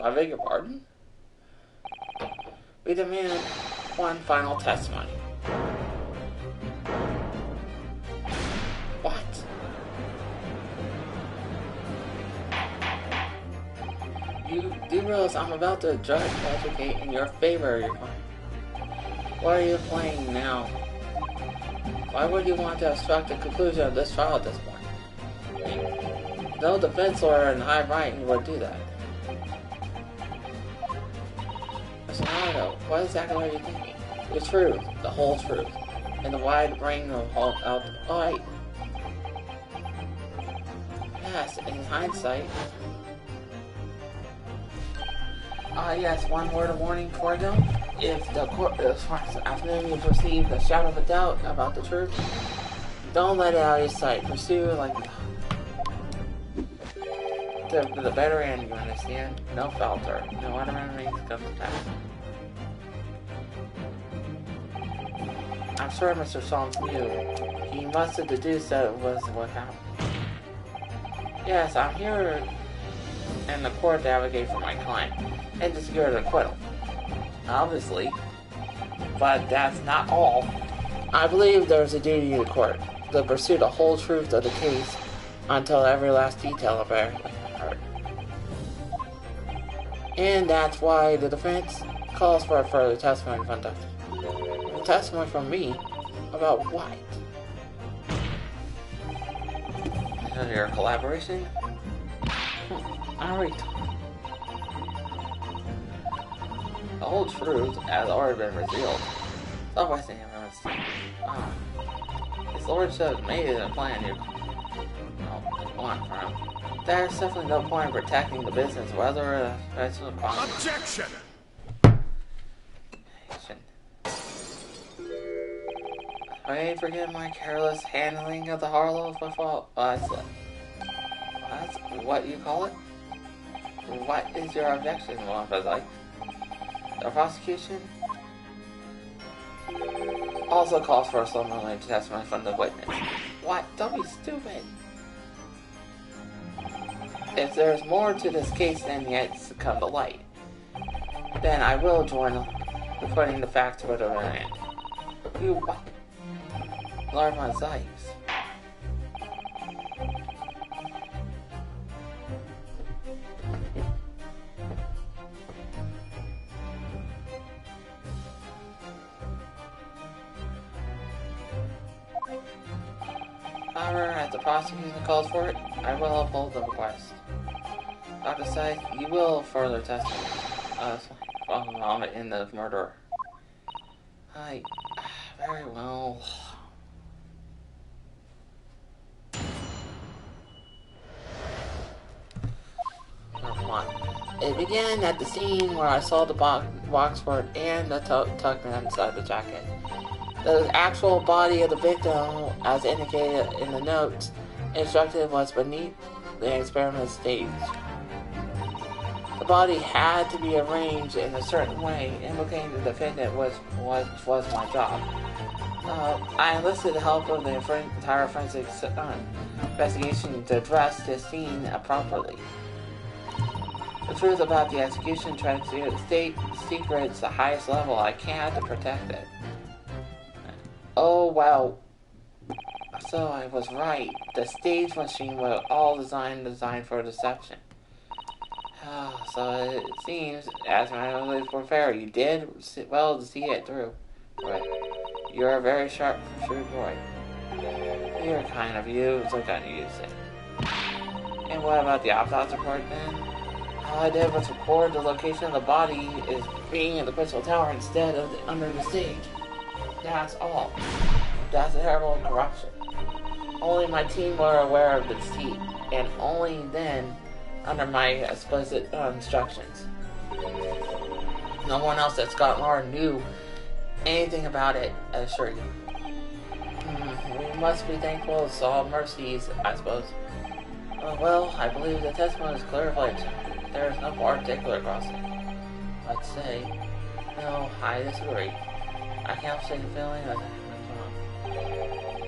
I beg your pardon? We demand one final testimony. Do you realize I'm about to judge advocate in your favor, your client? What are you playing now? Why would you want to obstruct the conclusion of this trial at this point? I mean, no defense lawyer in high rank would do that. Mr. Naruto, what exactly are you thinking? The truth, the whole truth, and the wide brain of all out. Oh, yes, in hindsight. Yes, one word of warning before I go. If the court this afternoon you perceive a shadow of a doubt about the truth, don't let it out of your sight. Pursue like the better end, you understand? No falter. No other enemies come to pass. I'm sure Mr. Solms knew. He must have deduced that it was what happened. Yes, I'm here in the court to advocate for my client and to secure an acquittal. Obviously. But that's not all. I believe there's a duty to the court to pursue the whole truth of the case until every last detail of it heard. And that's why the defense calls for a further testimony from the testimony from me about what? Your collaboration? Alright. The whole truth has already been revealed. Stop wasting everyone's time. His lordship made it a plan you want from him. There's definitely no point in protecting the business, whether it's a problem. Objection! I forgive my careless handling of the Harlow football. That's what you call it? What is your objection, like? The prosecution also calls for a similar testimony from the witness. What? Don't be stupid. If there's more to this case than yet to come to light, then I will join putting the facts to an end. You what? Lord my Zipes. However, as the prosecution calls for it, I will uphold the request. Dr. Scythe, you will further testify in the murder. Very well. It began at the scene where I saw the boxford and the tuckman inside the jacket. The actual body of the victim, as indicated in the notes, instructed was beneath the experiment stage. The body had to be arranged in a certain way, implicating the defendant was my job. I enlisted the help of the entire forensic investigation to address this scene properly. The truth about the execution transferred state secrets the highest level I can to protect it. Oh wow. So I was right. The stage machine was all designed for deception. So it seems, as my only fair, you did well to see it through. But you're a very sharp, shrewd boy. You're kind of you, so kind of use it. And what about the autopsy report then? All I did was record the location of the body is being in the Crystal Tower instead of under the stage. That's all. That's terrible corruption. Only my team were aware of the deceit, and only then under my explicit instructions. No one else at Scotland Yard knew anything about it, I assure you. We must be thankful to all mercies, I suppose. Well, I believe the testimony is clarified. There is no particular crossing. Let's say. No, I disagree. I can't shake the feeling that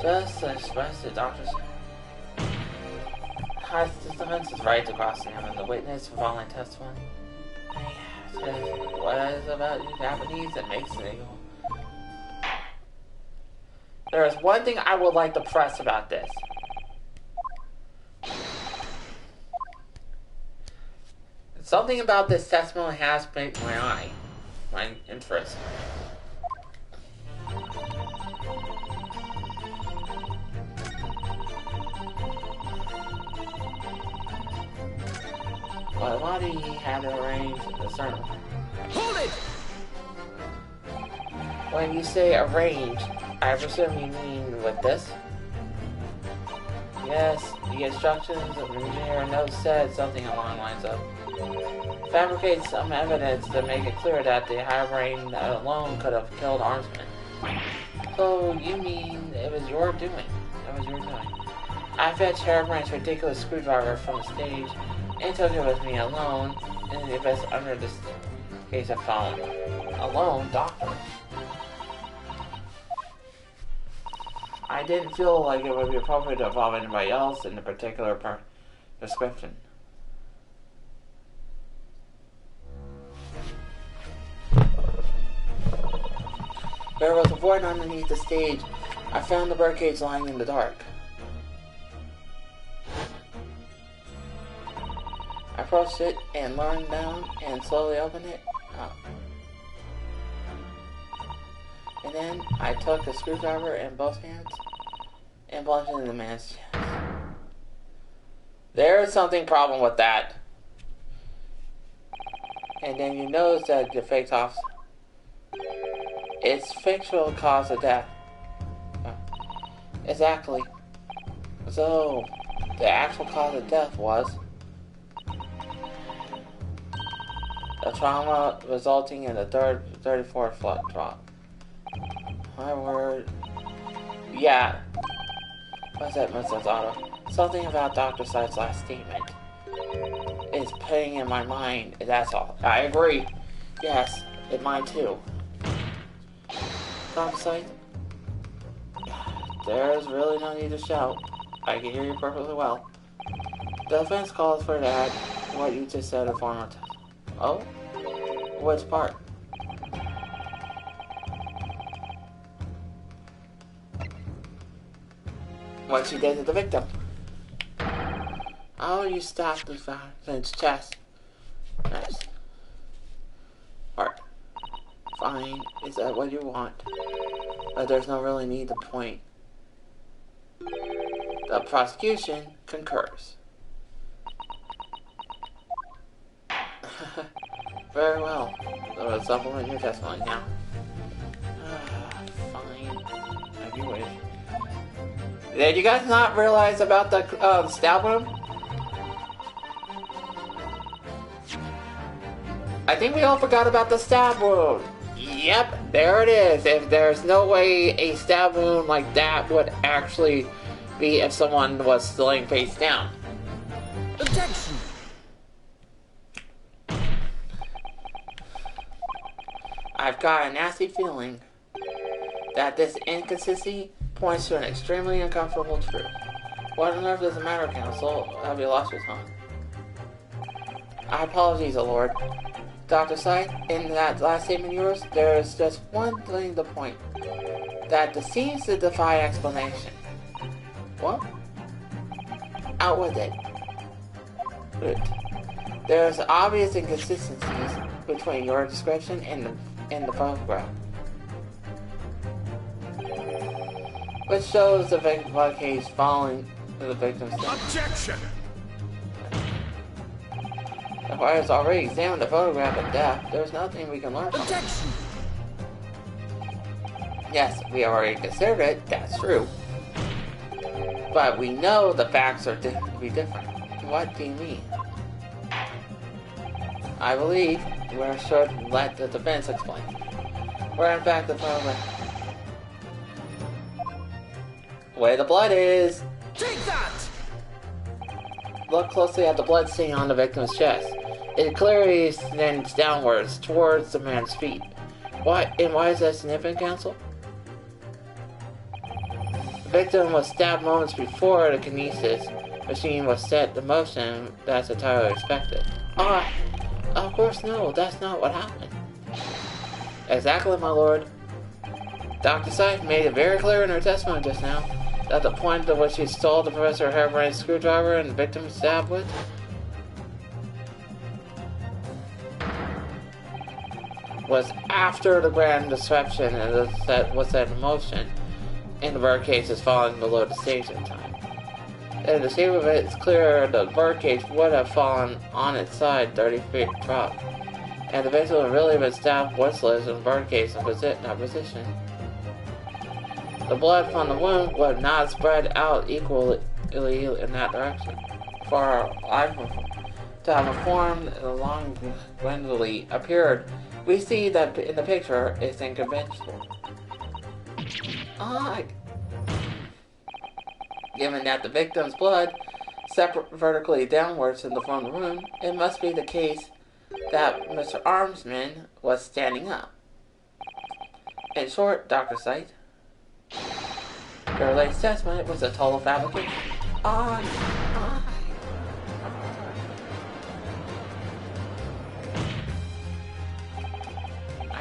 just to express the doctor's the defense is right to cross examine the witness for following testimony. What is it about you Japanese that makes it illegal? There is one thing I would like to press about this. Something about this testimony has piqued my interest. But why do he have to arrange a certain way? Hold it! When you say arrange, I presume you mean with this? Yes, the instructions of the engineer note said something along the lines of fabricate some evidence to make it clear that the high brain alone could have killed Armsman. So you mean it was your doing? It was your doing. I fetched Harebrain's ridiculous screwdriver from the stage and took it with me alone in the abyss under this case of phone. Alone, doctor. I didn't feel like it would be appropriate to involve anybody else in the particular description. There was a void underneath the stage. I found the birdcage lying in the dark. I approached it and leaned down and slowly opened it up. And then I took a screwdriver in both hands and plunged it in the man's chest. There is something problem with that. And then you notice that the fake officer. It's fictional cause of death. Exactly. So, the actual cause of death was a trauma resulting in a 34 foot drop. My word. Yeah. What's that, Mrs. Otto? Something about Dr. Side's last statement is playing in my mind. That's all. I agree. Yes, in mine too. Dr. Side, there's really no need to shout. I can hear you perfectly well. The offense calls for that. What you just said in form of test. Oh? Which part? What she did to the victim. Oh, you stopped the victim's chest. Nice. Part. Fine. Is that what you want? But there's no really need to point. The prosecution concurs. Very well. So supplement your testimony now. Fine. If you wish. Did you guys not realize about the stab wound? I think we all forgot about the stab wound. Yep, there it is. If there's no way a stab wound like that would actually be if someone was laying face down. Objection! I've got a nasty feeling that this inconsistency points to an extremely uncomfortable truth. What on earth does it matter, counsel? Have you lost your tongue? I apologize, Lord. Dr. Sight, in that last statement of yours, there is just one thing to point. That seems to defy explanation. What? Out with it. Good. There's obvious inconsistencies between your description and the photograph, which shows the victim cage falling to the victim's death. Objection! The fire has already examined the photograph of death. There's nothing we can learn from it. Objection! Yes, we already considered it, that's true. But we know the facts are to be different. What do you mean? I believe we should let the defense explain. We're in fact the photograph. Where the blood is! Take that! Look closely at the blood stain on the victim's chest. It clearly extends downwards towards the man's feet. Why is that significant, counsel? The victim was stabbed moments before the kinesis machine was set to motion. That's entirely expected. Of course no, that's not what happened. Exactly, my lord. Dr. Sight made it very clear in her testimony just now that the point at which she stole the Professor Harebrain's screwdriver and the victim was stabbed with was after the grand disruption and was set in motion, and the birdcage is falling below the stage in time. In the shape of it, it's clear the birdcage would have fallen on its side 30 feet drop, and the victim would really have been stabbed worthless in the birdcage in that position. The blood from the wound would not spread out equally in that direction. For life to have formed elongatingly appeared, we see that in the picture it's inconventional. Given that the victim's blood separate vertically downwards in the front of the room, it must be the case that Mr. Armsman was standing up. In short, Dr. Sight, your latest assessment was a total fabrication. I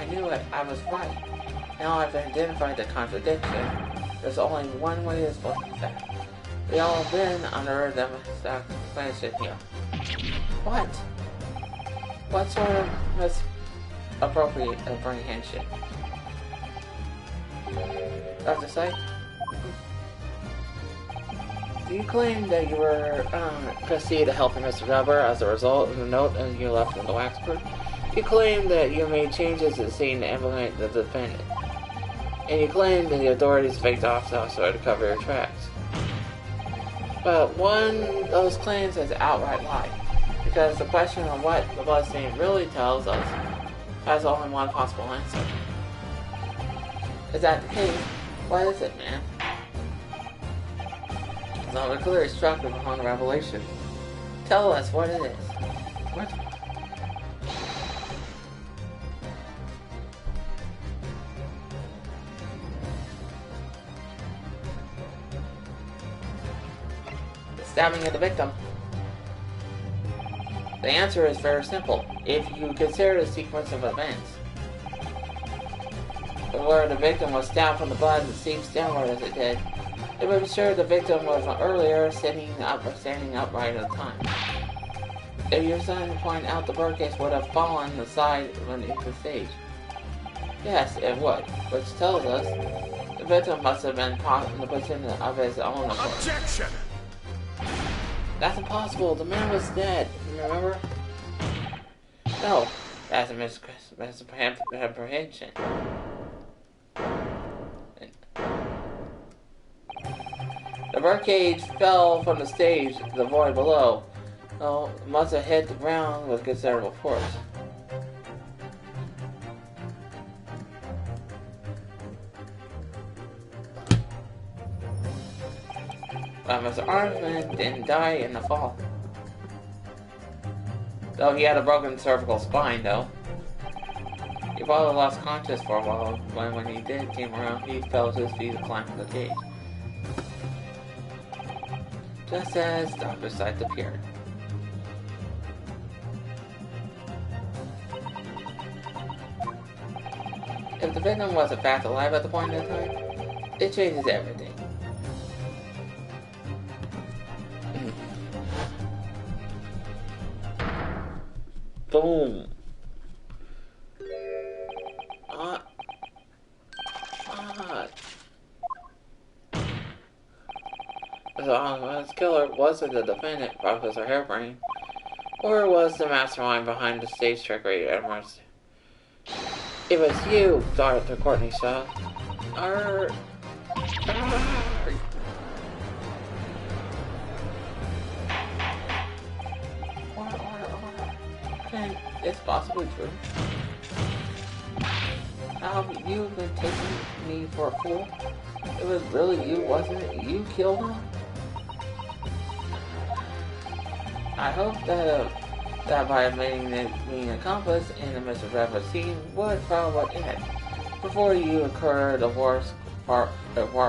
knew it. I was right. Now I've identified the contradiction. There's only one way to explain that. We all been under the misapprehension here. What? What sort of misappropriate apprehension? Dr. Sight? Do you claim that you were proceeded to helping Mr. Rubber as a result of the note you left in the Waxford? You claim that you made changes to the scene to implement the defendant. And you claim that the authorities faked off also to cover your tracks. But one of those claims is an outright lie. Because the question of what the bloodstain really tells us has only one possible answer. Is that the case? What is it, man? So we're clearly struck upon the revelation. Tell us what it is. What? The stabbing of the victim. The answer is very simple. If you consider the sequence of events, where the victim was stabbed from the blood and seeps downward as it did, it would be sure the victim was earlier standing upright at the time. If you're trying to point out the birdcage would have fallen the side beneath the stage. Yes, it would, which tells us the victim must have been caught in the position of his own accord. Objection! That's impossible. The man was dead. Remember? No, that's a misapprehension. The birdcage fell from the stage to the void below. Well, it must have hit the ground with considerable force. But Mr. Armsman didn't die in the fall. Though he had a broken cervical spine, though. He probably lost consciousness for a while, but when he did came around, he fell to his feet and climbed the cage. Just as Dr. Sight appeared. If the victim was in fact alive at the point in time, it changes everything. Boom. So, his killer wasn't the defendant, Professor Hairbrain, or was the mastermind behind the stage trickery at Mars. It was you, Dr. Courtney Shaw. It's possibly true. How have you been taking me for a fool? It was really you, wasn't it? You killed him? I hope that by making it being an accomplice in the Mr. Reverend scene would probably end before you incurred a far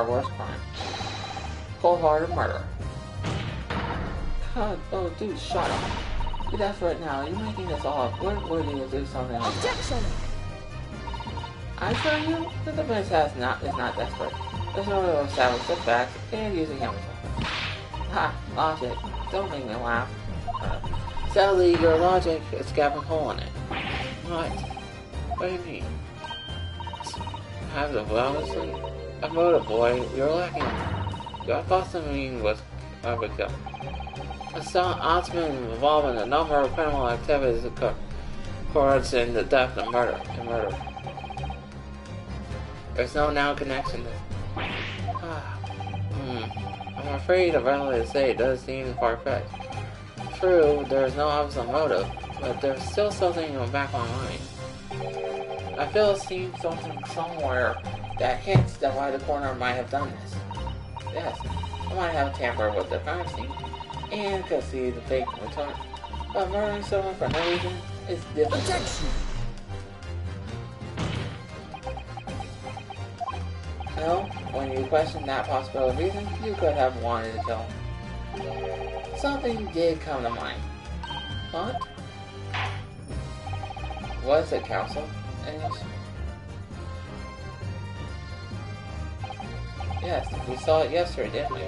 worse crime. Cold-hearted murder. God, oh dude, shut up. You're desperate now. You're making this all up. We're willing to do something like that. Objection! I tell you, the defense is not desperate. There's no way to establish the facts and using everything. Ha, logic. Don't make me laugh. Sadly, your logic is gapping a hole in it. What? What do you mean? Have the obviously a motive, boy. You're lacking. Your thoughts mean was I would go. A oddsman involving a number of criminal activities occurs in the death and murder. There's no now connection there. I'm afraid of what to say. It does seem far-fetched. True, there is no obvious motive, but there's still something in the back of my mind. I feel I've seen something somewhere that hints that why the coroner might have done this. Yes, I might have tampered with the crime scene and could see the fake return. But murdering someone for no reason is different. Objection! No, when you question that possible reason, you could have wanted to kill him. Something did come to mind. What? Was it, counsel? Yes, we saw it yesterday, didn't we?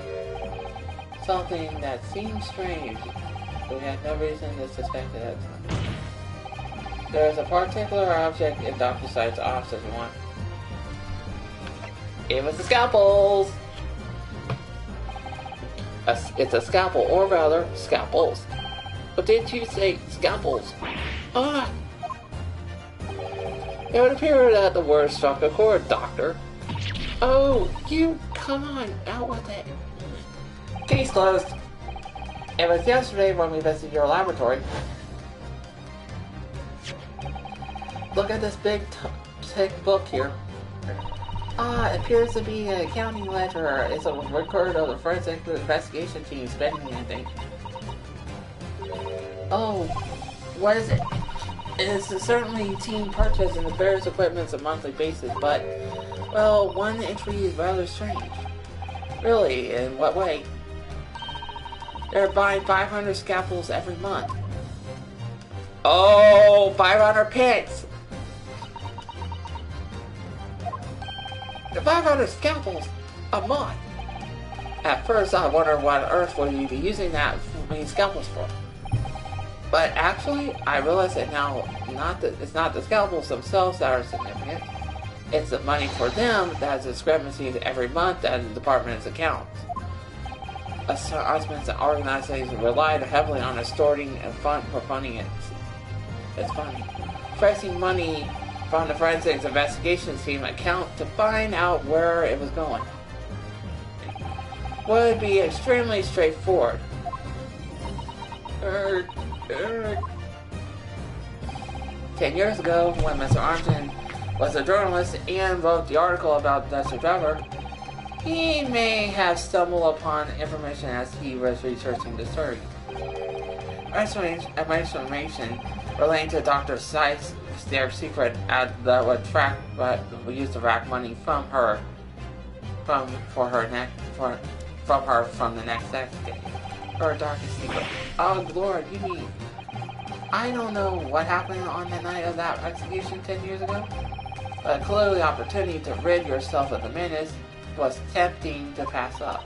Something that seemed strange, but we had no reason to suspect it at the time. There is a particular object in Dr. Site's office if you want. It was the scalpels! It's a scalpel, or rather, scalpels. But didn't you say scalpels? Ah! It would appear that the word struck a chord, Doctor. Oh, you, come on, out with it. Case closed. It was yesterday when we visited your laboratory. Look at this big, thick book here. It appears to be an accounting ledger. It's a record of the forensic investigation team spending, I think. Oh, what is it? It's certainly team purchase and the various equipment on a monthly basis, but, well, one entry is rather strange. Really, in what way? They're buying 500 scalpels every month. Oh, 500 pence! 500 scalpels a month. At first, I wondered what on earth would you be using that many scalpels for. But actually, I realize that now, it's not the scalpels themselves that are significant. It's the money for them that has discrepancies every month at the department's accounts. Osmonds and organizations relied heavily on extorting and funding it. It's funny. Pressing money from the forensics investigations team account to find out where it was going. Would be extremely straightforward. 10 years ago, when Mr. Armstrong was a journalist and wrote the article about Dr. Trevor, he may have stumbled upon information as he was researching the story. Information relating to Dr. Sykes' their secret that would use to rack money from her from the next decade. Her darkest secret. Oh Lord, you mean I don't know what happened on the night of that execution 10 years ago? But clearly the opportunity to rid yourself of the menace was tempting to pass up.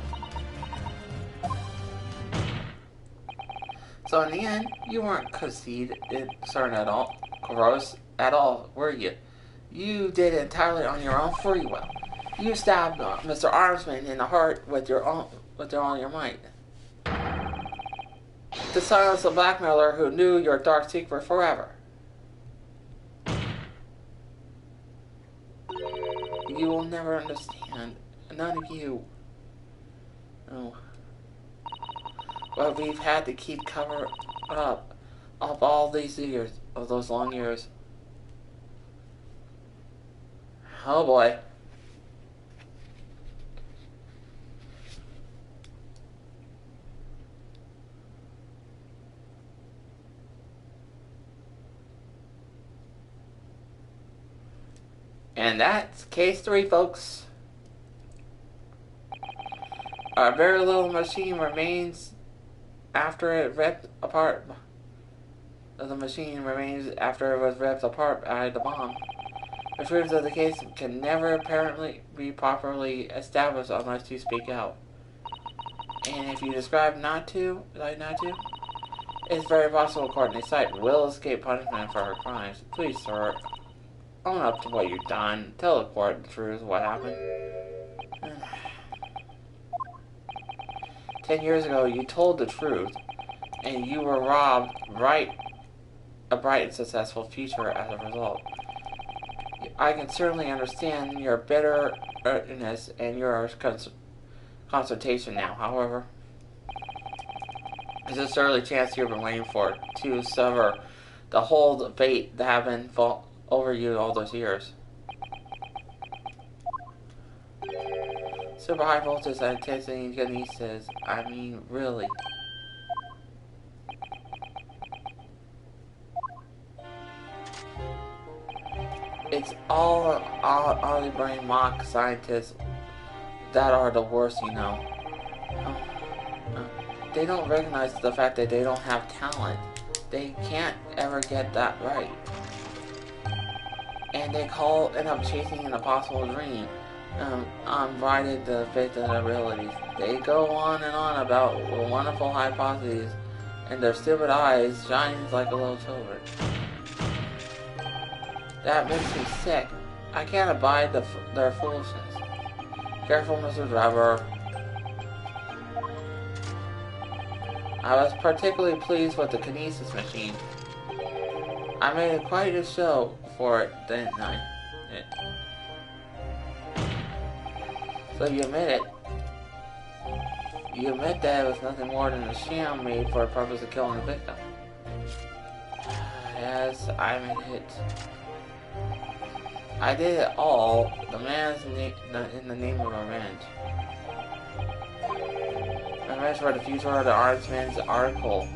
So in the end, you weren't concerned at all, were you? You did it entirely on your own free will. You stabbed Mr. Armstrong in the heart with all your might. To silence the blackmailer who knew your dark secret forever. You will never understand. None of you. No. But we've had to keep cover up of all these years, of those long years. Oh boy. And that's case 3, folks. A very little machine remains after it ripped apart. The machine remains after it was ripped apart by the bomb. The truth of the case can never apparently be properly established unless you speak out. And if you decide not to, it's very possible Courtney Sight will escape punishment for her crimes. Please, sir. Own up to what you've done. Tell the court the truth, what happened. 10 years ago, you told the truth, and you were robbed a bright and successful future as a result. I can certainly understand your bitterness and your consultation now. However, there's this early chance you've been waiting for to sever the whole fate that have been over you all those years. Super high voltage intensity kinesis. I mean, really. It's all early brain mock scientists that are the worst, you know. They don't recognize the fact that they don't have talent. They can't ever get that right. And they end up chasing an impossible dream. Unbridled the faith in their abilities. They go on and on about wonderful hypotheses, and their stupid eyes shines like a little children. That makes me sick. I can't abide their foolishness. Careful, Mr. Driver. I was particularly pleased with the kinesis machine. I made quite a show for it, didn't I? So you admit it. You admit that it was nothing more than a sham made for the purpose of killing a victim. Yes, I admit it. I did it all. The man's in the name of revenge. Revenge for the future of the Artsman's article.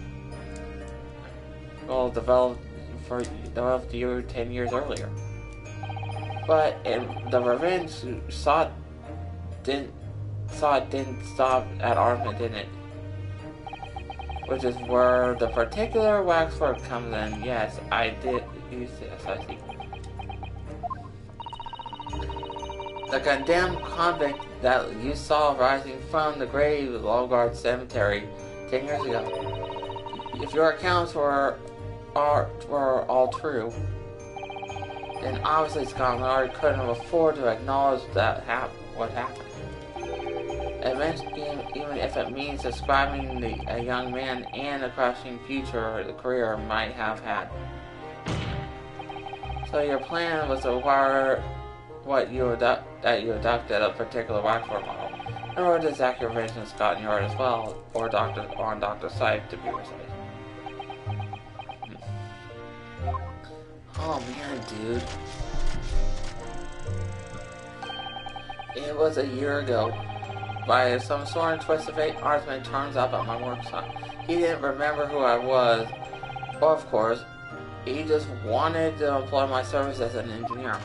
Well, developed you 10 years earlier. But the revenge didn't stop at Artman, didn't it? Which is where the particular waxwork comes in. Yes, I did use this, I see. The condemned convict that you saw rising from the grave of Logard Cemetery 10 years ago. If your accounts were all true, then obviously Scotland Yard couldn't afford to acknowledge what happened. Eventually, even if it means describing a young man and a crushing future the career might have had. So your plan was to acquire that you adopted a particular waxwork model, in order to exact your revenge in Scotland Yard as well, or on Dr. Syfe to be precise. Oh man, dude. It was a year ago. By some sort of twist of fate, Artsman turns up at my workshop. He didn't remember who I was, or of course, he just wanted to employ my service as an engineer.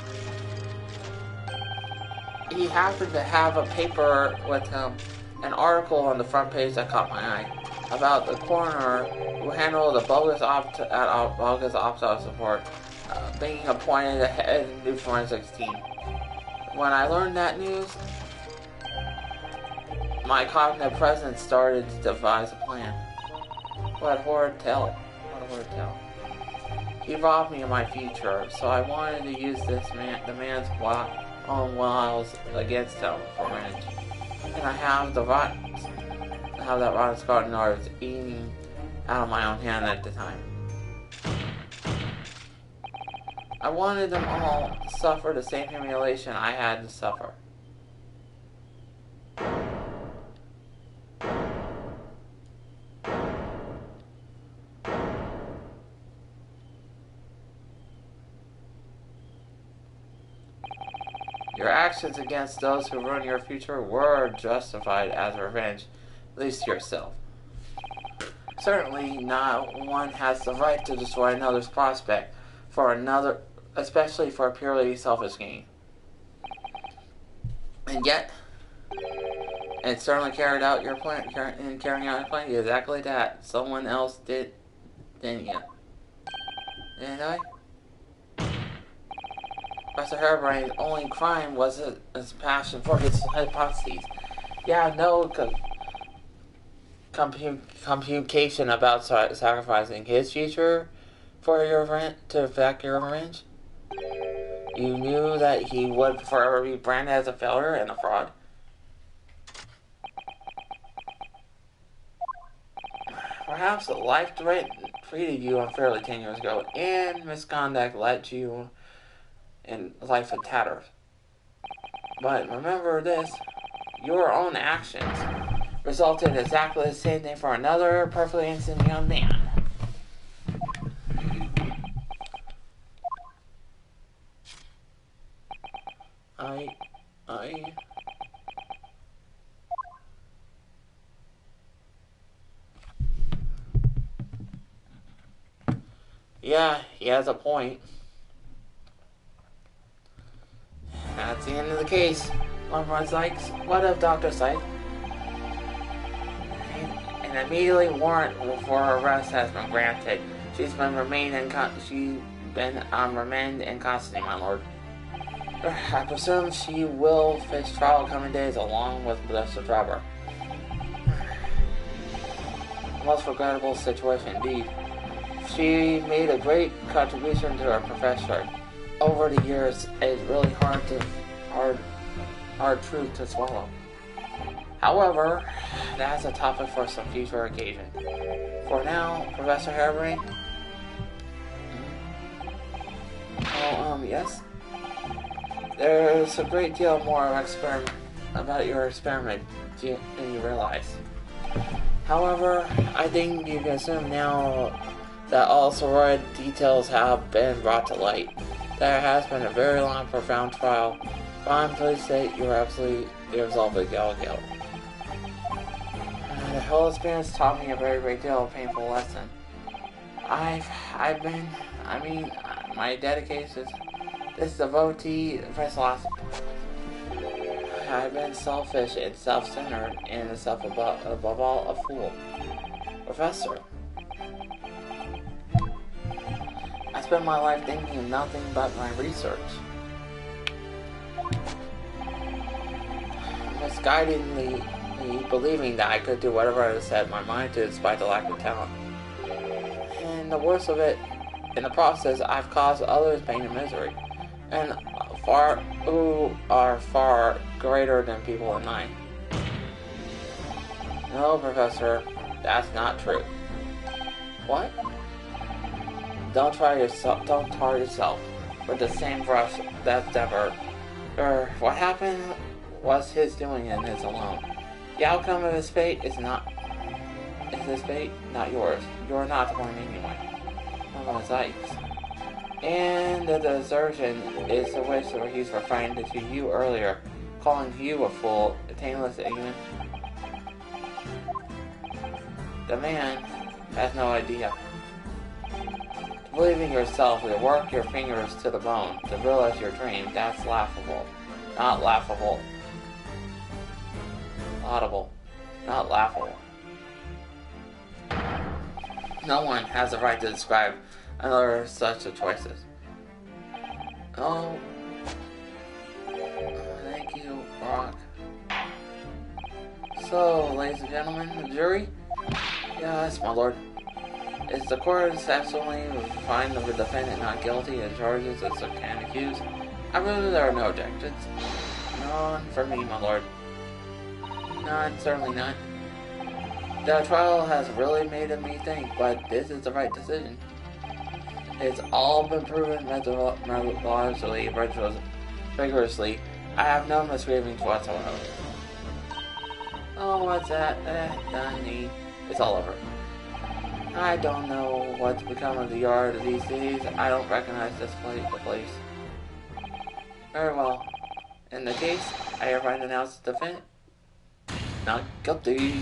He happened to have a paper with him, an article on the front page that caught my eye, about the coroner who handled the bogus opt-out support, being appointed head of the new forensics team. When I learned that news, my cognitive presence started to devise a plan. What a horrid tale. He robbed me of my future, so I wanted to use the man's own wiles against him for revenge. And I have that rotten Scotland Yard eating out of my own hand at the time. I wanted them all to suffer the same humiliation I had to suffer. Your actions against those who ruin your future were justified as revenge, at least to yourself. Certainly not one has the right to destroy another's prospect for another, especially for purely selfish gain. And yet, it certainly carried out your plan, in carrying out your plan, exactly that. Someone else did, didn't you? Didn't I? Professor Harebrain's only crime was his passion for his hypotheses. Yeah, no computation about sacrificing his future for to effect your revenge. You knew that he would forever be branded as a failure and a fraud. Perhaps life treated you unfairly 10 years ago, and misconduct led you in life in tatters. But remember this, your own actions resulted in exactly the same thing for another perfectly innocent young man. Yeah, he has a point. That's the end of the case. Lovebird Sykes, what of Dr. Sykes? And immediately warrant for her arrest has been granted. She's been remained in remand in custody, my lord. I presume she will face trial coming days along with Mr. Trevor. A most regrettable situation indeed. She made a great contribution to her profession. Over the years, it's really hard truth to swallow. However, that's a topic for some future occasion. For now, Professor Harbury. Yes? There's a great deal more about your experiment than you realize. However, I think you can assume now that all sordid details have been brought to light. There has been a very long, profound trial, but I'm pleased to say you're absolved of guilt. The whole experience taught me a very great deal of painful lesson. My dedication to this devotee philosophy. I've been selfish and self-centered and above all, a fool. Professor, I spent my life thinking of nothing but my research. Misguidedly believing that I could do whatever I set my mind to despite the lack of talent. And the worst of it, in the process, I've caused others pain and misery, and who are far greater than people in mine. No, Professor, that's not true. What? Don't tar yourself with the same brush that's ever. What happened was his doing and his alone. The outcome of his fate is his fate, not yours. You're not the one anyway. Oh, Sykes. And the desertion is the wish that he's referring to you earlier, calling you a fool, a taintless ignorant. The man has no idea. To believe in yourself, to work your fingers to the bone, to realize your dream, that's laughable. Not laughable. Audible. Not laughable. No one has the right to describe another such choices. Oh, thank you, Brock. So, ladies and gentlemen, the jury? Yes, my lord. Is the court absolutely find the defendant not guilty of charges as it can accuse? I believe there are no objections. None for me, my lord. None, certainly not. The trial has really made me think, but this is the right decision. It's all been proven methodologically, rigorously. I have no misgivings whatsoever. Oh, what's that? Done. It's all over. I don't know what's become of the yard these days. I don't recognize the place. Very well. In the case, I hereby announce the defendant not guilty.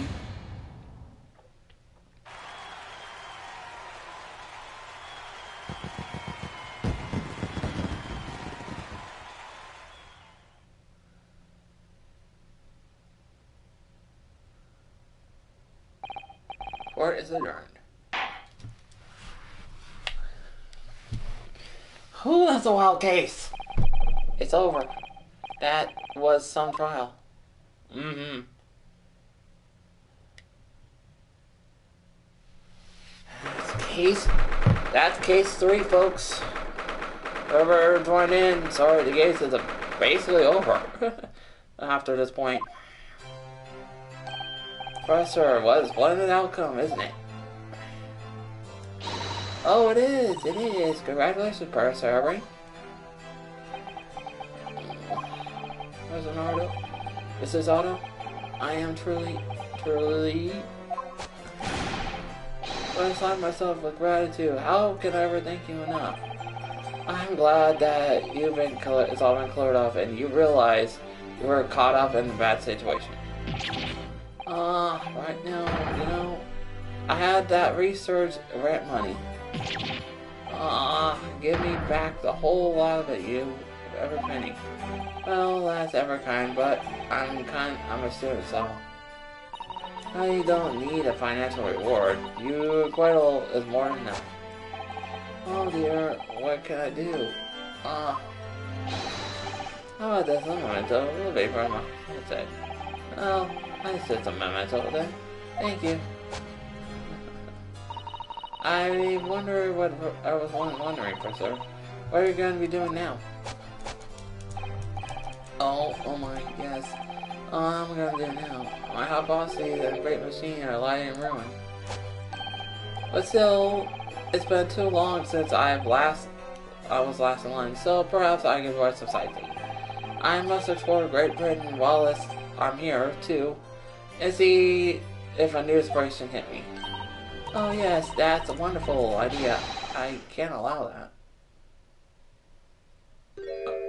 Court is adjourned. Who has a wild case? It's over. That was some trial. That's case 3, folks. Whoever joined in, sorry, the gates is basically over after this point. Professor, what a splendid outcome, isn't it? Oh, it is. It is. Congratulations, Professor Aubrey. Where's Leonardo? This is Otto. I am truly. I sign myself with gratitude. How can I ever thank you enough? I'm glad that it's all been cleared up and you realize you were caught up in a bad situation. Right now, I had that research grant money. Give me back the whole lot of it, every penny. Well, that's ever kind, but I'm a student, so I don't need a financial reward. Your acquittal is more than enough. Oh dear, what can I do? How about this memento? A little bit from my headset. Oh, I just a memento then. Thank you. I wonder what I was wondering, Professor. What are you going to be doing now? Oh my, yes. I'm going to do now. My hot bosses and great machine are lying in ruin. But still, it's been too long since I was last in line, so perhaps I can avoid some sightseeing. I must explore Great Britain while I'm here, too, and see if a new inspiration hit me. Oh yes, that's a wonderful idea. I can't allow that.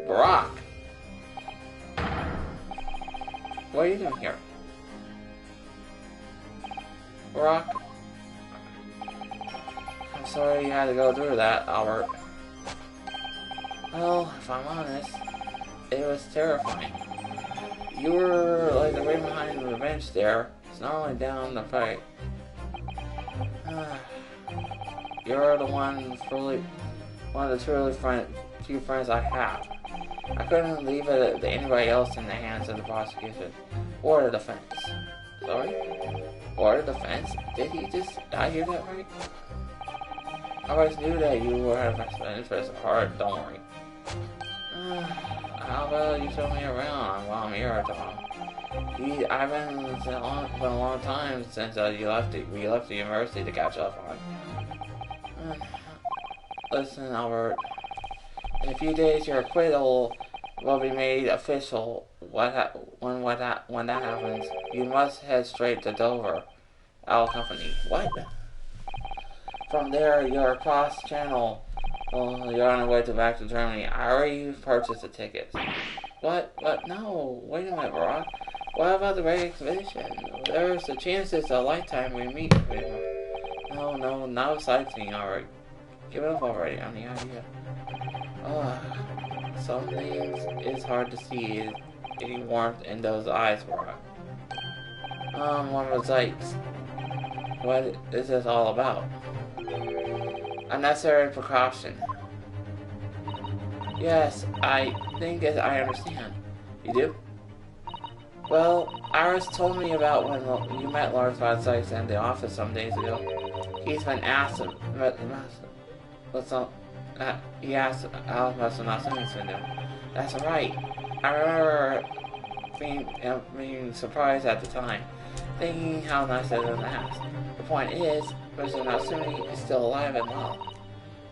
Brock! What are you doing here? Brock? I'm sorry you had to go through that, Albert. Well, if I'm honest, it was terrifying. You were like the way behind the bench there, snarling down the fight. You're the one of the truly few friends I have. I couldn't leave it to anybody else in the hands of the prosecution or the defense. Sorry? Or the defense? Did I hear that right? I always knew that you were a best interest at heart, don't worry. How about you show me around while I'm here, Tom? I've been a long time since we left the university to catch up on. Listen, Albert. In a few days, your acquittal will be made official. When that happens, you must head straight to Dover, our company. What? From there, you're across channel. You're on your way back to Germany. I already purchased the tickets. What? No. Wait a minute, Brock. What about the great expedition? There's a chance it's a lifetime we meet. No, not sightseeing already. Give it up already on the idea. Some things it's hard to see any warmth in those eyes, Brock. One of the sights. What is this all about? Unnecessary precaution. Yes, I think I understand. You do? Well, Iris told me about when you met Lars von Sykes in the office some days ago. He's been asked he asked how Mr. Natsumi's been doing. That's right. I remember being surprised at the time, thinking how nice it was asked. The point is, Mr. Natsumi is still alive and well.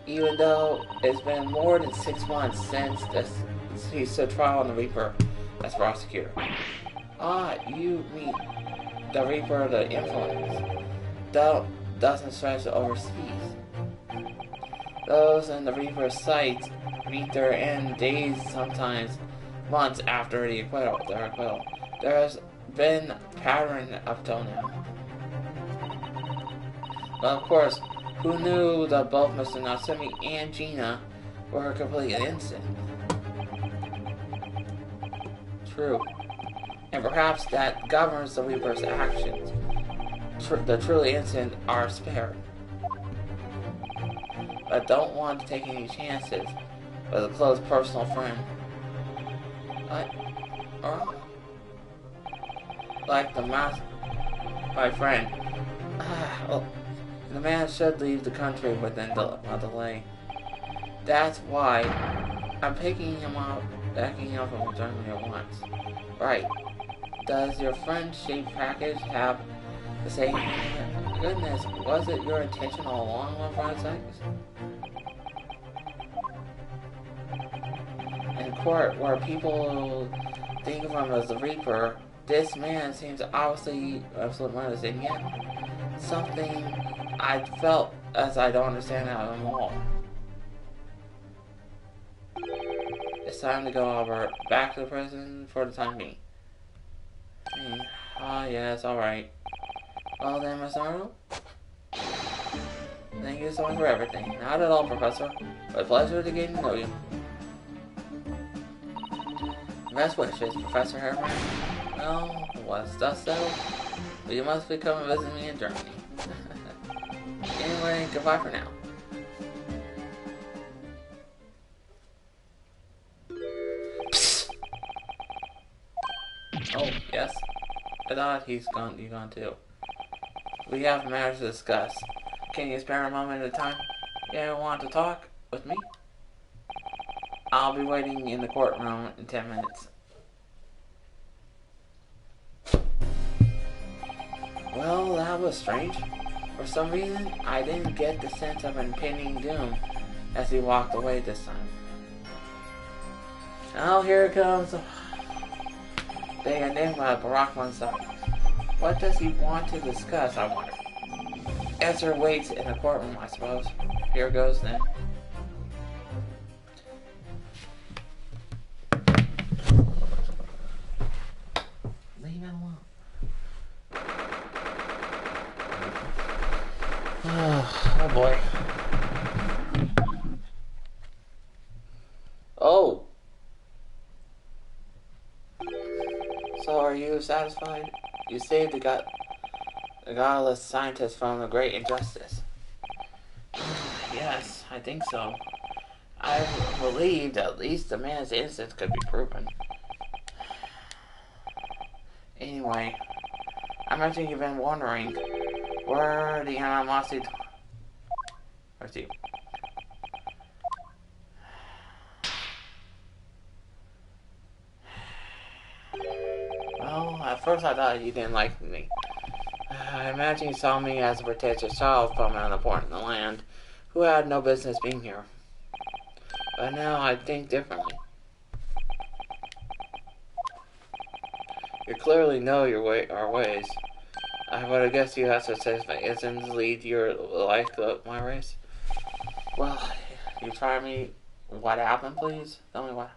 Even though it's been more than 6 months since he stood trial on the Reaper as prosecutor. You mean the Reaper, the influence, doesn't stretch overseas. Those in the Reaper's sights meet their end days, sometimes months after their acquittal. There's been a pattern up till now. But of course, who knew that both Mr. Natsumi and Gina were completely innocent? True. And perhaps that governs the Reaper's actions. The truly innocent are spared. I don't want to take any chances with a close personal friend. Like my friend. Well, the man should leave the country within a delay. That's why I'm picking him up, backing him up from Germany at once. Right. Does your friend's shaped package have the same... Goodness, was it your intention all along, my friend sakes? In court, where people think of him as the Reaper, this man seems obviously absolute menace, and yet something I felt as I don't understand out of them all. It's time to go, Albert. Back to the prison for the time being. Ah, yes, alright. Well then, Miss Arnold. Thank you so much for everything. Not at all, Professor. But a pleasure to get to know you. Best wishes, Professor Herman. Well, what's dust settled? But you must be coming to visit me in Germany. Anyway, goodbye for now. Psst. Oh, yes. I thought he's gone too. We have matters to discuss. Can you spare a moment at a time? You want to talk with me? I'll be waiting in the courtroom in 10 minutes. Well, that was strange. For some reason, I didn't get the sense of impending doom as he walked away this time. Now here it comes. Big enigma, Barack Monsari. What does he want to discuss, I wonder? Answer waits in the courtroom, I suppose. Here goes then. Leave it alone. Oh boy. Oh. So are you satisfied? You saved the godless scientist from a great injustice. Yes, I think so. I believed at least the man's innocence could be proven. Anyway, I imagine you've been wondering where the animosity... Where's he? Well, at first I thought you didn't like me. I imagine you saw me as a pretentious child from an important land who had no business being here. But now I think differently. You clearly know our ways. I would have guessed you have such isms lead your life to my race. Well, you try me. What happened, please? Tell me what.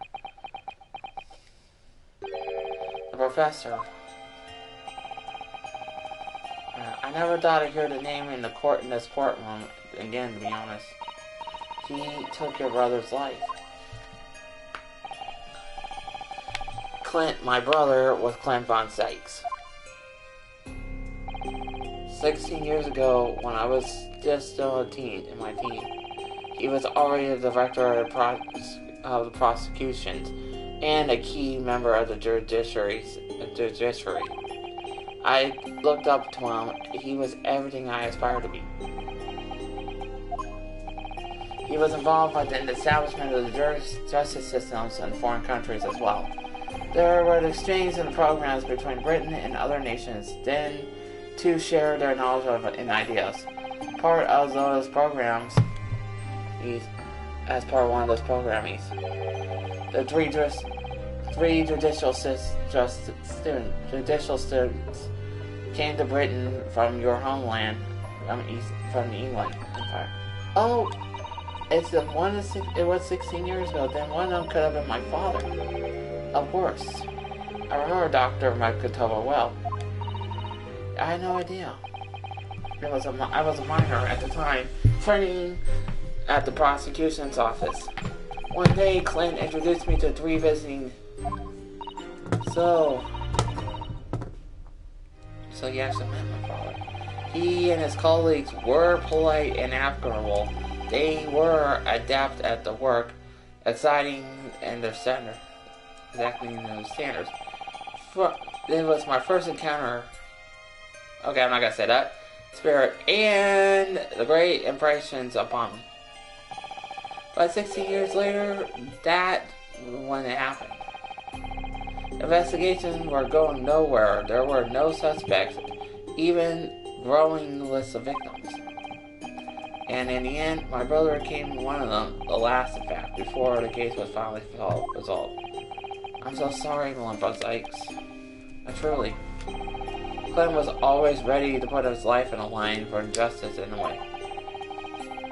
The professor. I never thought I'd hear the name in this courtroom again, to be honest. He took your brother's life. Clint, my brother, was Clint Von Sykes. 16 years ago, when I was just still in my teen, he was already the director of the prosecutions and a key member of the judiciary. I looked up to him. He was everything I aspired to be. He was involved in the establishment of the justice systems in foreign countries as well. There were exchanges and programs between Britain and other nations, then to share their knowledge and ideas. Part of those programs, as part of one of those programs, the three judicial students came to Britain from your homeland, from the England Empire. Oh, it was 16 years ago. Then one of them could have been my father. Of course, I remember Dr. Makatoba well. I had no idea. I was a minor at the time, training at the prosecution's office. One day, Clint introduced me to 3 visiting. So you actually met my father. He and his colleagues were polite and affable. They were adept at the work, exciting in their standards. Exactly in those standards. It was my first encounter. Okay, I'm not gonna say that. Spirit and the great impressions upon me. But 16 years later, that when it happened. Investigations were going nowhere. There were no suspects, even growing lists of victims. And in the end, my brother became one of them, the last in fact, before the case was finally resolved. I'm so sorry, Buzz Ikes. Truly. Clem was always ready to put his life in a line for justice in a way.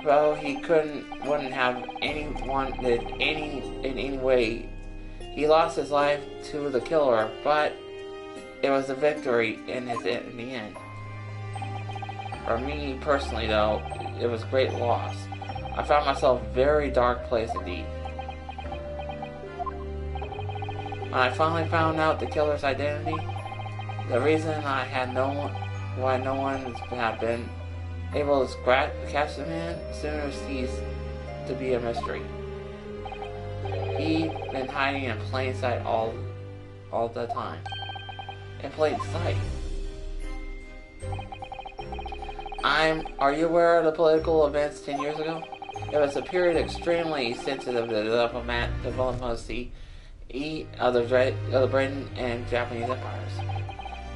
Though he wouldn't have anyone in any way. He lost his life to the killer, but it was a victory in the end. For me personally, though, it was a great loss. I found myself in a very dark place indeed. When I finally found out the killer's identity, the reason why no one had been able to catch the man sooner ceased to be a mystery. He'd been hiding in plain sight all the time. In plain sight. Are you aware of the political events 10 years ago? It was a period extremely sensitive to the diplomacy of the Britain and Japanese empires.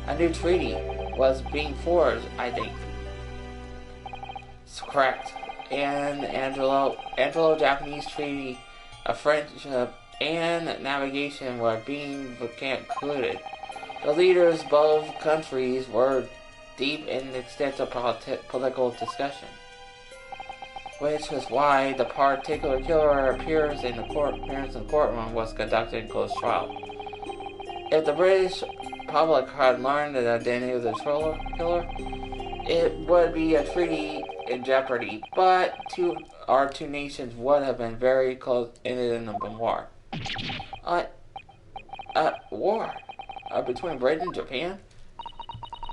A new treaty was being forged, I think. It's correct. And Anglo-Japanese Treaty of Friendship and Navigation were being concluded. The leaders of both countries were deep in extensive political discussion, which is why the particular killer appearance in the courtroom was conducted in close trial. If the British public had learned the identity of the killer, it would be a treaty in jeopardy, but our two nations would have been very close, ended in a war. War? Between Britain and Japan?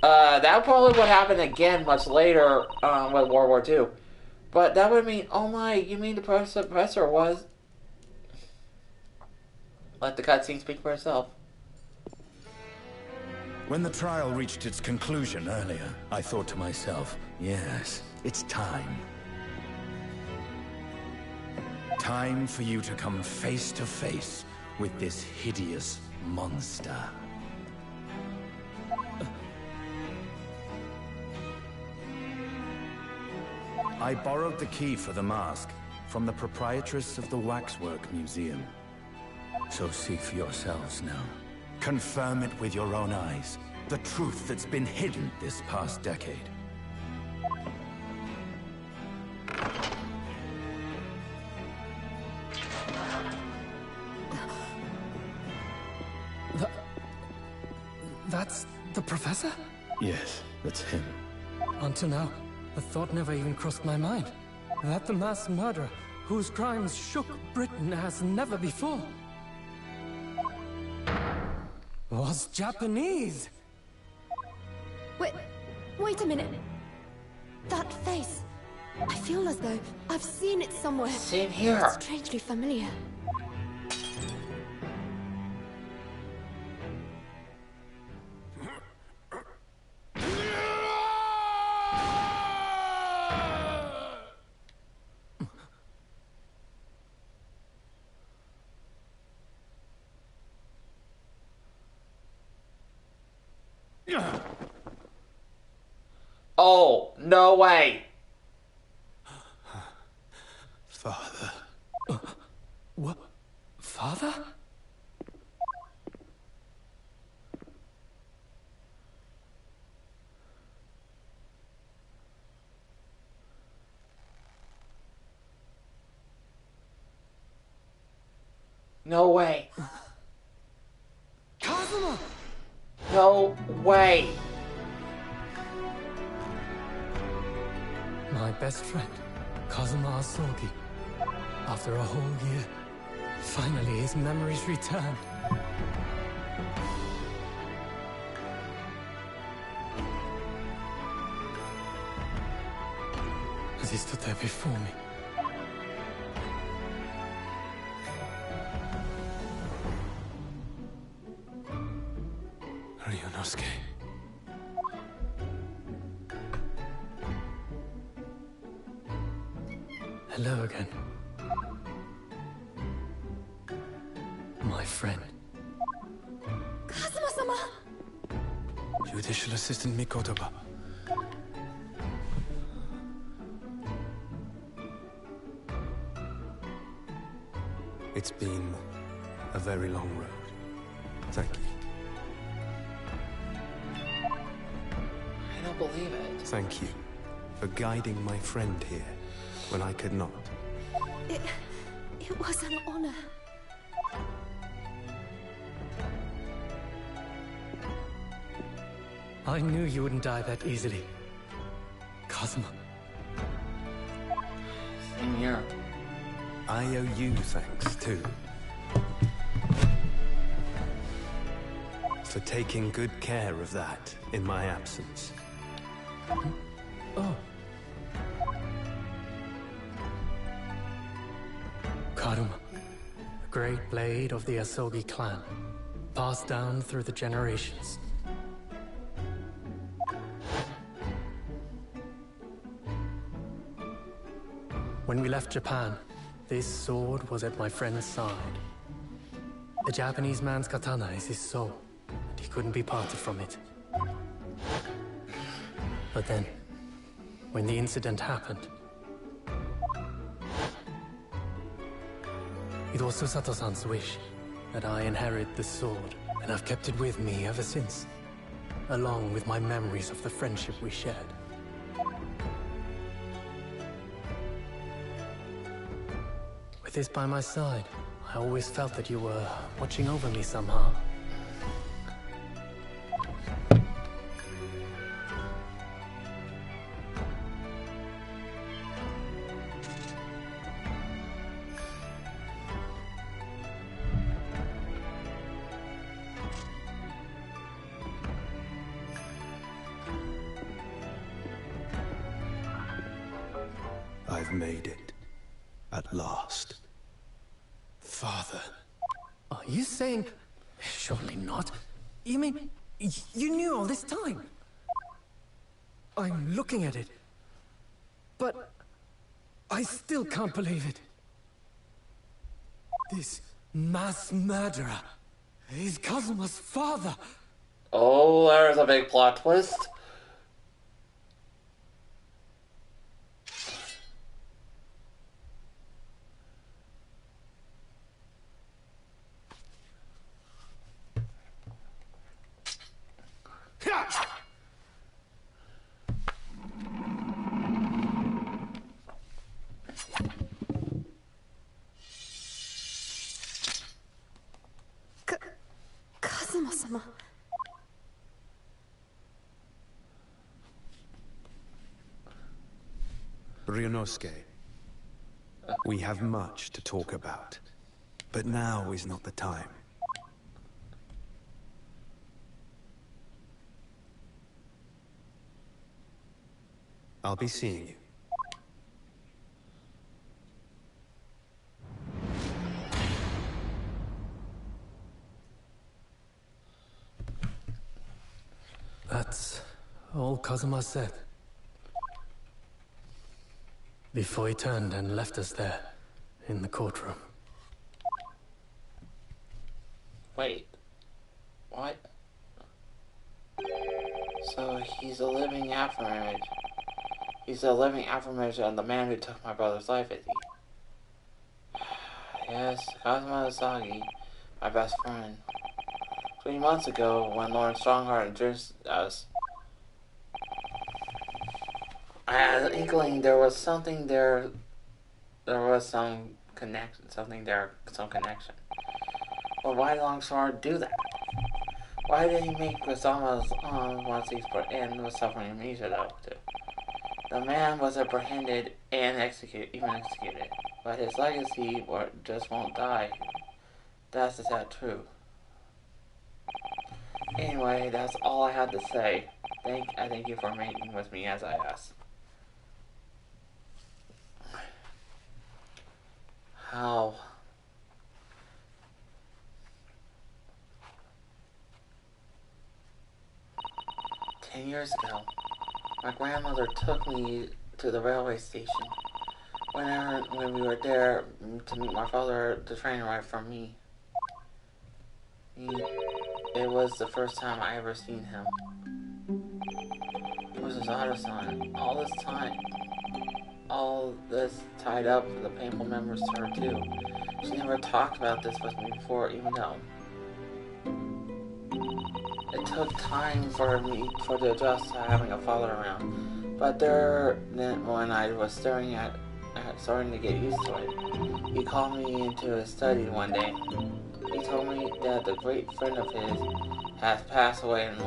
That probably would happen again much later, with World War II. But that would mean, oh my, you mean the professor was... Let the cutscene speak for itself. When the trial reached its conclusion earlier, I thought to myself, yes, it's time. Time for you to come face to face with this hideous monster. I borrowed the key for the mask from the proprietress of the Waxwork Museum. So see for yourselves now. Confirm it with your own eyes. The truth that's been hidden this past decade. That's the professor? Yes, that's him. Until now, the thought never even crossed my mind. That the mass murderer, whose crimes shook Britain as never before, was Japanese. Wait a minute. That face. I feel as though I've seen it somewhere. Same here. It's strangely familiar. Oh, no way. Father. What? Father? No way. Kazuma! No way. My best friend, Kazuma Asogi. After a whole year, finally his memories return. As he stood there before me. Ryunosuke. Hello again. friend. Kazuma-sama! Judicial Assistant Mikotoba. It's been a very long road. Thank you. I don't believe it. Thank you for guiding my friend here when I could not. It was an honor. I knew you wouldn't die that easily. Kazuma. Same here. I owe you thanks, too. For taking good care of that in my absence. Oh. Karuma, a great blade of the Asogi clan, passed down through the generations. When we left Japan, this sword was at my friend's side. A Japanese man's katana is his soul, and he couldn't be parted from it. But then, when the incident happened, it was Susato-san's wish that I inherit the sword, and I've kept it with me ever since, along with my memories of the friendship we shared. With this by my side, I always felt that you were watching over me somehow. I've made it. At last. Father. Are you saying... Surely not. You mean... You knew all this time? I'm looking at it. But... I still can't believe it. This mass murderer is Kazuma's father. Oh, there's a big plot twist. Kazuma-sama. Ryunosuke, we have much to talk about, but now is not the time. I'll be seeing you. That's all Kazuma said. Before he turned and left us there, in the courtroom. Wait. What? So he's a living affirmation. He's a living affirmation of the man who took my brother's life, is he? Yes, Kazuma Asagi, my best friend. 3 months ago, when Lord Strongheart introduced us, I had an inkling there was something there. There was some connection. Some connection. Well, why did Longsword do that? Why did he make Kusama's once he's and was suffering amnesia though too? The man was apprehended and executed, but his legacy just won't die. That's the sad truth. Anyway, that's all I had to say. I thank you for meeting with me as I asked. How? Ten years ago, my grandmother took me to the railway station. When we were there to meet my father, the train arrived for me. It was the first time I ever seen him. It was his other son. All this tied up with the painful memories to her too. She never talked about this with me before, even though it took time for to adjust to having a father around. But then when I was starting to get used to it, he called me into his study one day. He told me that a great friend of his has passed away in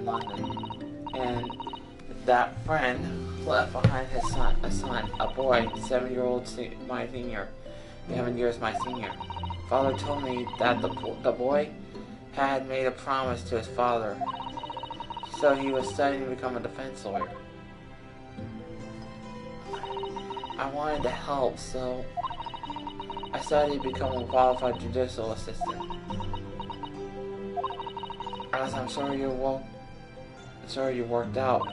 London, and that friend left behind a son, a boy, 7-year-old, my senior, 7 years my senior. Father told me that the boy had made a promise to his father, so he was studying to become a defense lawyer. I wanted to help, so I studied to become a qualified judicial assistant. As I'm sure you worked out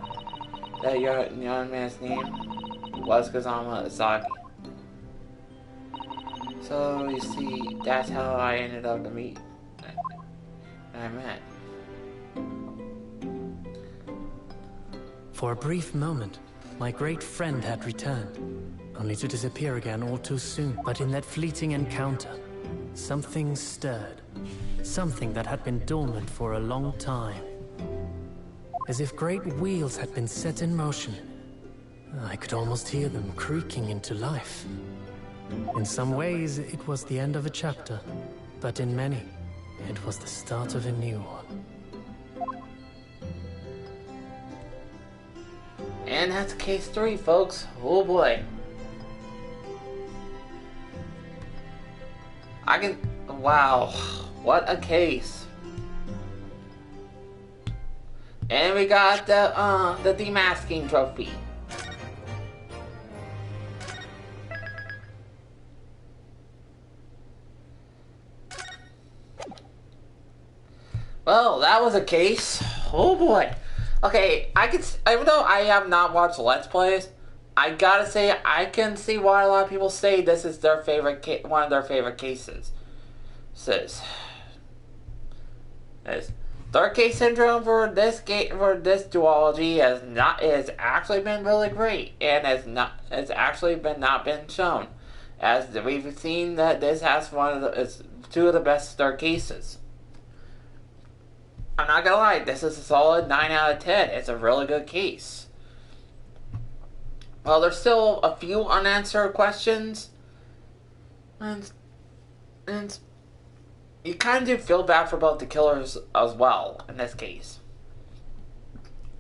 that your young man's name was Kazama Izagi. So you see, that's how I ended up to meet. I met. For a brief moment, my great friend had returned, only to disappear again all too soon. But in that fleeting encounter, something stirred. Something that had been dormant for a long time. As if great wheels had been set in motion. I could almost hear them creaking into life. In some ways, it was the end of a chapter, but in many, it was the start of a new one. And that's case 3, folks. Oh boy. Wow. What a case. And we got the demasking trophy. Well, that was a case. Oh boy. Okay, even though I have not watched Let's Plays, I gotta say I can see why a lot of people say this is their favorite one of their favorite cases. Third case syndrome for this duology has actually been really great, and has actually not been shown, as we've seen that this has it's 2 of the best third cases. I'm not gonna lie, this is a solid 9 out of 10. It's a really good case. Well, there's still a few unanswered questions, and you kind of do feel bad for both the killers as well in this case.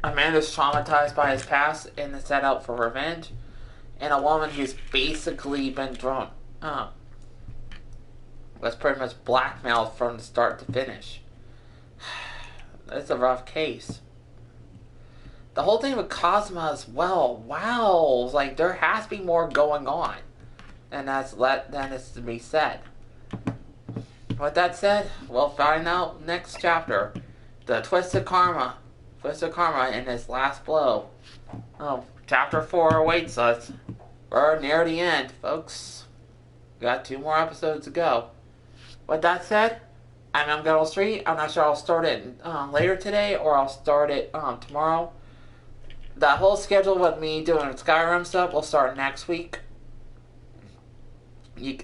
A man who's traumatized by his past and is set out for revenge, and a woman who's basically been was pretty much blackmailed from the start to finish. It's a rough case. The whole thing with Cosma as well. Wow, like there has to be more going on, and than is to be said. With that said, we'll find out next chapter. The Twisted Karma in his last blow. Chapter 4 awaits us. We're near the end, folks. Got 2 more episodes to go. With that said, I'm Mguttle Street. I'm not sure I'll start it later today or I'll start it tomorrow. That whole schedule with me doing Skyrim stuff will start next week.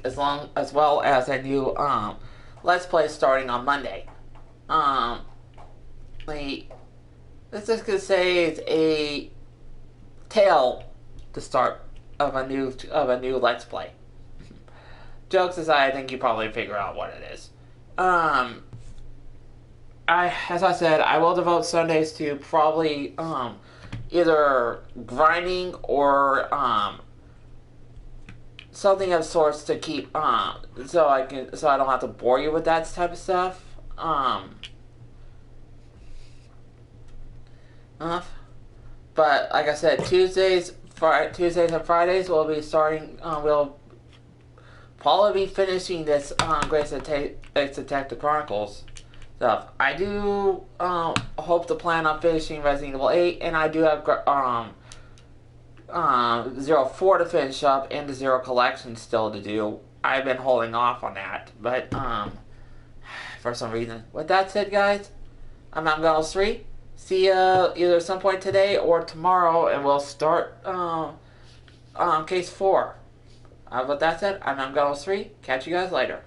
As well as a new Let's Play starting on Monday. Let's just gonna say it's a tale to start of a new Let's Play. Jokes aside, I think you probably figure out what it is. As I said, I will devote Sundays to probably either grinding or something of sorts to keep so I don't have to bore you with that type of stuff. But like I said, Tuesdays and Fridays we'll be starting. We'll probably be finishing this Greatest Detective Chronicles stuff. I do hope to plan on finishing Resident Evil 8, and I do have 04 to finish up and the Zero Collection still to do. I've been holding off on that, but for some reason. With that said, guys, I'm Mount 3. See ya either some point today or tomorrow, and we'll start case 4. With that said, I'm Mount 3. Catch you guys later.